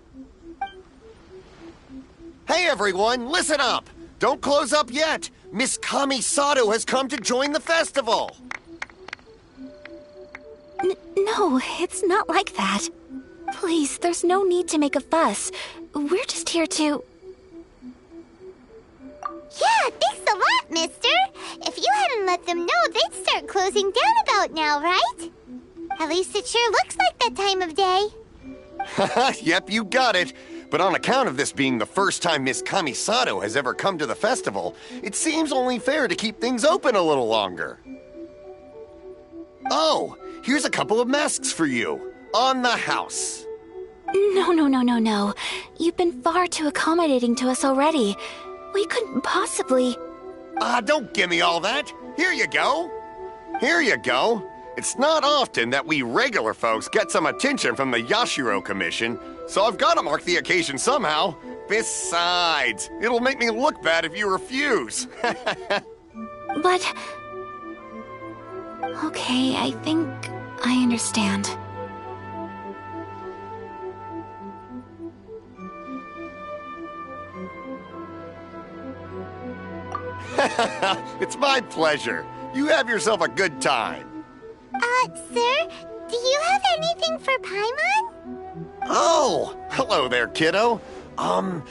Hey everyone, listen up! Don't close up yet! Miss Kamisato has come to join the festival! No, it's not like that. Please, there's no need to make a fuss. We're just here to... Yeah, thanks a lot, mister. If you hadn't let them know, they'd start closing down about now, right? At least it sure looks like that time of day. Yep, you got it. But on account of this being the first time Miss Kamisato has ever come to the festival, it seems only fair to keep things open a little longer. Oh, here's a couple of masks for you. On the house. No. You've been far too accommodating to us already. We couldn't possibly... Don't give me all that. Here you go. Here you go. It's not often that we regular folks get some attention from the Yashiro Commission, so I've got to mark the occasion somehow. Besides, it'll make me look bad if you refuse. But... Okay, I think I understand. It's my pleasure. You have yourself a good time. Sir, do you have anything for Paimon? Oh, hello there, kiddo. I'm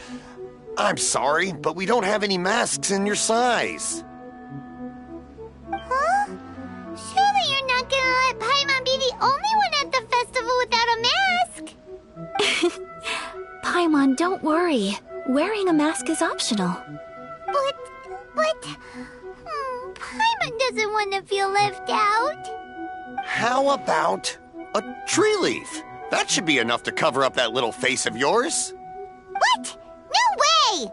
sorry, but we don't have any masks in your size. Huh? Surely you're not gonna let Paimon be the only one at the festival without a mask? Paimon, don't worry. Wearing a mask is optional. But... Paimon doesn't want to feel left out. How about a tree leaf? That should be enough to cover up that little face of yours. What? No way!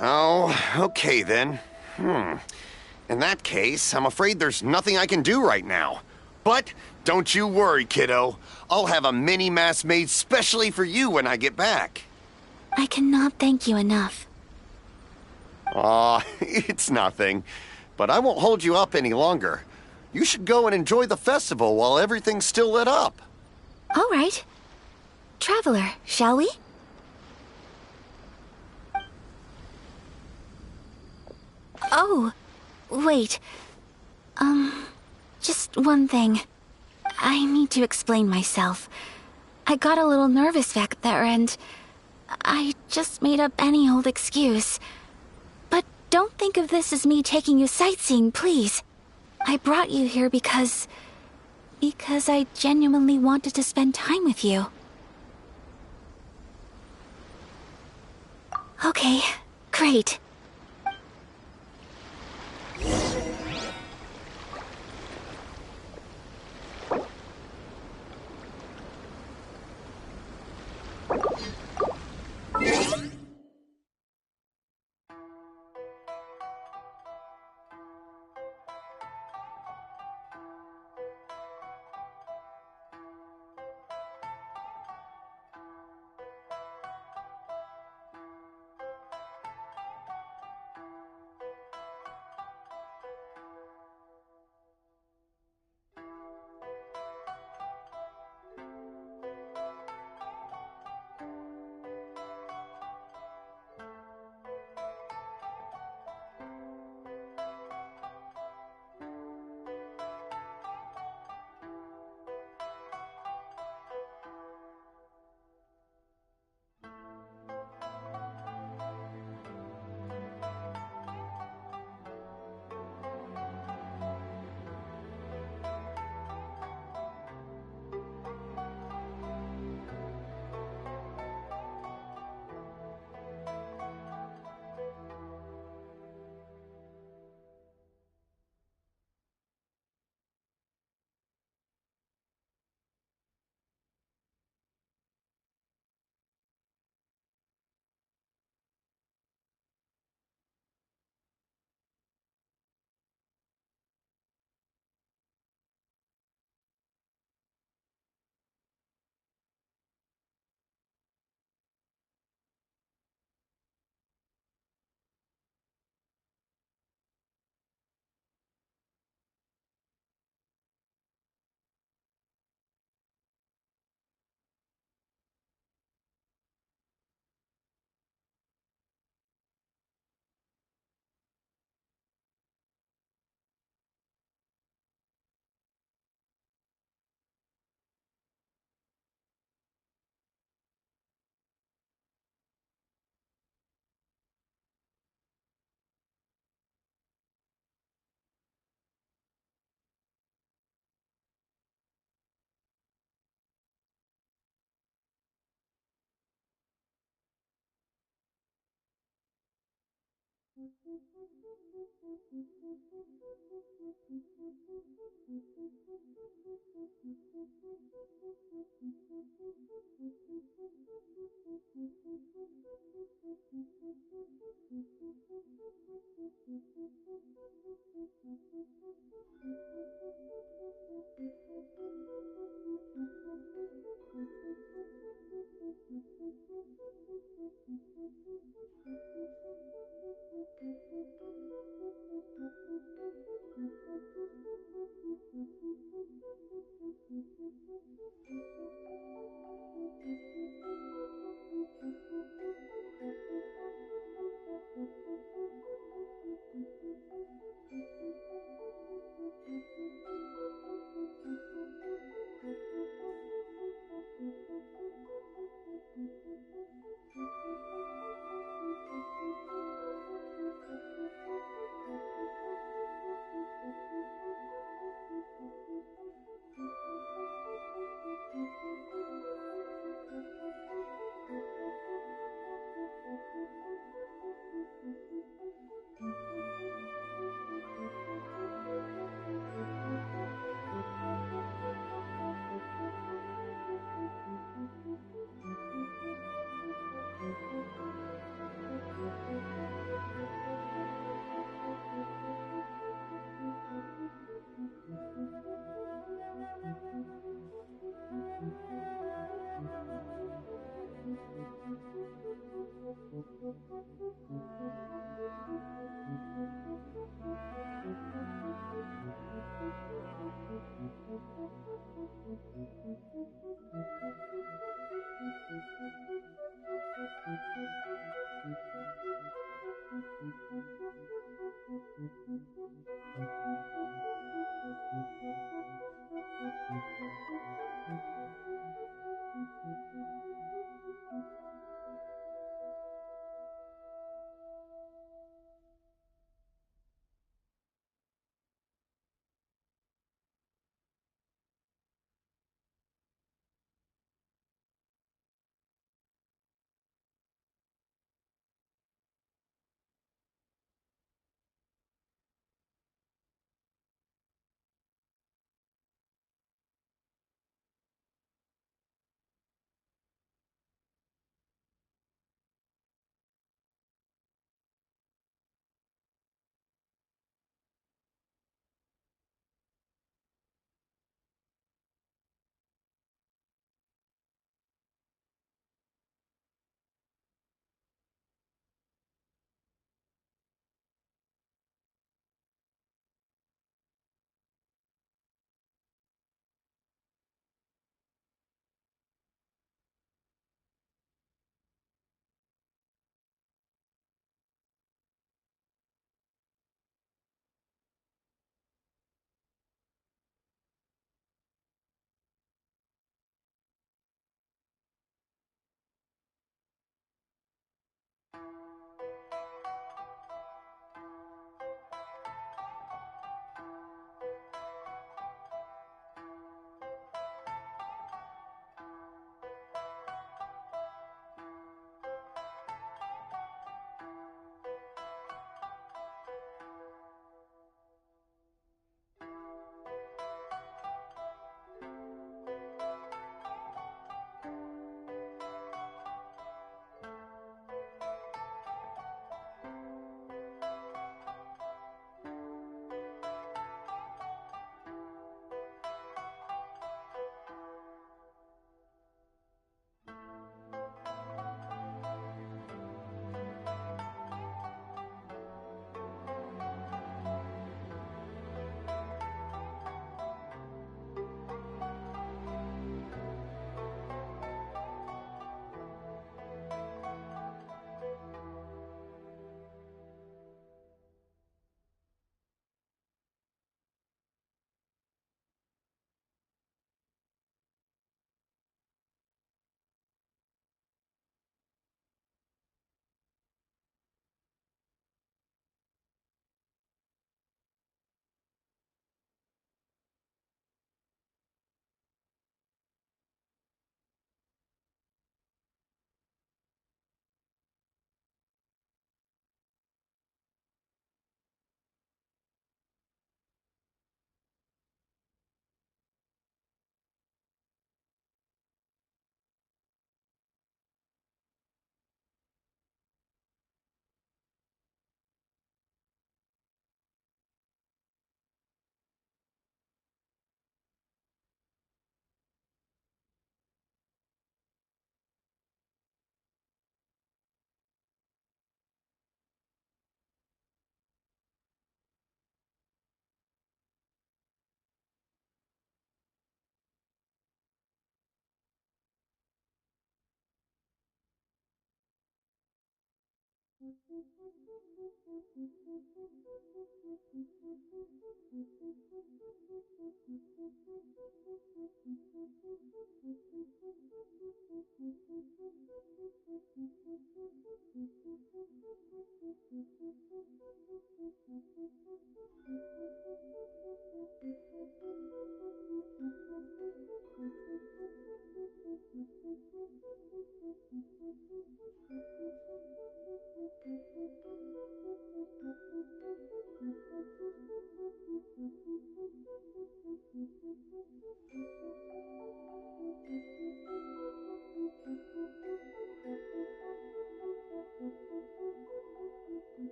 Oh, okay then. In that case, I'm afraid there's nothing I can do right now. But don't you worry, kiddo. I'll have a mini mask made specially for you when I get back. I cannot thank you enough. Aw, it's nothing. But I won't hold you up any longer. You should go and enjoy the festival while everything's still lit up. All right. Traveler, shall we? Oh, wait. Just one thing. I need to explain myself. I got a little nervous back there and I just made up any old excuse. But don't think of this as me taking you sightseeing, please. I brought you here because I genuinely wanted to spend time with you. Okay, great.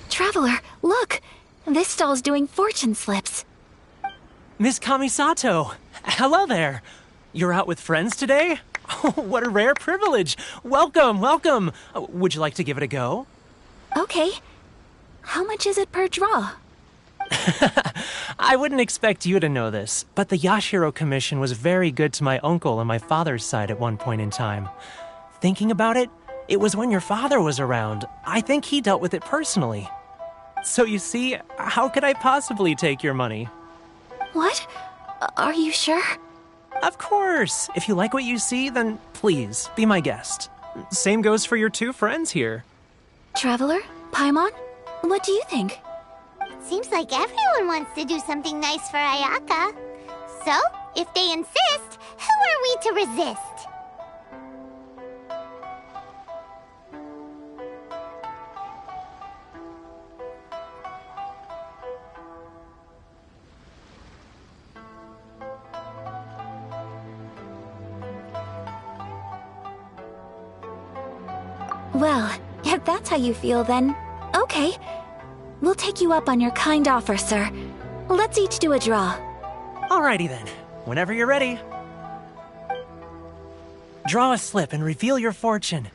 Traveler, look! This stall's doing fortune slips. Miss Kamisato! Hello there! You're out with friends today? Oh, what a rare privilege! Welcome, welcome! Would you like to give it a go? Okay. How much is it per draw? I wouldn't expect you to know this, but the Yashiro Commission was very good to my uncle on my father's side at one point in time. Thinking about it, it was when your father was around. I think he dealt with it personally. So you see, how could I possibly take your money? What? Are you sure? Of course! If you like what you see, then please, be my guest. Same goes for your two friends here. Traveler? Paimon? What do you think? It seems like everyone wants to do something nice for Ayaka. So, if they insist, who are we to resist? Well, if that's how you feel, then okay. We'll take you up on your kind offer, sir. Let's each do a draw. Alrighty then, whenever you're ready. Draw a slip and reveal your fortune.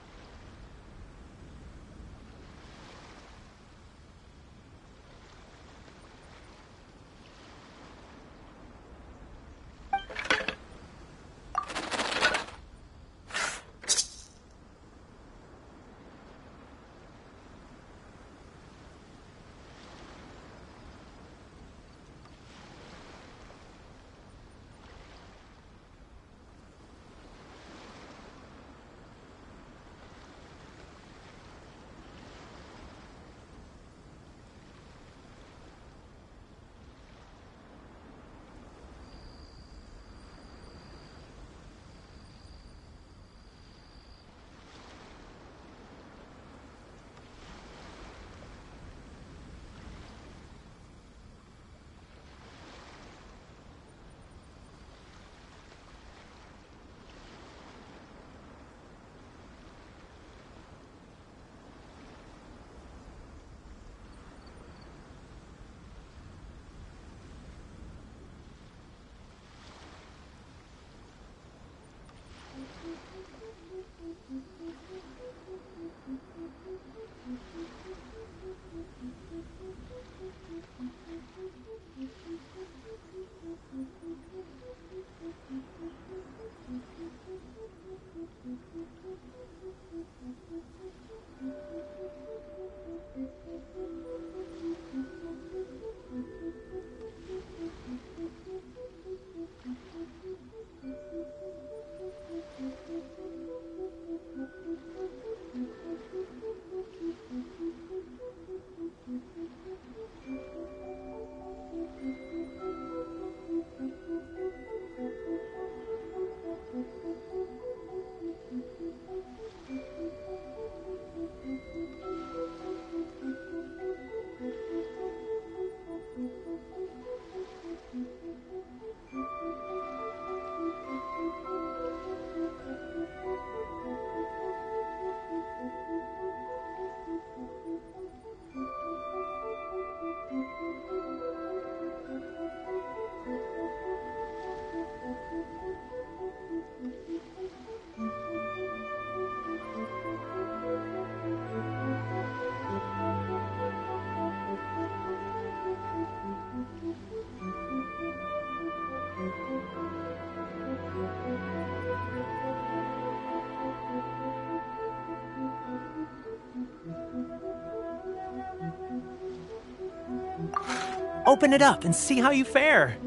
Open it up and see how you fare.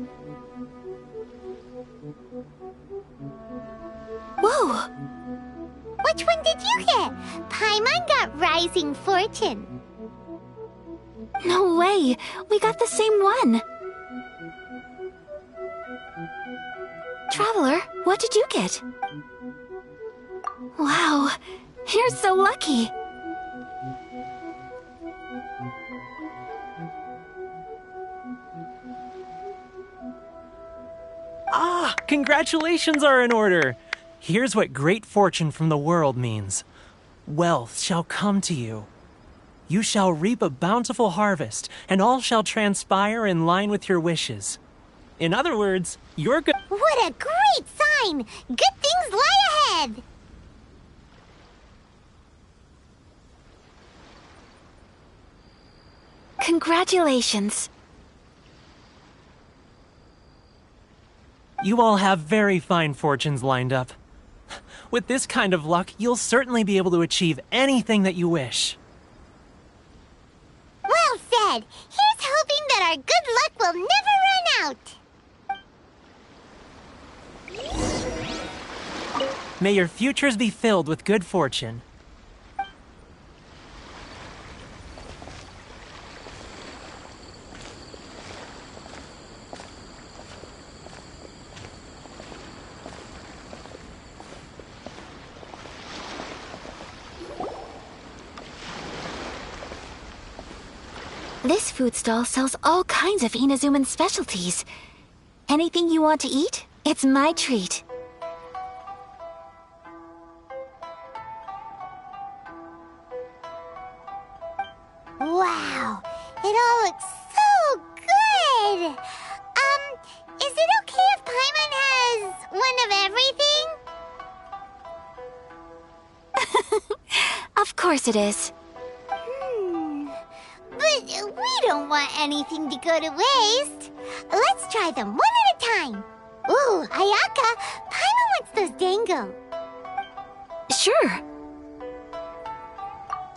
Whoa! Which one did you get? Paimon got Rising Fortune. No way! We got the same one! Traveler, what did you get? Wow, you're so lucky! Ah, congratulations are in order! Here's what great fortune from the world means. Wealth shall come to you. You shall reap a bountiful harvest, and all shall transpire in line with your wishes. In other words, you're good. What a great sign! Good things lie ahead! Congratulations. You all have very fine fortunes lined up. With this kind of luck, you'll certainly be able to achieve anything that you wish. Well said! Here's hoping that our good luck will never run out! May your futures be filled with good fortune. This food stall sells all kinds of Inazuman specialties. Anything you want to eat, it's my treat. Wow! It all looks so good! Is it okay if Paimon has one of everything? Of course it is. But we don't want anything to go to waste. Let's try them one at a time. Ooh, Ayaka, Paimon wants those dango. Sure.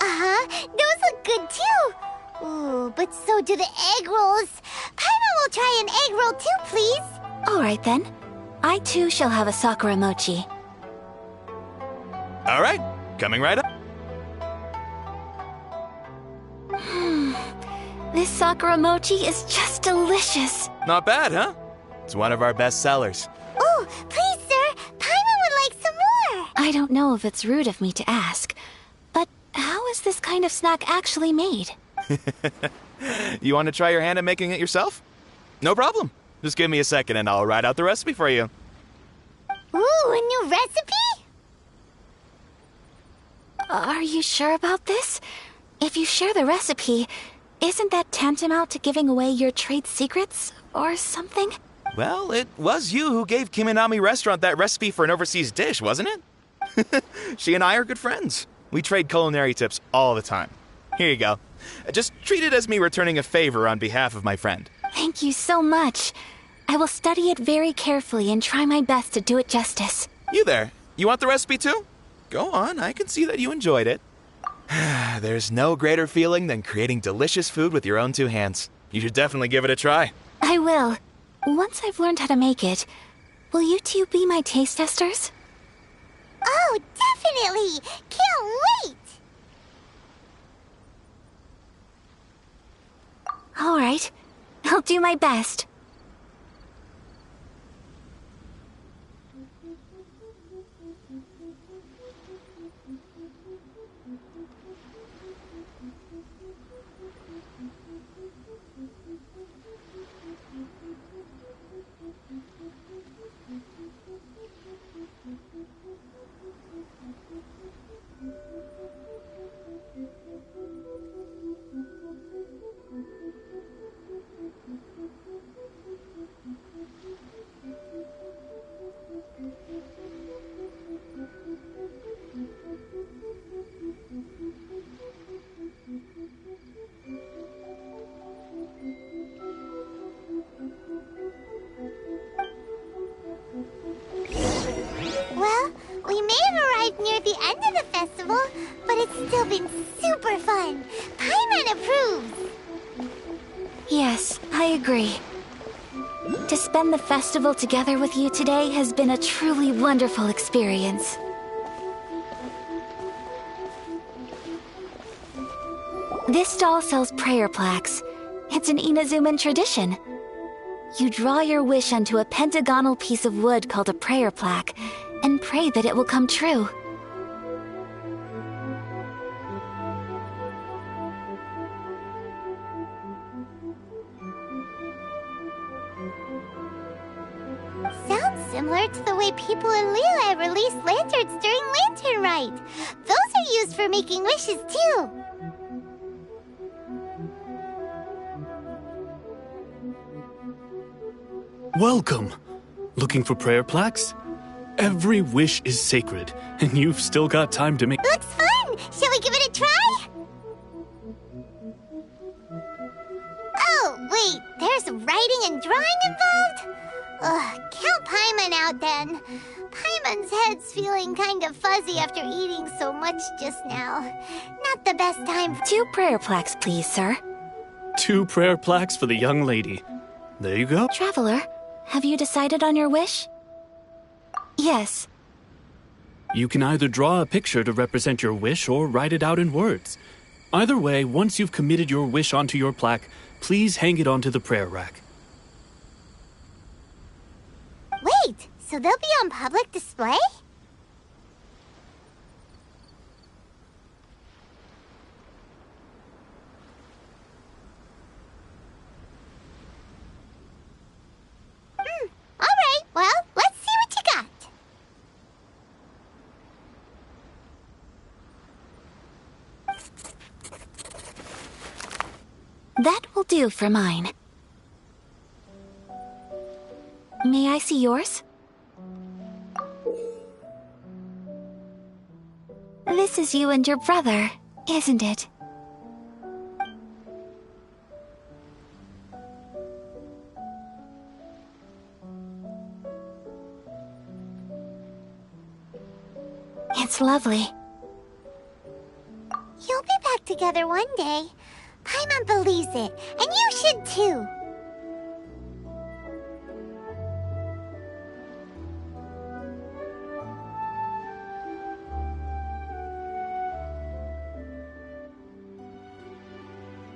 Uh-huh, those look good too. Ooh, but so do the egg rolls. Paimon will try an egg roll too, please. All right then. I too shall have a Sakura mochi. All right, coming right up. This Sakura mochi is just delicious. Not bad, huh? It's one of our best sellers. Oh, please, sir. Paimon would like some more. I don't know if it's rude of me to ask, but how is this kind of snack actually made? You want to try your hand at making it yourself? No problem. Just give me a second and I'll write out the recipe for you. Ooh, a new recipe? Are you sure about this? If you share the recipe, isn't that tantamount to giving away your trade secrets or something? Well, it was you who gave Kiminami Restaurant that recipe for an overseas dish, wasn't it? She and I are good friends. We trade culinary tips all the time. Here you go. Just treat it as me returning a favor on behalf of my friend. Thank you so much. I will study it very carefully and try my best to do it justice. You there. You want the recipe too? Go on, I can see that you enjoyed it. There's no greater feeling than creating delicious food with your own two hands. You should definitely give it a try. I will. Once I've learned how to make it, will you two be my taste testers? Oh, definitely! Can't wait! All right. I'll do my best. been super fun. Paimon approves. Yes, I agree. To spend the festival together with you today has been a truly wonderful experience. This stall sells prayer plaques. It's an Inazuman tradition. You draw your wish onto a pentagonal piece of wood called a prayer plaque, and pray that it will come true. Sounds similar to the way people in Liyue release lanterns during Lantern Rite. Those are used for making wishes too. Welcome. Looking for prayer plaques? Every wish is sacred, and you've still got time to make— Looks fun! Shall we give it a try? Oh, wait, there's writing and drawing involved? Ugh, count Paimon out then. Paimon's head's feeling kind of fuzzy after eating so much just now. Not the best time— 2 prayer plaques, please, sir. 2 prayer plaques for the young lady. There you go. Traveler, have you decided on your wish? Yes. You can either draw a picture to represent your wish or write it out in words. Either way, once you've committed your wish onto your plaque, please hang it onto the prayer rack. Wait, so they'll be on public display? Alright, well, let's see what you got. That will do for mine. May I see yours? This is you and your brother, isn't it? It's lovely. You'll be back together one day. Paimon believes it, and you should too.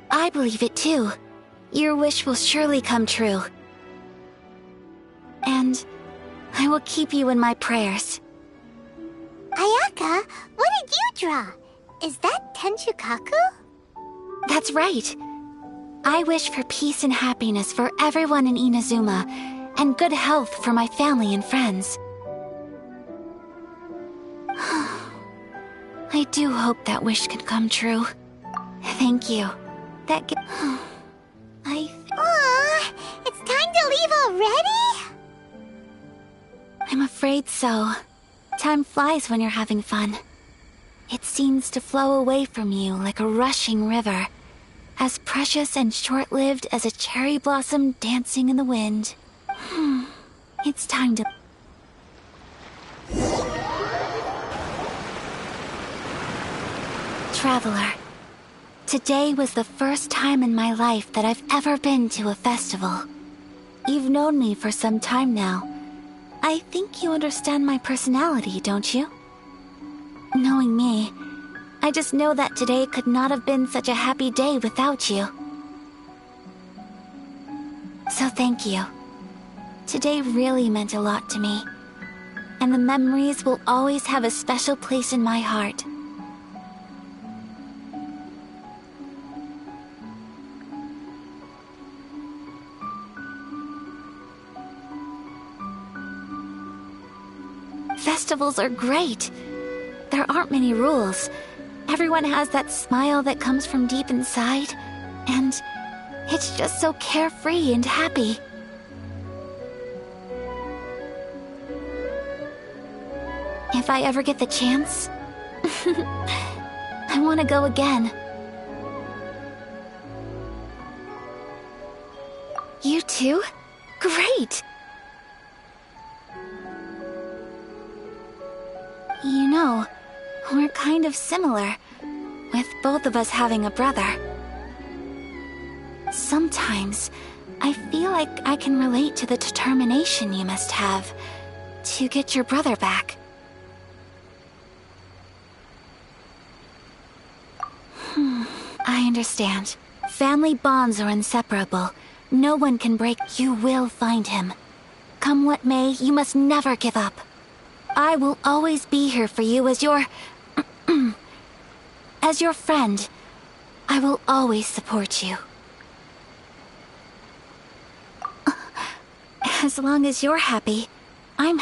I believe it too. Your wish will surely come true. And I will keep you in my prayers. Ayaka, what did you draw? Is that Tenshukaku? That's right. I wish for peace and happiness for everyone in Inazuma, and good health for my family and friends. I do hope that wish can come true. Thank you. Aw, it's time to leave already? I'm afraid so. Time flies when you're having fun. It seems to flow away from you like a rushing river, as precious and short-lived as a cherry blossom dancing in the wind. It's time to... Traveler, today was the first time in my life that I've ever been to a festival. You've known me for some time now. I think you understand my personality, don't you? Knowing me, I just know that today could not have been such a happy day without you. So thank you. Today really meant a lot to me, and the memories will always have a special place in my heart. Festivals are great. There aren't many rules. Everyone has that smile that comes from deep inside, and it's just so carefree and happy. If I ever get the chance, I want to go again. You too? Great! You know, we're kind of similar. with both of us having a brother. Sometimes, I feel like I can relate to the determination you must have to get your brother back. I understand. Family bonds are inseparable. No one can break. You will find him. Come what may, you must never give up. I will always be here for you as your... as your friend. I will always support you. As long as you're happy, I'm...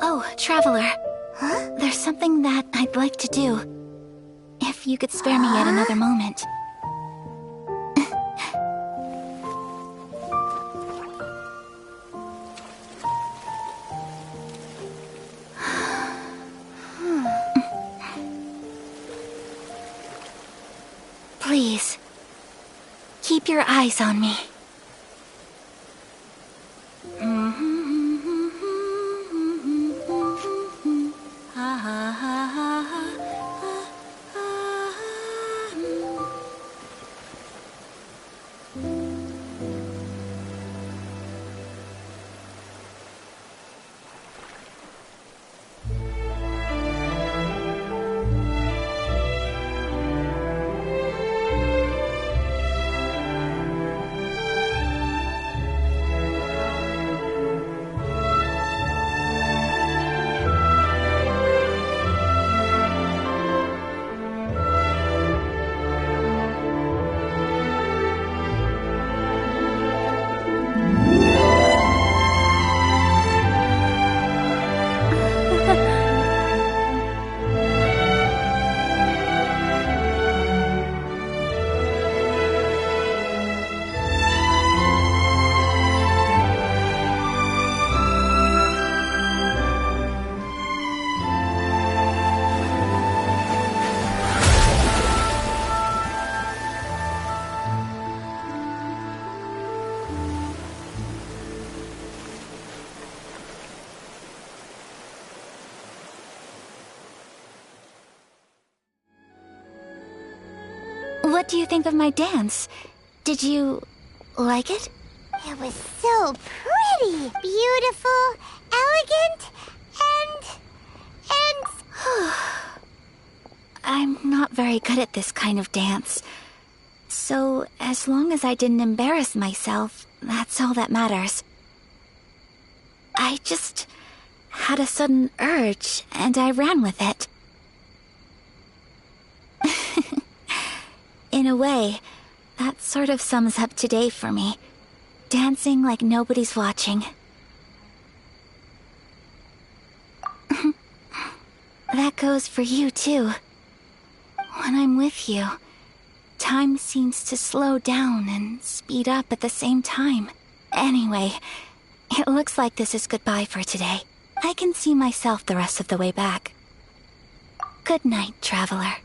Oh, Traveler. Huh? There's something that I'd like to do. If you could spare me yet another moment. Please, keep your eyes on me. What do you think of my dance? Did you like it? It was so pretty, beautiful, elegant, and... I'm not very good at this kind of dance. So, as long as I didn't embarrass myself, that's all that matters. I just had a sudden urge, and I ran with it. In a way, that sort of sums up today for me. Dancing like nobody's watching. That goes for you, too. When I'm with you, time seems to slow down and speed up at the same time. Anyway, it looks like this is goodbye for today. I can see myself the rest of the way back. Good night, Traveler.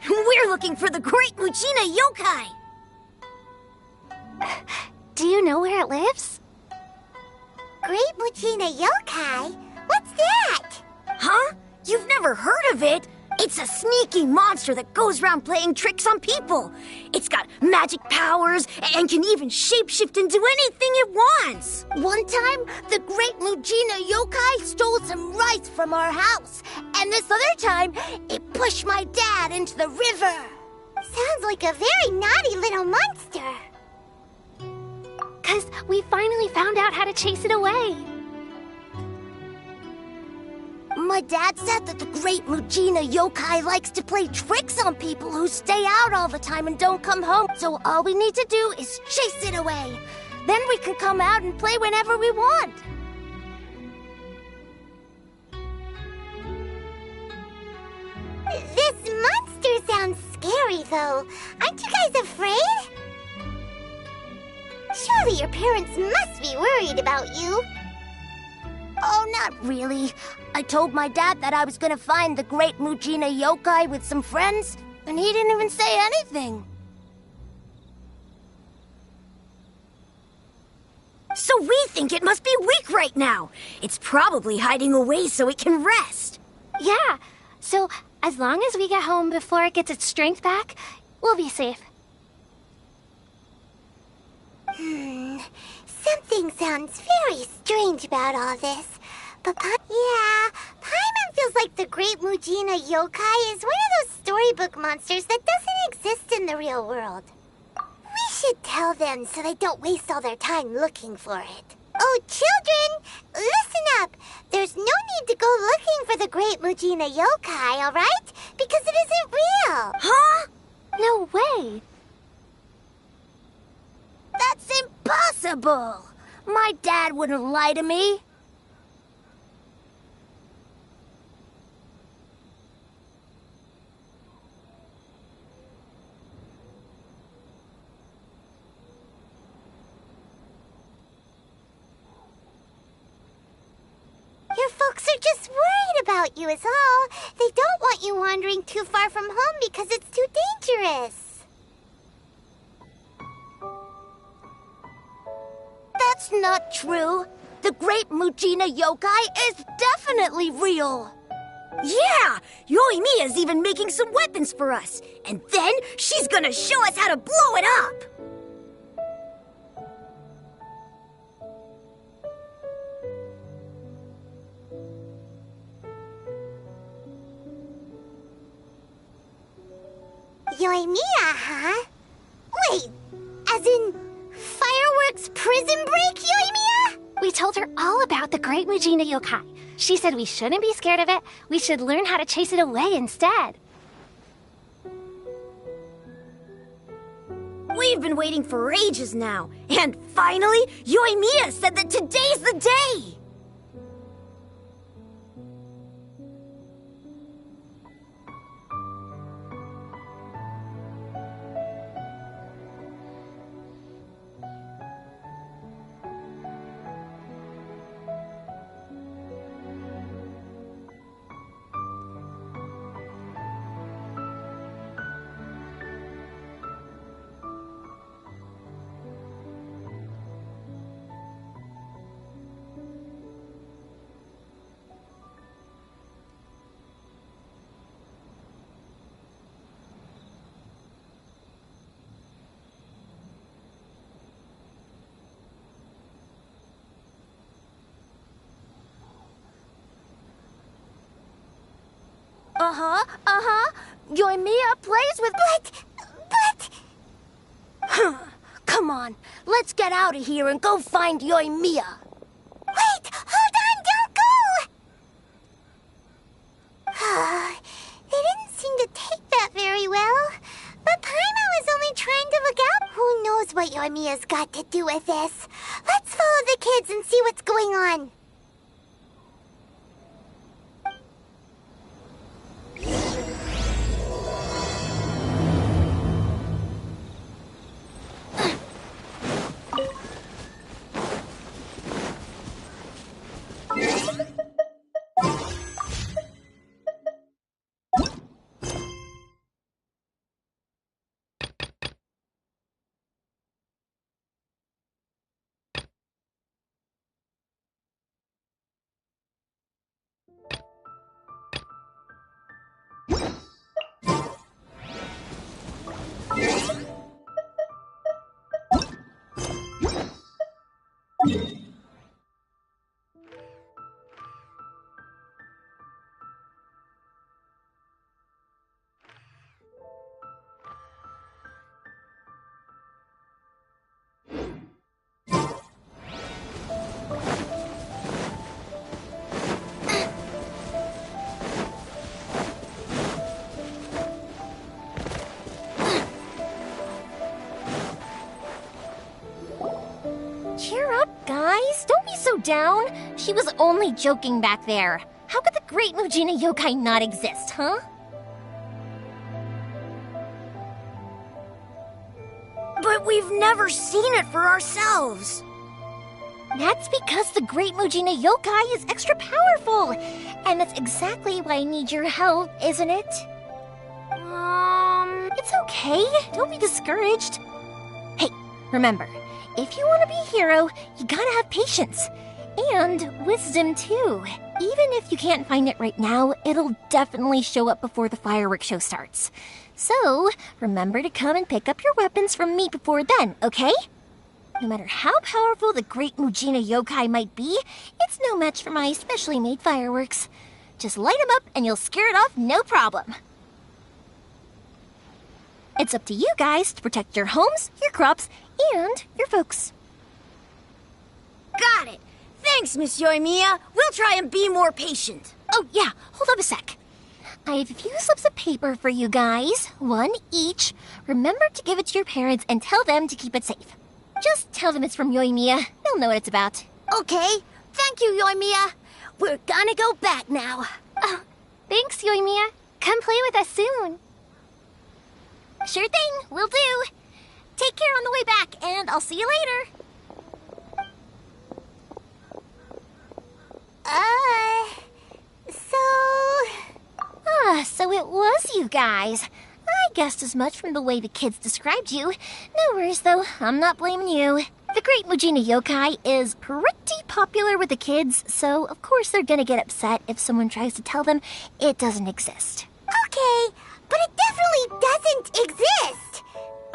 We're looking for the Great Muchina Yokai! Do you know where it lives? Great Muchina Yokai? What's that? Huh? You've never heard of it? It's a sneaky monster that goes around playing tricks on people. It's got magic powers and can even shapeshift into anything it wants. One time, the Great Muchina Yokai stole some rice from our house. And this other time, it pushed my dad into the river. Sounds like a very naughty little monster. 'Cause we finally found out how to chase it away. My dad said that the Great Muchina Yokai likes to play tricks on people who stay out all the time and don't come home. So all we need to do is chase it away. Then we can come out and play whenever we want. This monster sounds scary, though. Aren't you guys afraid? Surely your parents must be worried about you. Oh, not really. I told my dad that I was gonna find the Great Muchina Yokai with some friends, and he didn't even say anything. So we think it must be weak right now. It's probably hiding away so it can rest. Yeah, so as long as we get home before it gets its strength back, we'll be safe. Something sounds very strange about all this. But Paimon feels like the Great Muchina Yokai is one of those storybook monsters that doesn't exist in the real world. We should tell them so they don't waste all their time looking for it. Oh, children, listen up. There's no need to go looking for the Great Muchina Yokai, all right? Because it isn't real. Huh? No way. That's impossible! My dad wouldn't lie to me. Your folks are just worried about you is all. They don't want you wandering too far from home because it's too dangerous. That's not true. The Great Muchina Yokai is definitely real. Yeah! Yoimiya's even making some weapons for us. And then she's gonna show us how to blow it up! Yoimiya, huh? Wait, as in fireworks prison break, Yoimiya? We told her all about the Great Muchina Yokai. She said we shouldn't be scared of it. We should learn how to chase it away instead. We've been waiting for ages now. And finally, Yoimiya said that today's the day! Yoimiya plays with... But... Come on, let's get out of here and go find Yoimiya. Wait, hold on, don't go! They didn't seem to take that very well. But Paimon was only trying to look out. Who knows what Yoimiya's got to do with this? Let's follow the kids and see what's going on. down? She was only joking back there. How could the Great Mujina Yokai not exist, huh? But we've never seen it for ourselves. That's because the Great Mujina Yokai is extra powerful. And that's exactly why I need your help, isn't it? It's okay. Don't be discouraged. Hey, remember, if you want to be a hero, you gotta have patience. And wisdom, too. Even if you can't find it right now, it'll definitely show up before the fireworks show starts. So, remember to come and pick up your weapons from me before then, okay? No matter how powerful the Great Mujina Yokai might be, it's no match for my specially made fireworks. Just light them up and you'll scare it off no problem. It's up to you guys to protect your homes, your crops, and your folks. Got it. Thanks, Miss Yoimiya. We'll try and be more patient. Oh, yeah. Hold up a sec. I have a few slips of paper for you guys, one each. Remember to give it to your parents and tell them to keep it safe. Just tell them it's from Yoimiya. They'll know what it's about. Okay. Thank you, Yoimiya. We're gonna go back now. Oh, thanks, Yoimiya. Come play with us soon. Sure thing. Will do. Take care on the way back, and I'll see you later. So it was you guys. I guessed as much from the way the kids described you. No worries, though. I'm not blaming you. The Great Mujina Yokai is pretty popular with the kids, so of course they're gonna get upset if someone tries to tell them it doesn't exist. Okay, but it definitely doesn't exist,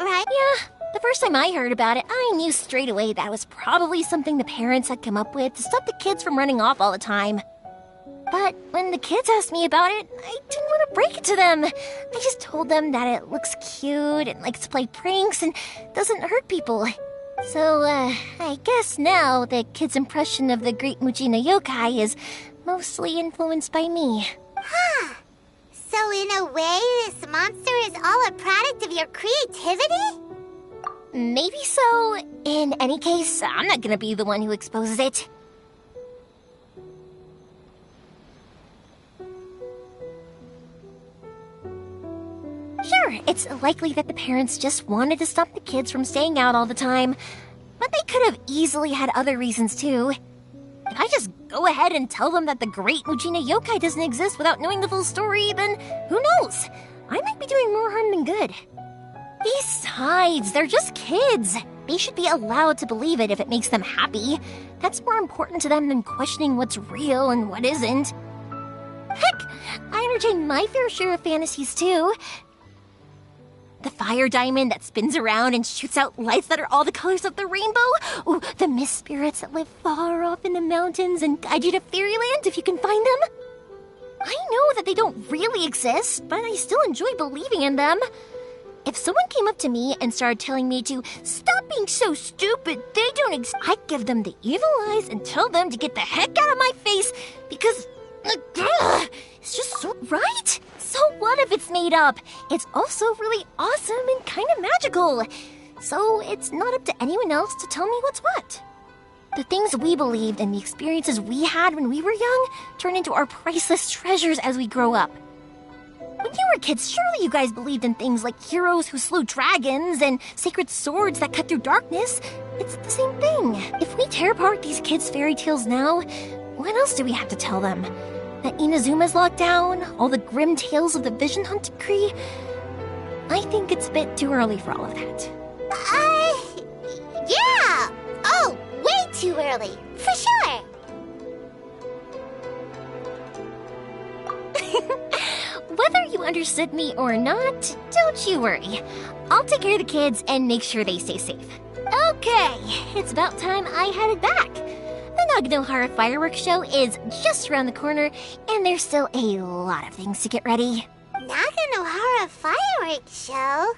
right? Yeah, the first time I heard about it, I knew straight away that was probably something the parents had come up with to stop the kids from running off all the time. But when the kids asked me about it, I didn't want to break it to them. I just told them that it looks cute and likes to play pranks and doesn't hurt people. So, I guess now the kids' impression of the Great Mujina Yokai is mostly influenced by me. Huh. So in a way, this monster is all a product of your creativity? Maybe so. In any case, I'm not gonna be the one who exposes it. Sure, it's likely that the parents just wanted to stop the kids from staying out all the time. But they could have easily had other reasons too. If I just go ahead and tell them that the Great Mujina Yokai doesn't exist without knowing the full story, then who knows? I might be doing more harm than good. Besides, they're just kids. They should be allowed to believe it if it makes them happy. That's more important to them than questioning what's real and what isn't. Heck, I entertain my fair share of fantasies too. The fire diamond that spins around and shoots out lights that are all the colors of the rainbow. Ooh, the mist spirits that live far off in the mountains and guide you to fairyland if you can find them. I know that they don't really exist, but I still enjoy believing in them. If someone came up to me and started telling me to stop being so stupid, they don't exist, I'd give them the evil eyes and tell them to get the heck out of my face because it's just so right. So what if it's made up? It's also really awesome and kind of magical. So it's not up to anyone else to tell me what's what. The things we believed and the experiences we had when we were young turn into our priceless treasures as we grow up. When you were kids, surely you guys believed in things like heroes who slew dragons and sacred swords that cut through darkness. It's the same thing. If we tear apart these kids' fairy tales now, what else do we have to tell them? That Inazuma's locked down? All the grim tales of the Vision Hunt Decree? I think it's a bit too early for all of that. Yeah! Oh, way too early, for sure! Whether you understood me or not, don't you worry. I'll take care of the kids and make sure they stay safe. Okay, it's about time I headed back. The Naganohara fireworks show is just around the corner, and there's still a lot of things to get ready. Naganohara fireworks show?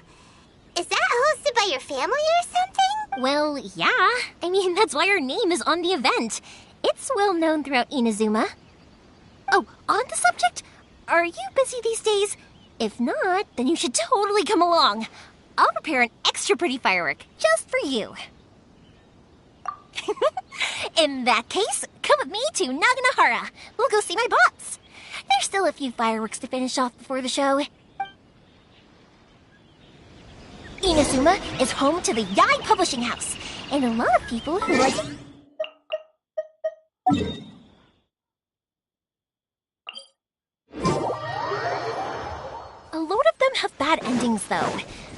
Is that hosted by your family or something? Well, yeah. I mean, that's why our name is on the event. It's well known throughout Inazuma. Oh, on the subject, are you busy these days? If not, then you should totally come along. I'll prepare an extra pretty firework just for you. In that case, come with me to Naganahara. We'll go see my boss. There's still a few fireworks to finish off before the show. Inazuma is home to the Yai Publishing House, and a lot of people who like... A lot of them have bad endings, though.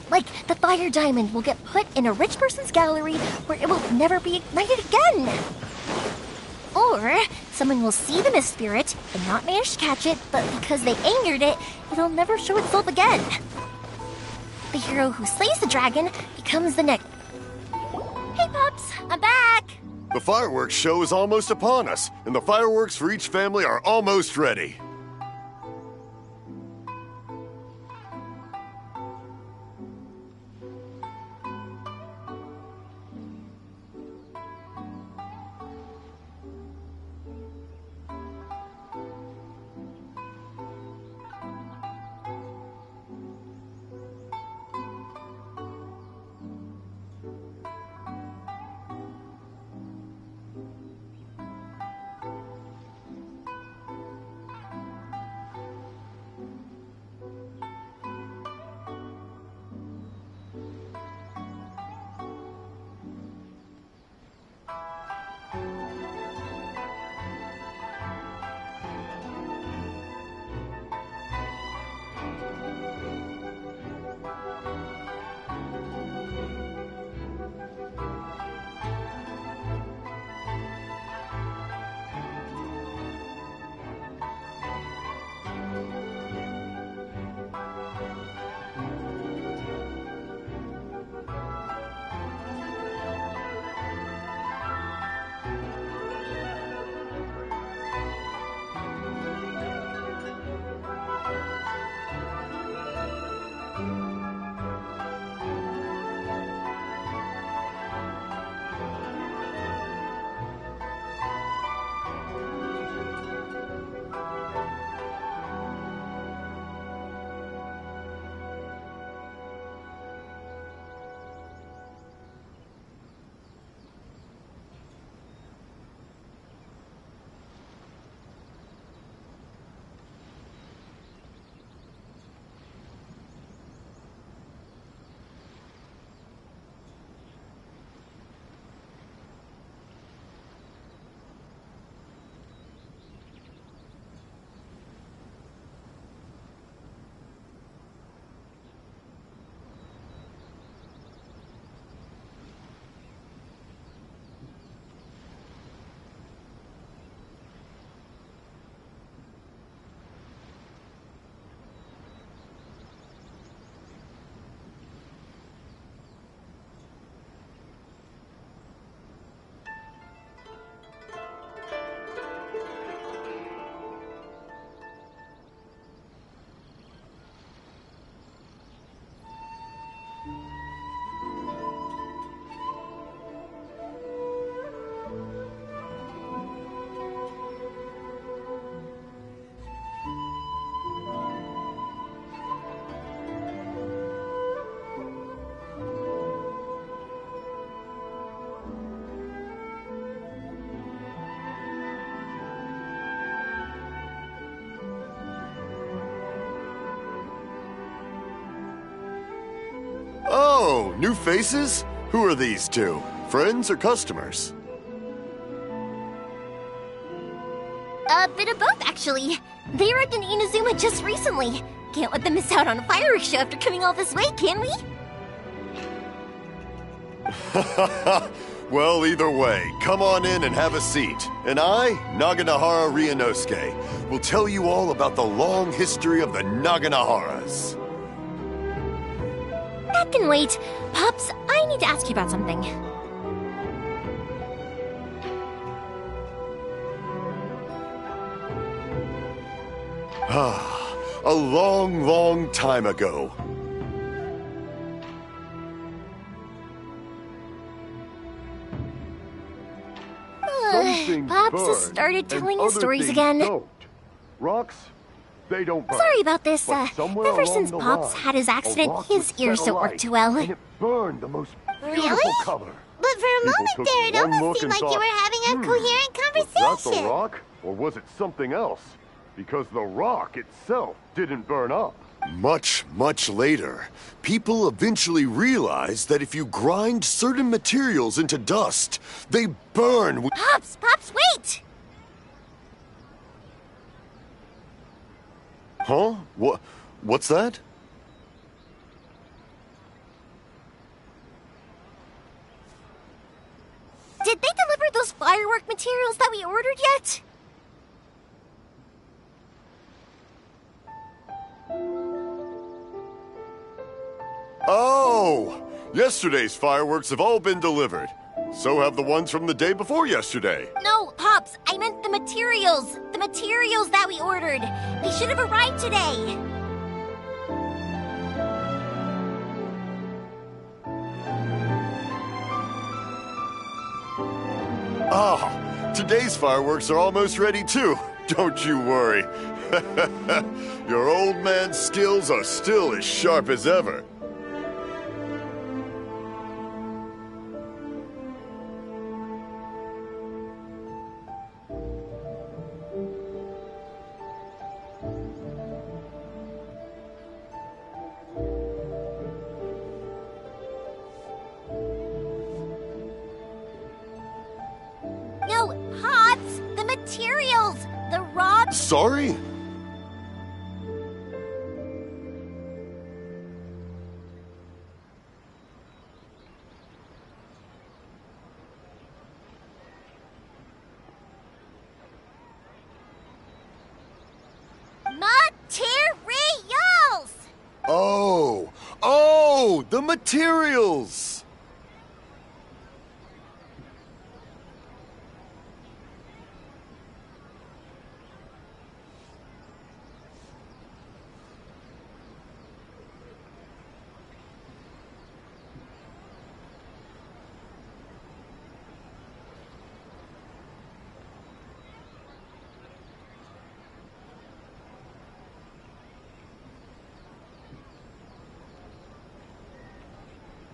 Like, the fire diamond will get put in a rich person's gallery where it will never be ignited again. Or, someone will see the mist spirit and not manage to catch it, but because they angered it, it'll never show itself again. The hero who slays the dragon becomes the next... Hey, Pops, I'm back! The fireworks show is almost upon us, and the fireworks for each family are almost ready. Oh, new faces? Who are these two? Friends or customers? A bit of both, actually. They arrived in Inazuma just recently. Can't let them miss out on a fireworks show after coming all this way, can we? Well, either way, come on in and have a seat. And I, Naganahara Ryunosuke, will tell you all about the long history of the Naganaharas. That can wait. Pops, I need to ask you about something. A long, long time ago. Pops has started telling his stories again. Don't. Rocks, they don't burn. Sorry about this. Somewhere Ever along since the Pops line, had his a accident, rock his was ears set don't work alight, too well. And it burned the most beautiful Really? color. But But for a People moment took there, it one almost look seemed and like you thought, were having a coherent Was that the conversation. rock, or was it something else? Because the rock itself didn't burn up. Much, much later, people eventually realized that if you grind certain materials into dust, they burn. Pops, wait! Huh? What's that? Did they deliver those firework materials that we ordered yet? Oh! Yesterday's fireworks have all been delivered. So have the ones from the day before yesterday. No, Pops, I meant the materials. The materials that we ordered. They should have arrived today. Ah, today's fireworks are almost ready too. Don't you worry. Your old man's skills are still as sharp as ever. No, Pops, the materials. The rock. Sorry? Materials! Oh, the materials!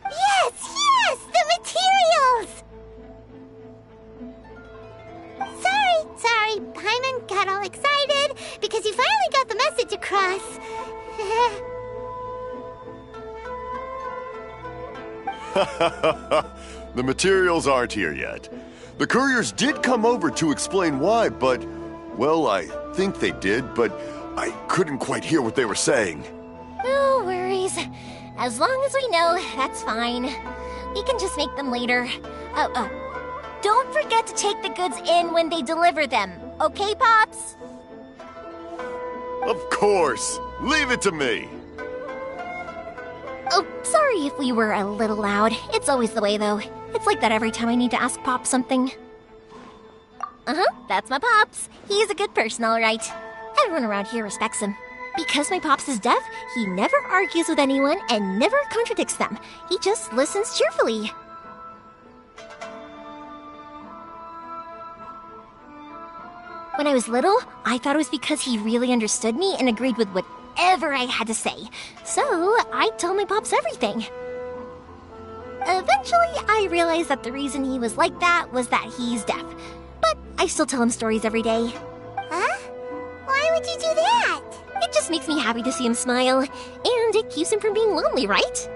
Yes, the materials! Sorry, Paimon got all excited because he finally got the message across. The materials aren't here yet. The couriers did come over to explain why, but, well, I think they did, but I couldn't quite hear what they were saying. No worries. As long as we know, that's fine. We can just make them later. Don't forget to take the goods in when they deliver them. Okay, Pops? Of course. Leave it to me. Oh, sorry if we were a little loud. It's always the way, though. It's like that every time I need to ask Pop something. That's my Pops. He's a good person, all right. Everyone around here respects him. Because my Pops is deaf, he never argues with anyone and never contradicts them. He just listens cheerfully. When I was little, I thought it was because he really understood me and agreed with whatever I had to say. So, I'd tell my Pops everything. Eventually, I realized that the reason he was like that was that he's deaf. But I still tell him stories every day. Huh? Why would you do that? It just makes me happy to see him smile, and it keeps him from being lonely, right?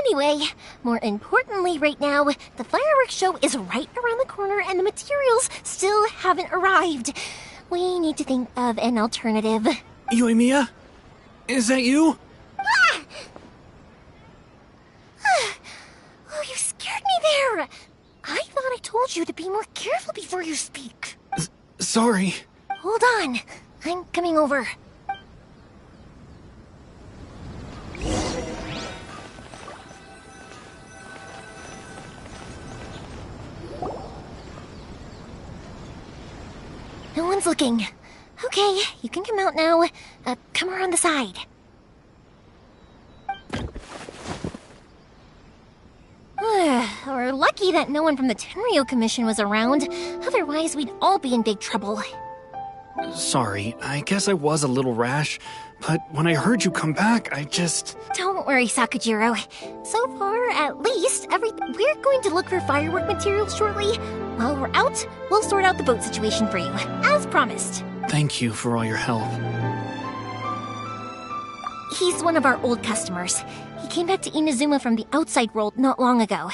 Anyway, more importantly right now, the fireworks show is right around the corner and the materials still haven't arrived. We need to think of an alternative. Yoimiya? Is that you? Ah! Oh, you scared me there! I thought I told you to be more careful before you speak. Sorry. Hold on. I'm coming over. No one's looking. Okay, you can come out now. Come around the side. We're lucky that no one from the Tenryo Commission was around. Otherwise, we'd all be in big trouble. Sorry, I guess I was a little rash, but when I heard you come back, I just... Don't worry, Sakujiro. So far, at least, we're going to look for firework materials shortly. While we're out, we'll sort out the boat situation for you, as promised. Thank you for all your help. He's one of our old customers. He came back to Inazuma from the outside world not long ago.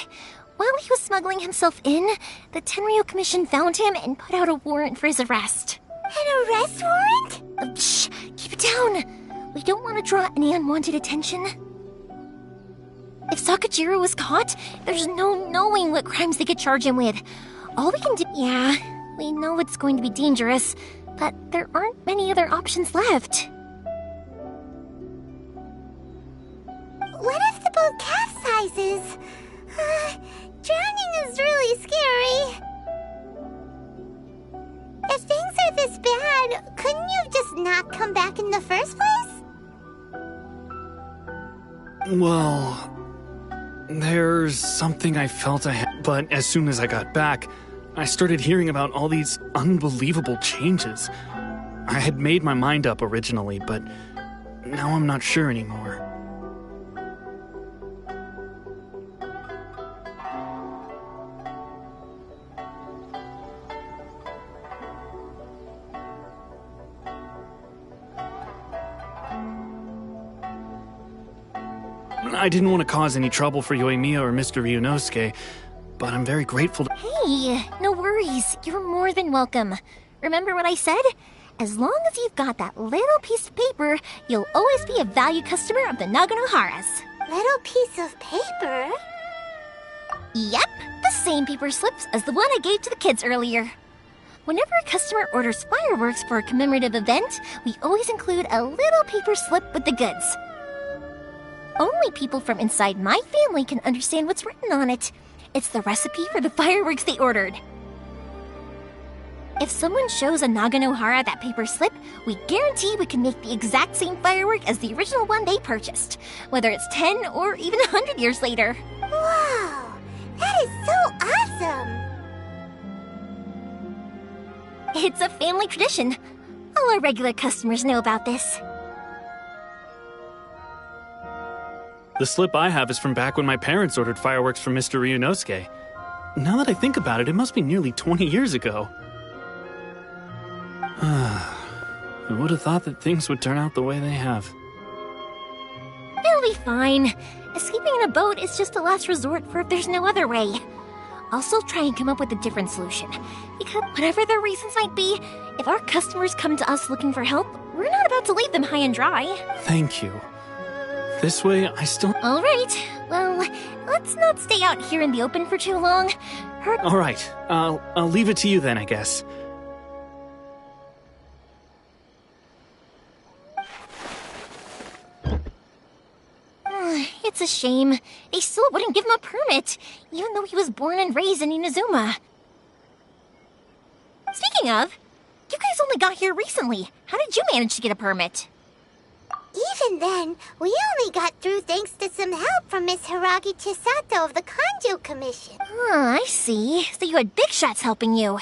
While he was smuggling himself in, the Tenryo Commission found him and put out a warrant for his arrest. An arrest warrant? Shh! Keep it down! We don't want to draw any unwanted attention. If Sakujiro was caught, there's no knowing what crimes they could charge him with. All we can do... Yeah, we know it's going to be dangerous, but there aren't many other options left. What if the boat capsizes? Drowning is really scary. If things are this bad, couldn't you just not come back in the first place? Well... There's something I felt I had, but as soon as I got back, I started hearing about all these unbelievable changes. I had made my mind up originally, but now I'm not sure anymore. I didn't want to cause any trouble for Yoimiya or Mr. Ryunosuke, but I'm very grateful to— Hey, no worries. You're more than welcome. Remember what I said? As long as you've got that little piece of paper, you'll always be a valued customer of the Naganoharas. Little piece of paper? Yep, the same paper slips as the one I gave to the kids earlier. Whenever a customer orders fireworks for a commemorative event, we always include a little paper slip with the goods. Only people from inside my family can understand what's written on it. It's the recipe for the fireworks they ordered. If someone shows a Naganohara that paper slip, we guarantee we can make the exact same firework as the original one they purchased, whether it's 10 or even 100 years later. Wow! That is so awesome! It's a family tradition. All our regular customers know about this. The slip I have is from back when my parents ordered fireworks from Mr. Ryunosuke. Now that I think about it, it must be nearly 20 years ago. I would have thought that things would turn out the way they have. It'll be fine. Escaping in a boat is just a last resort for if there's no other way. I'll still try and come up with a different solution. Because whatever their reasons might be, if our customers come to us looking for help, we're not about to leave them high and dry. Thank you. This way, I still... All right. Well, let's not stay out here in the open for too long. All right. I'll leave it to you then, I guess. It's a shame. They still wouldn't give him a permit, even though he was born and raised in Inazuma. Speaking of, you guys only got here recently. How did you manage to get a permit? Even then, we only got through thanks to some help from Miss Hiragi Chisato of the Kanjo Commission. I see. So you had big shots helping you.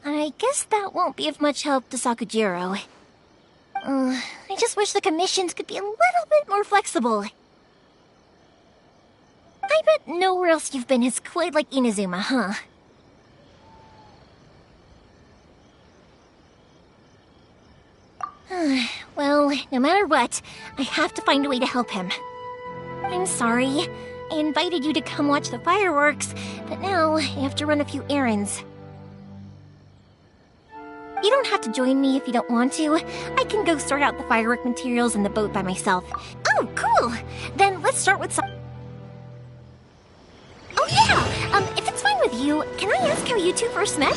I guess that won't be of much help to Sakujiro. I just wish the commissions could be a little bit more flexible. I bet nowhere else you've been is quite like Inazuma, huh? Well, no matter what, I have to find a way to help him. I'm sorry. I invited you to come watch the fireworks, but now I have to run a few errands. You don't have to join me if you don't want to. I can go sort out the firework materials in the boat by myself. Oh, cool! Then let's start with some... Oh yeah! If it's fine with you, can I ask how you two first met?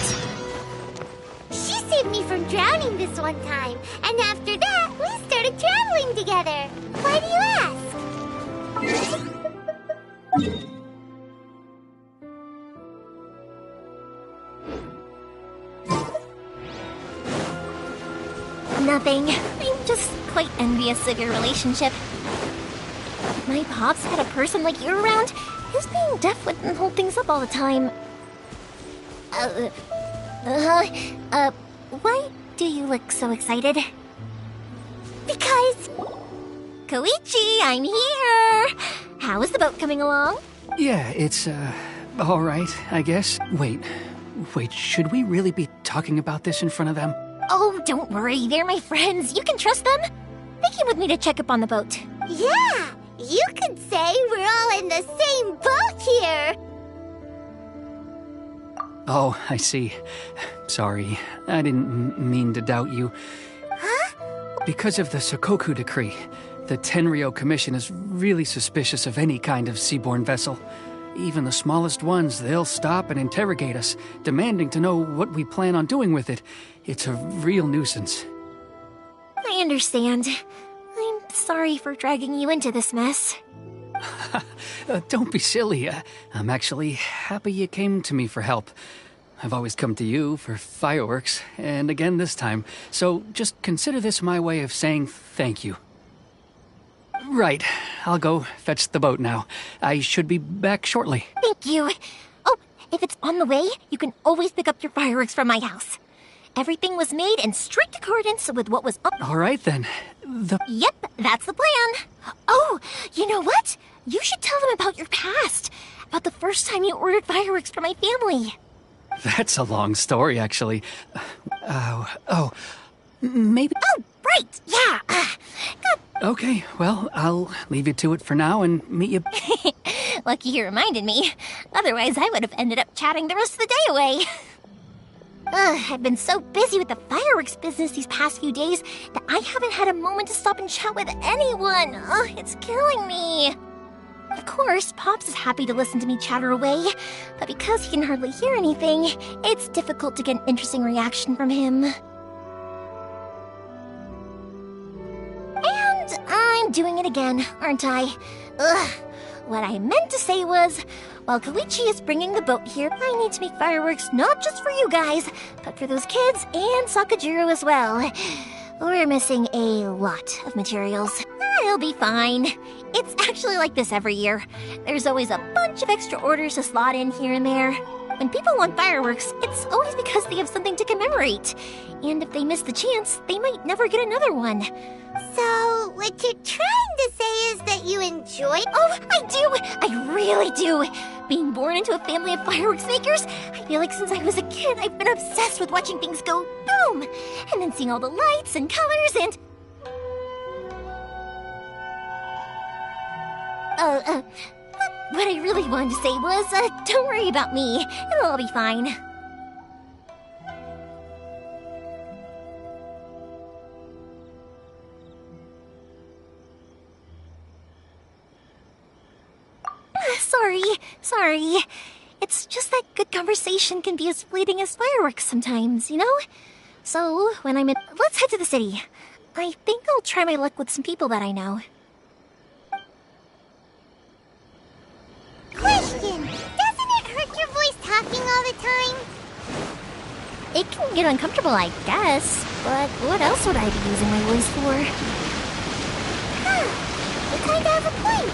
She saved me from drowning this one time, and after that, we started traveling together. Why do you ask? Nothing. I'm just quite envious of your relationship. If my pops had a person like you around, his being deaf wouldn't hold things up all the time. do you look so excited? Because... Koichi, I'm here! How is the boat coming along? Yeah, it's, all right, I guess. Wait, should we really be talking about this in front of them? Oh, don't worry, they're my friends. You can trust them. They came with me to check up on the boat. Yeah, you could say we're all in the same boat here. Oh, I see. Sorry, I didn't mean to doubt you. Huh? Because of the Sokoku decree, the Tenryou Commission is really suspicious of any kind of seaborne vessel. Even the smallest ones, they'll stop and interrogate us, demanding to know what we plan on doing with it. It's a real nuisance. I understand. I'm sorry for dragging you into this mess. Don't be silly. I'm actually happy you came to me for help. I've always come to you for fireworks, and again this time. So just consider this my way of saying thank you. Right, I'll go fetch the boat now. I should be back shortly. Thank you. Oh, if it's on the way, you can always pick up your fireworks from my house. Everything was made in strict accordance with what was up. All right then. Yep, that's the plan. Oh, you know what? You should tell them about your past. About the first time you ordered fireworks for my family. That's a long story, actually. Maybe... Oh, right, yeah. Okay, well, I'll leave you to it for now and meet you... Lucky you reminded me. Otherwise, I would have ended up chatting the rest of the day away. I've been so busy with the fireworks business these past few days that I haven't had a moment to stop and chat with anyone. It's killing me. Of course, Pops is happy to listen to me chatter away, but because he can hardly hear anything, it's difficult to get an interesting reaction from him. And I'm doing it again, aren't I? What I meant to say was, while Koichi is bringing the boat here, I need to make fireworks not just for you guys, but for those kids and Sakajiro as well. We're missing a lot of materials. I'll be fine. It's actually like this every year. There's always a bunch of extra orders to slot in here and there. When people want fireworks, it's always because they have something to commemorate. And if they miss the chance, they might never get another one. So, what you're trying to say is that you enjoy... Oh, I do! I really do! Being born into a family of fireworks makers, I feel like since I was a kid, I've been obsessed with watching things go boom! And then seeing all the lights and colors and... What I really wanted to say was, don't worry about me. It'll all be fine. Sorry. It's just that good conversation can be as fleeting as fireworks sometimes, you know? So, when I'm in... Let's head to the city. I think I'll try my luck with some people that I know. Question! Doesn't it hurt your voice talking all the time? It can get uncomfortable, I guess. But what else would I be using my voice for? You kinda have a point.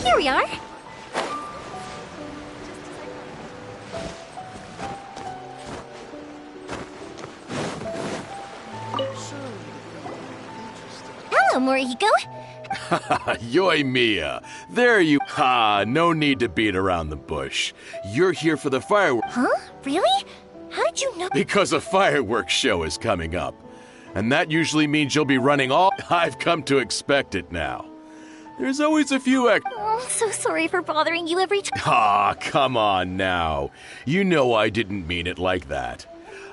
Here we are. Hello, Morihiko. Yoimiya, there you... no need to beat around the bush. You're here for the fireworks... Huh? Really? How did you know? Because a fireworks show is coming up. And that usually means you'll be running all... I've come to expect it now. There's always a few Oh, so sorry for bothering you every time. Come on now. You know I didn't mean it like that.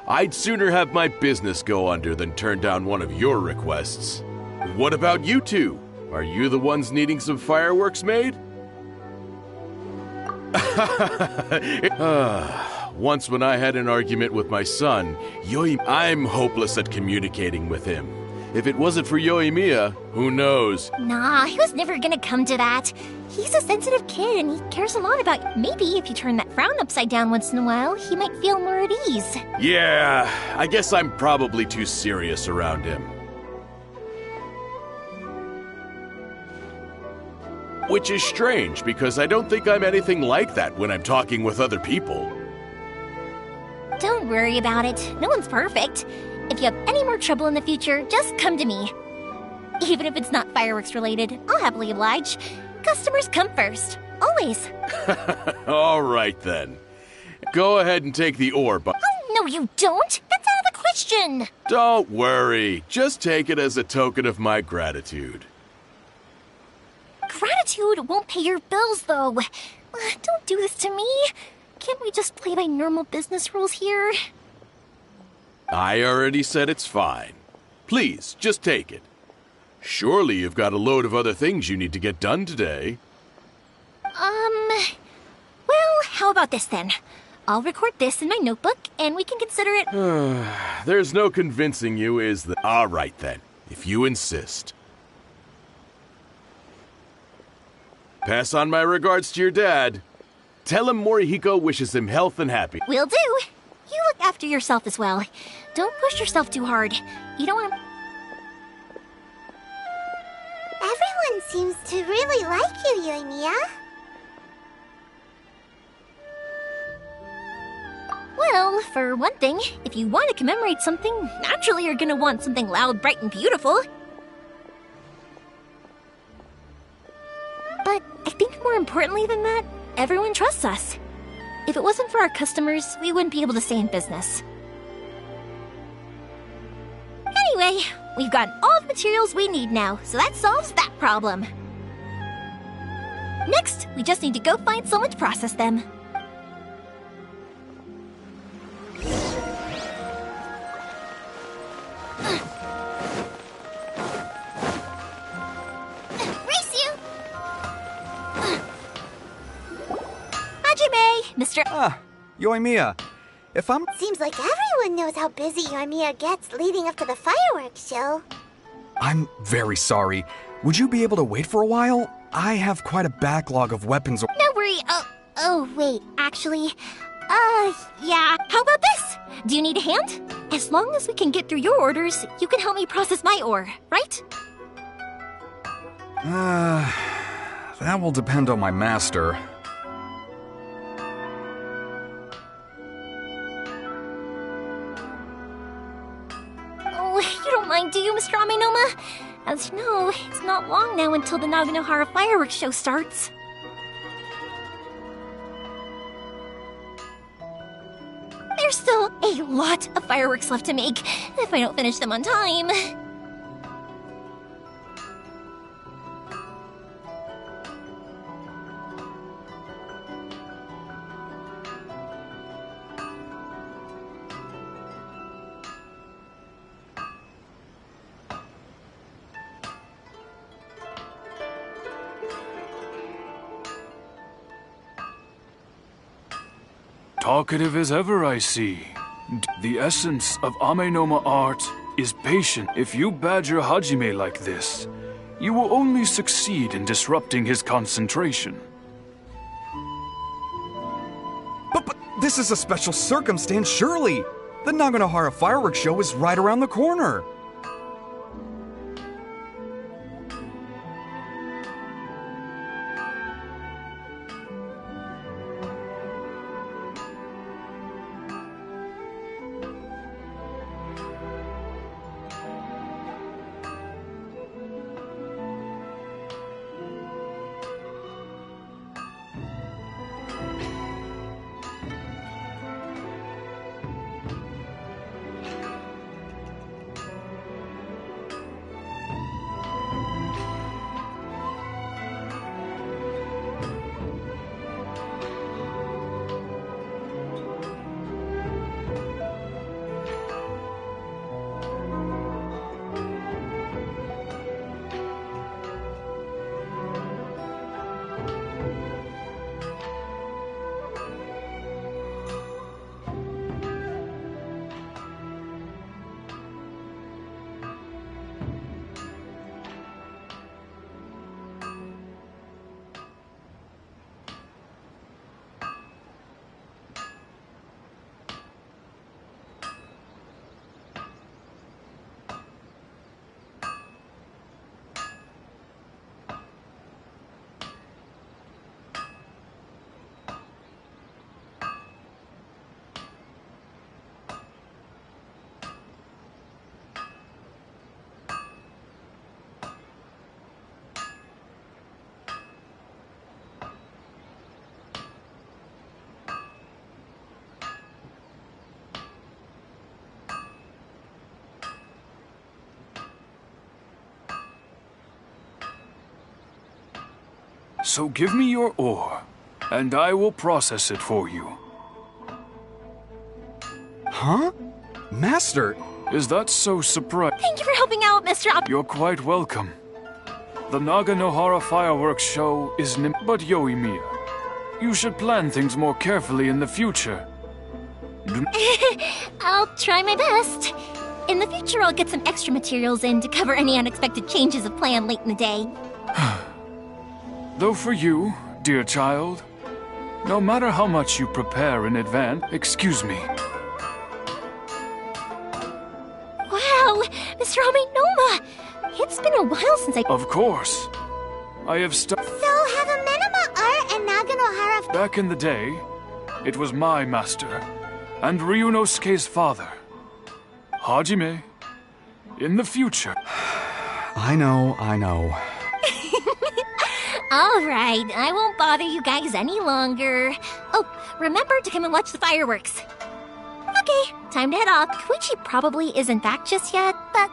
I'd sooner have my business go under than turn down one of your requests. What about you two? Are you the ones needing some fireworks made? Once when I had an argument with my son, I'm hopeless at communicating with him. If it wasn't for Yoimiya, who knows? Nah, he was never gonna come to that. He's a sensitive kid and he cares a lot about you. Maybe if you turn that frown upside down once in a while, he might feel more at ease. Yeah, I guess I'm probably too serious around him. Which is strange, because I don't think I'm anything like that when I'm talking with other people. Don't worry about it. No one's perfect. If you have any more trouble in the future, just come to me. Even if it's not fireworks related, I'll happily oblige. Customers come first. Always. All right, then. Go ahead and take the orb. Oh, no, you don't. That's out of the question. Don't worry. Just take it as a token of my gratitude. Gratitude won't pay your bills, though. Don't do this to me. Can't we just play by normal business rules here? I already said it's fine. Please, just take it. Surely you've got a load of other things you need to get done today. Well, how about this then? I'll record this in my notebook, and we can consider it... There's no convincing you, is there? All right, then, if you insist. Pass on my regards to your dad. Tell him Morihiko wishes him health and happiness. Will do. You look after yourself as well. Don't push yourself too hard. You don't want to... Everyone seems to really like you, Yoimiya. Well, for one thing, if you want to commemorate something, naturally you're gonna want something loud, bright, and beautiful. But I think more importantly than that, everyone trusts us. If it wasn't for our customers, we wouldn't be able to stay in business. Anyway, we've got all the materials we need now, so that solves that problem. Next, we just need to go find someone to process them. Ah, Yoimiya. If I'm... Seems like everyone knows how busy Yoimiya gets leading up to the fireworks show. I'm very sorry. Would you be able to wait for a while? I have quite a backlog of weapons... No worry. Oh, wait, actually... yeah. How about this? Do you need a hand? As long as we can get through your orders, you can help me process my ore, right? That will depend on my master. You don't mind, do you, Mr. Amenoma? As you know, it's not long now until the Naganohara fireworks show starts. There's still a lot of fireworks left to make, if I don't finish them on time. Talkative as ever, I see. The essence of Amenoma art is patient. If you badger Hajime like this, you will only succeed in disrupting his concentration. But this is a special circumstance, surely! The Naganohara fireworks show is right around the corner! So give me your ore, and I will process it for you. Huh? Master! Is that so surprising? Thank you for helping out, Mr. You're quite welcome. The Naganohara fireworks show is but Yoimiya, you should plan things more carefully in the future. I'll try my best. In the future, I'll get some extra materials in to cover any unexpected changes of plan late in the day. Though for you, dear child, no matter how much you prepare in advance, excuse me. Wow, Mr. Amenoma! It's been a while since I— Of course. I have So have Amenoma Art and Naganohara— Back in the day, it was my master, and Ryunosuke's father. Hajime, in the future. I know. Alright, I won't bother you guys any longer. Oh, remember to come and watch the fireworks. Okay, time to head off. Koichi probably isn't back just yet, but...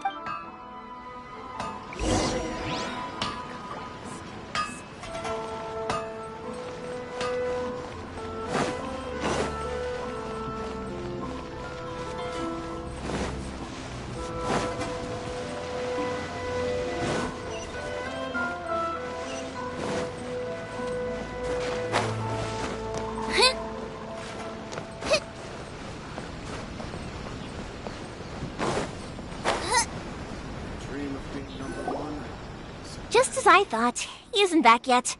Just as I thought, he isn't back yet.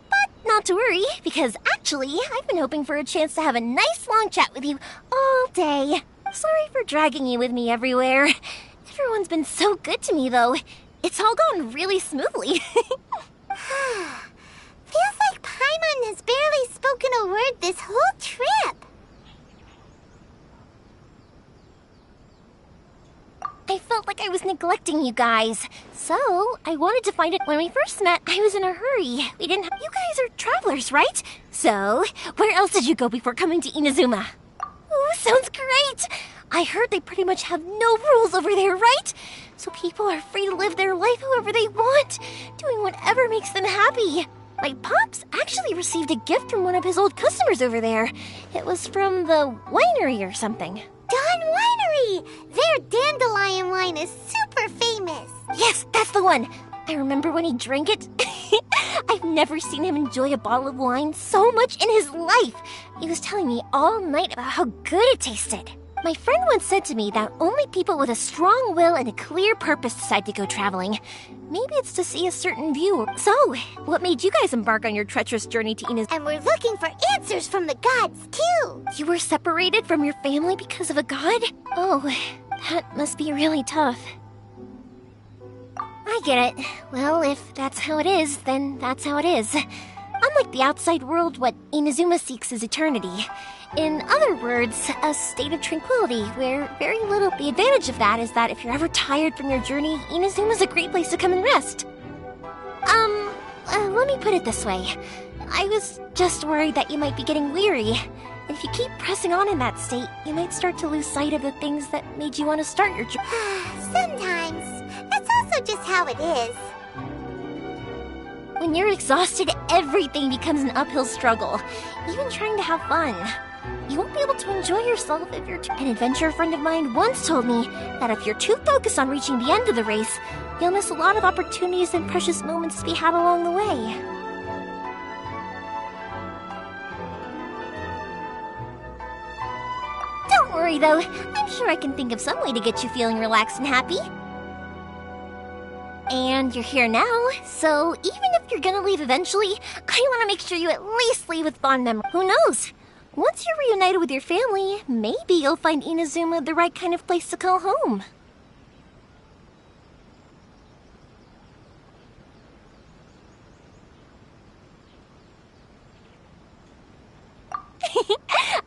But not to worry, because actually, I've been hoping for a chance to have a nice long chat with you all day. Sorry for dragging you with me everywhere. Everyone's been so good to me, though. It's all gone really smoothly. Feels like Paimon has barely spoken a word this whole trip. I felt like I was neglecting you guys. So, I wanted to find it. When we first met, I was in a hurry. We didn't have— You guys are travelers, right? So, where else did you go before coming to Inazuma? Ooh, sounds great! I heard they pretty much have no rules over there, right? So people are free to live their life however they want, doing whatever makes them happy. My pops actually received a gift from one of his old customers over there. It was from the winery or something. Dawn Winery! Their dandelion wine is super famous. Yes, that's the one. I remember when he drank it. I've never seen him enjoy a bottle of wine so much in his life. He was telling me all night about how good it tasted. My friend once said to me that only people with a strong will and a clear purpose decide to go traveling. Maybe it's to see a certain view. So, what made you guys embark on your treacherous journey to Inazuma? And we're looking for answers from the gods, too. You were separated from your family because of a god? Oh, that must be really tough. I get it. Well, if that's how it is, then that's how it is. Unlike the outside world, what Inazuma seeks is eternity. In other words, a state of tranquility, where very little— The advantage of that is that if you're ever tired from your journey, Inazuma's a great place to come and rest. Let me put it this way. I was just worried that you might be getting weary. And if you keep pressing on in that state, you might start to lose sight of the things that made you want to start your journey. Sometimes. That's also just how it is. When you're exhausted, everything becomes an uphill struggle, even trying to have fun. You won't be able to enjoy yourself if you're An adventurer friend of mine once told me that if you're too focused on reaching the end of the race, you'll miss a lot of opportunities and precious moments to be had along the way. Don't worry though, I'm sure I can think of some way to get you feeling relaxed and happy. And you're here now, so even if you're gonna leave eventually, I want to make sure you at least leave with fond memories. Who knows? Once you're reunited with your family, maybe you'll find Inazuma the right kind of place to call home.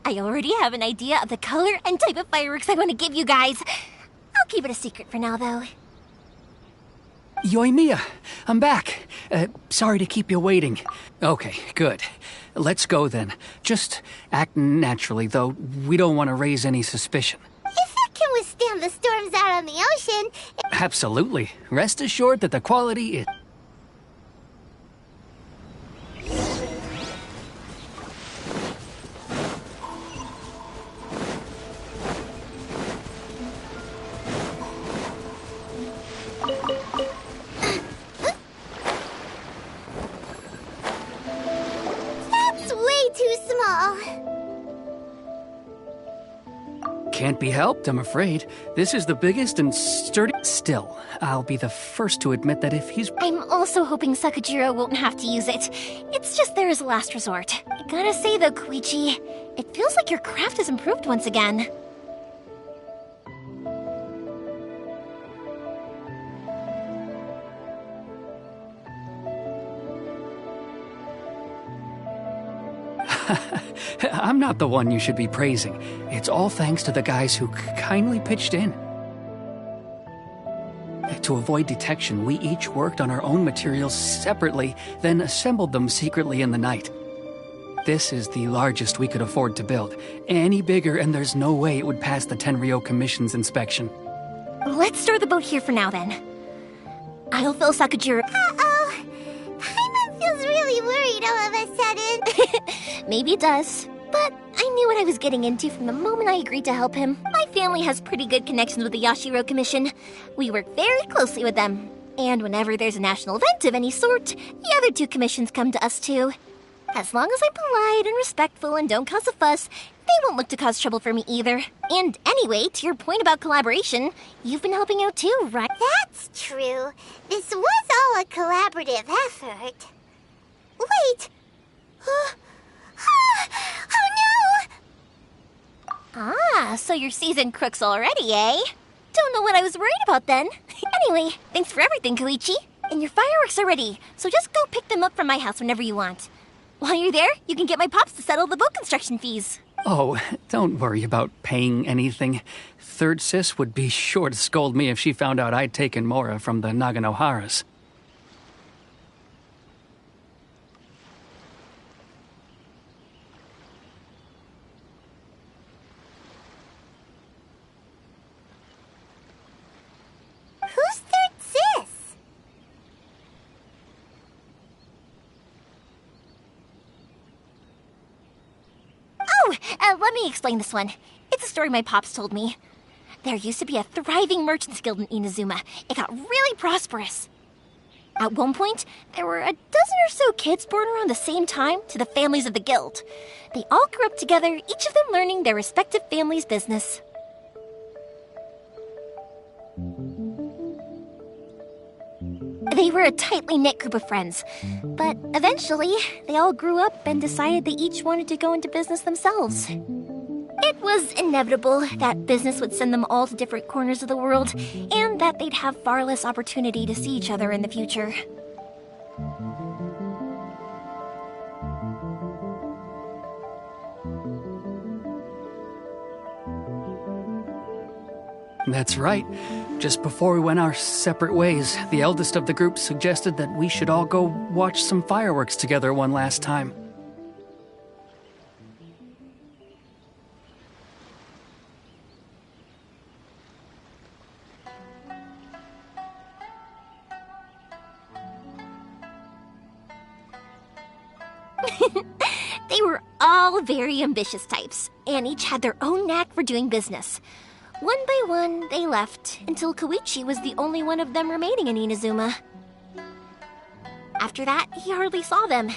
I already have an idea of the color and type of fireworks I want to give you guys. I'll keep it a secret for now, though. Yoimiya, I'm back. Sorry to keep you waiting. Okay, good. Let's go then. Just act naturally, though. We don't want to raise any suspicion. If it can withstand the storms out on the ocean... Absolutely. Rest assured that the quality is... Can't be helped, I'm afraid. This is the biggest and sturdy... Still, I'll be the first to admit that if he's... I'm also hoping Sakajiro won't have to use it. It's just there as a last resort. I gotta say though, Koichi, it feels like your craft has improved once again. I'm not the one you should be praising. It's all thanks to the guys who kindly pitched in. To avoid detection, we each worked on our own materials separately, then assembled them secretly in the night. This is the largest we could afford to build. Any bigger, and there's no way it would pass the Tenryo Commission's inspection. Let's store the boat here for now, then. I'll fill Sakajiro... Uh-oh. Paimon feels really worried all of a sudden. Maybe it does. But I knew what I was getting into from the moment I agreed to help him. My family has pretty good connections with the Yashiro Commission. We work very closely with them. And whenever there's a national event of any sort, the other two commissions come to us too. As long as I'm polite and respectful and don't cause a fuss, they won't look to cause trouble for me either. And anyway, to your point about collaboration, you've been helping out too, right? That's true. This was all a collaborative effort. Wait! Oh no! Ah, so you're seasoned crooks already, eh? Don't know what I was worried about then. Anyway, thanks for everything, Koichi. And your fireworks are ready, so just go pick them up from my house whenever you want. While you're there, you can get my pops to settle the boat construction fees. Oh, don't worry about paying anything. Third Sis would be sure to scold me if she found out I'd taken Mora from the Naganoharas. Who's Third Sis? Let me explain this one. It's a story my pops told me. There used to be a thriving merchants guild in Inazuma. It got really prosperous. At one point, there were a dozen or so kids born around the same time to the families of the guild. They all grew up together, each of them learning their respective family's business. They were a tightly knit group of friends, but eventually, they all grew up and decided they each wanted to go into business themselves. It was inevitable that business would send them all to different corners of the world, and that they'd have far less opportunity to see each other in the future. That's right. Just before we went our separate ways, the eldest of the group suggested that we should all go watch some fireworks together one last time. They were all very ambitious types, and each had their own knack for doing business. One by one, they left, until Koichi was the only one of them remaining in Inazuma. After that, he hardly saw them.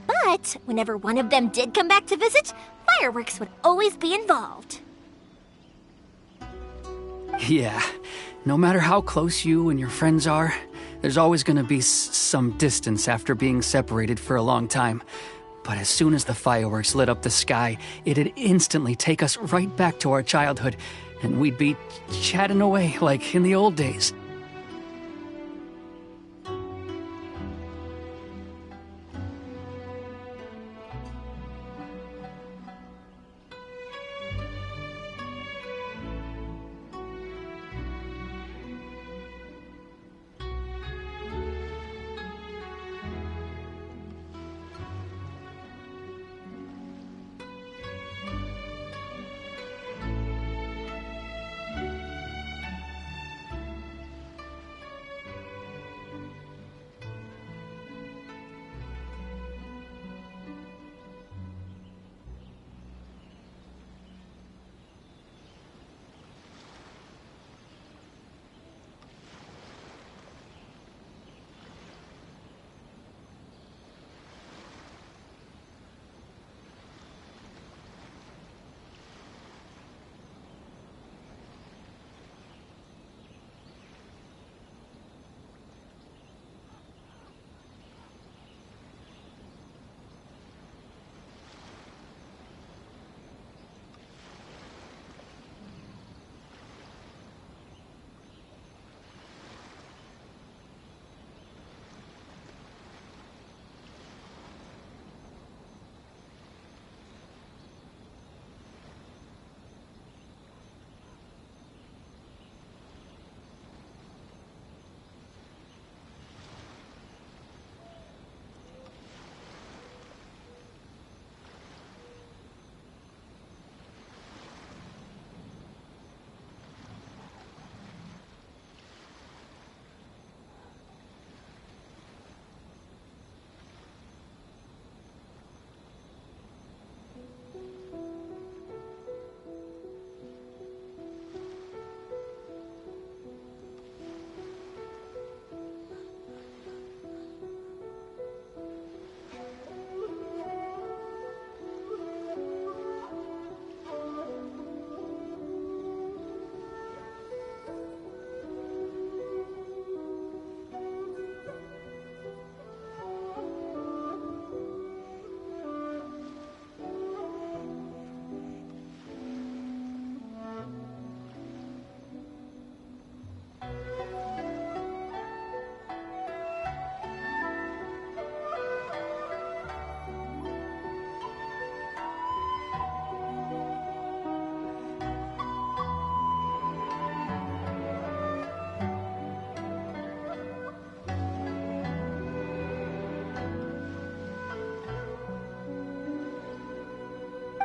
But whenever one of them did come back to visit, fireworks would always be involved. Yeah, no matter how close you and your friends are, there's always going to be some distance after being separated for a long time. But as soon as the fireworks lit up the sky, it'd instantly take us right back to our childhood, and we'd be chatting away like in the old days.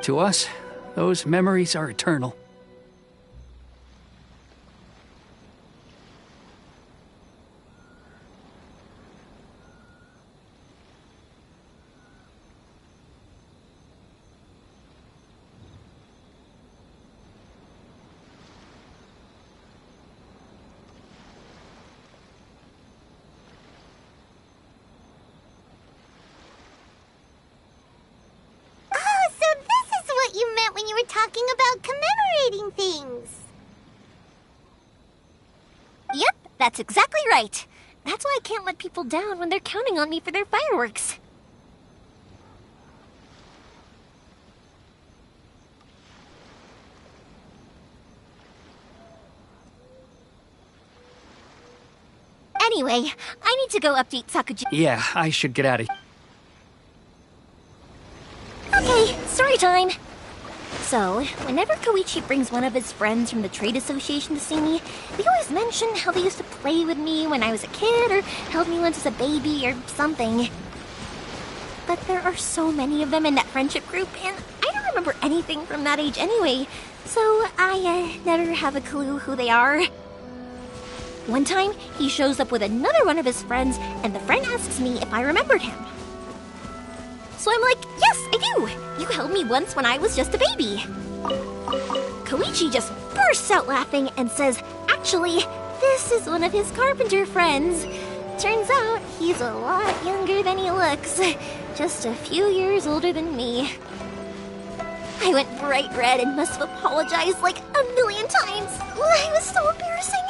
To us, those memories are eternal. You meant when you were talking about commemorating things. Yep, that's exactly right. That's why I can't let people down when they're counting on me for their fireworks. Anyway, I need to go update Sakuji. Yeah, I should get out of here. Okay, story time. So, whenever Koichi brings one of his friends from the trade association to see me, they always mention how they used to play with me when I was a kid or held me once as a baby or something. But there are so many of them in that friendship group, and I don't remember anything from that age anyway, so I never have a clue who they are. One time, he shows up with another one of his friends, and the friend asks me if I remembered him. So I'm like, yes, I do! You held me once when I was just a baby. Koichi just bursts out laughing and says, actually, this is one of his carpenter friends. Turns out, he's a lot younger than he looks. Just a few years older than me. I went bright red and must have apologized like a million times. It was so embarrassing.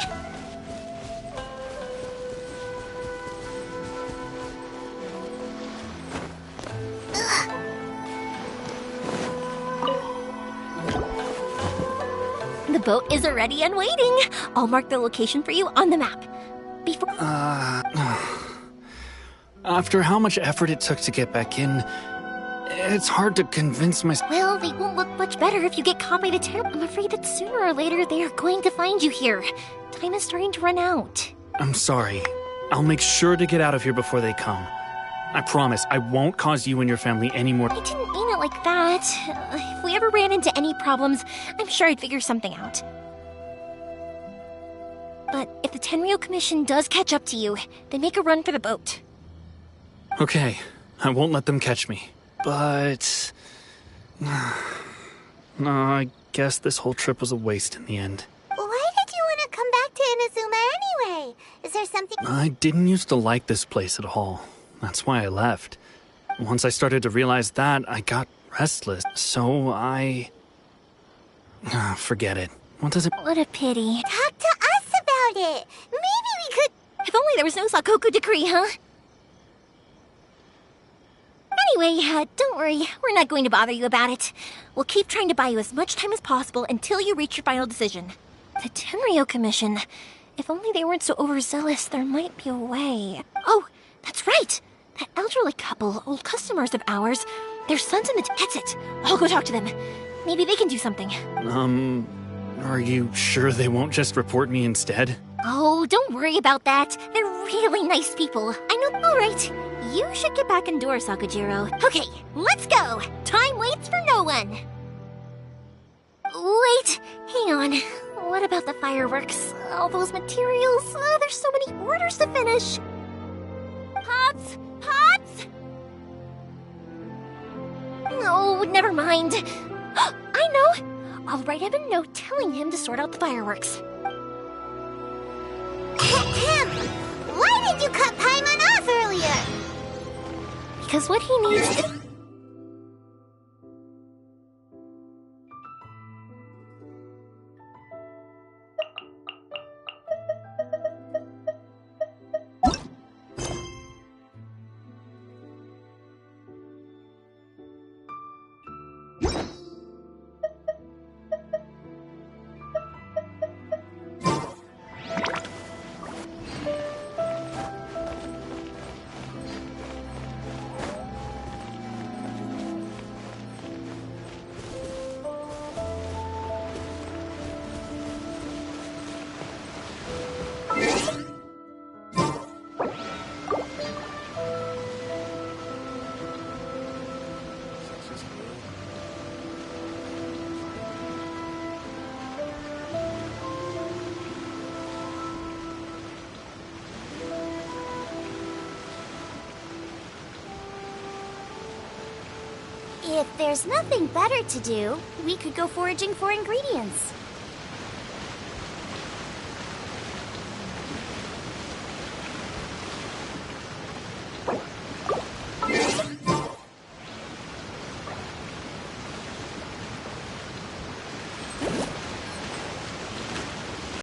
The boat is already and waiting. I'll mark the location for you on the map. Before... After how much effort it took to get back in, it's hard to convince myself. Well, they won't look much better if you get caught by the terror. I'm afraid that sooner or later they are going to find you here. Time is starting to run out. I'm sorry. I'll make sure to get out of here before they come. I promise, I won't cause you and your family any more. I didn't mean it like that. If we ever ran into any problems, I'm sure I'd figure something out. But if the Tenryo Commission does catch up to you, then make a run for the boat. Okay, I won't let them catch me. But... no, I guess this whole trip was a waste in the end. Why did you want to come back to Inazuma anyway? Is there something... I didn't used to like this place at all. That's why I left. Once I started to realize that, I got restless. So I... forget it. What does it... What a pity. Talk to us about it. Maybe we could... If only there was no Sakoku decree, huh? Anyway, don't worry. We're not going to bother you about it. We'll keep trying to buy you as much time as possible until you reach your final decision. The Tenryo Commission. If only they weren't so overzealous, there might be a way. Oh, that's right! That elderly couple, old customers of ours, their son's in the... That's it! I'll go talk to them. Maybe they can do something. Are you sure they won't just report me instead? Oh, don't worry about that. They're really nice people. I know. All right. You should get back indoors, Sakujiro. Okay, let's go. Time waits for no one. Wait, hang on. What about the fireworks? All those materials? Oh, there's so many orders to finish. Pots! Pots! No, never mind. I know. I'll write him a note telling him to sort out the fireworks. Why did you cut Paimon off earlier? Because what he needs is... If there's nothing better to do, we could go foraging for ingredients.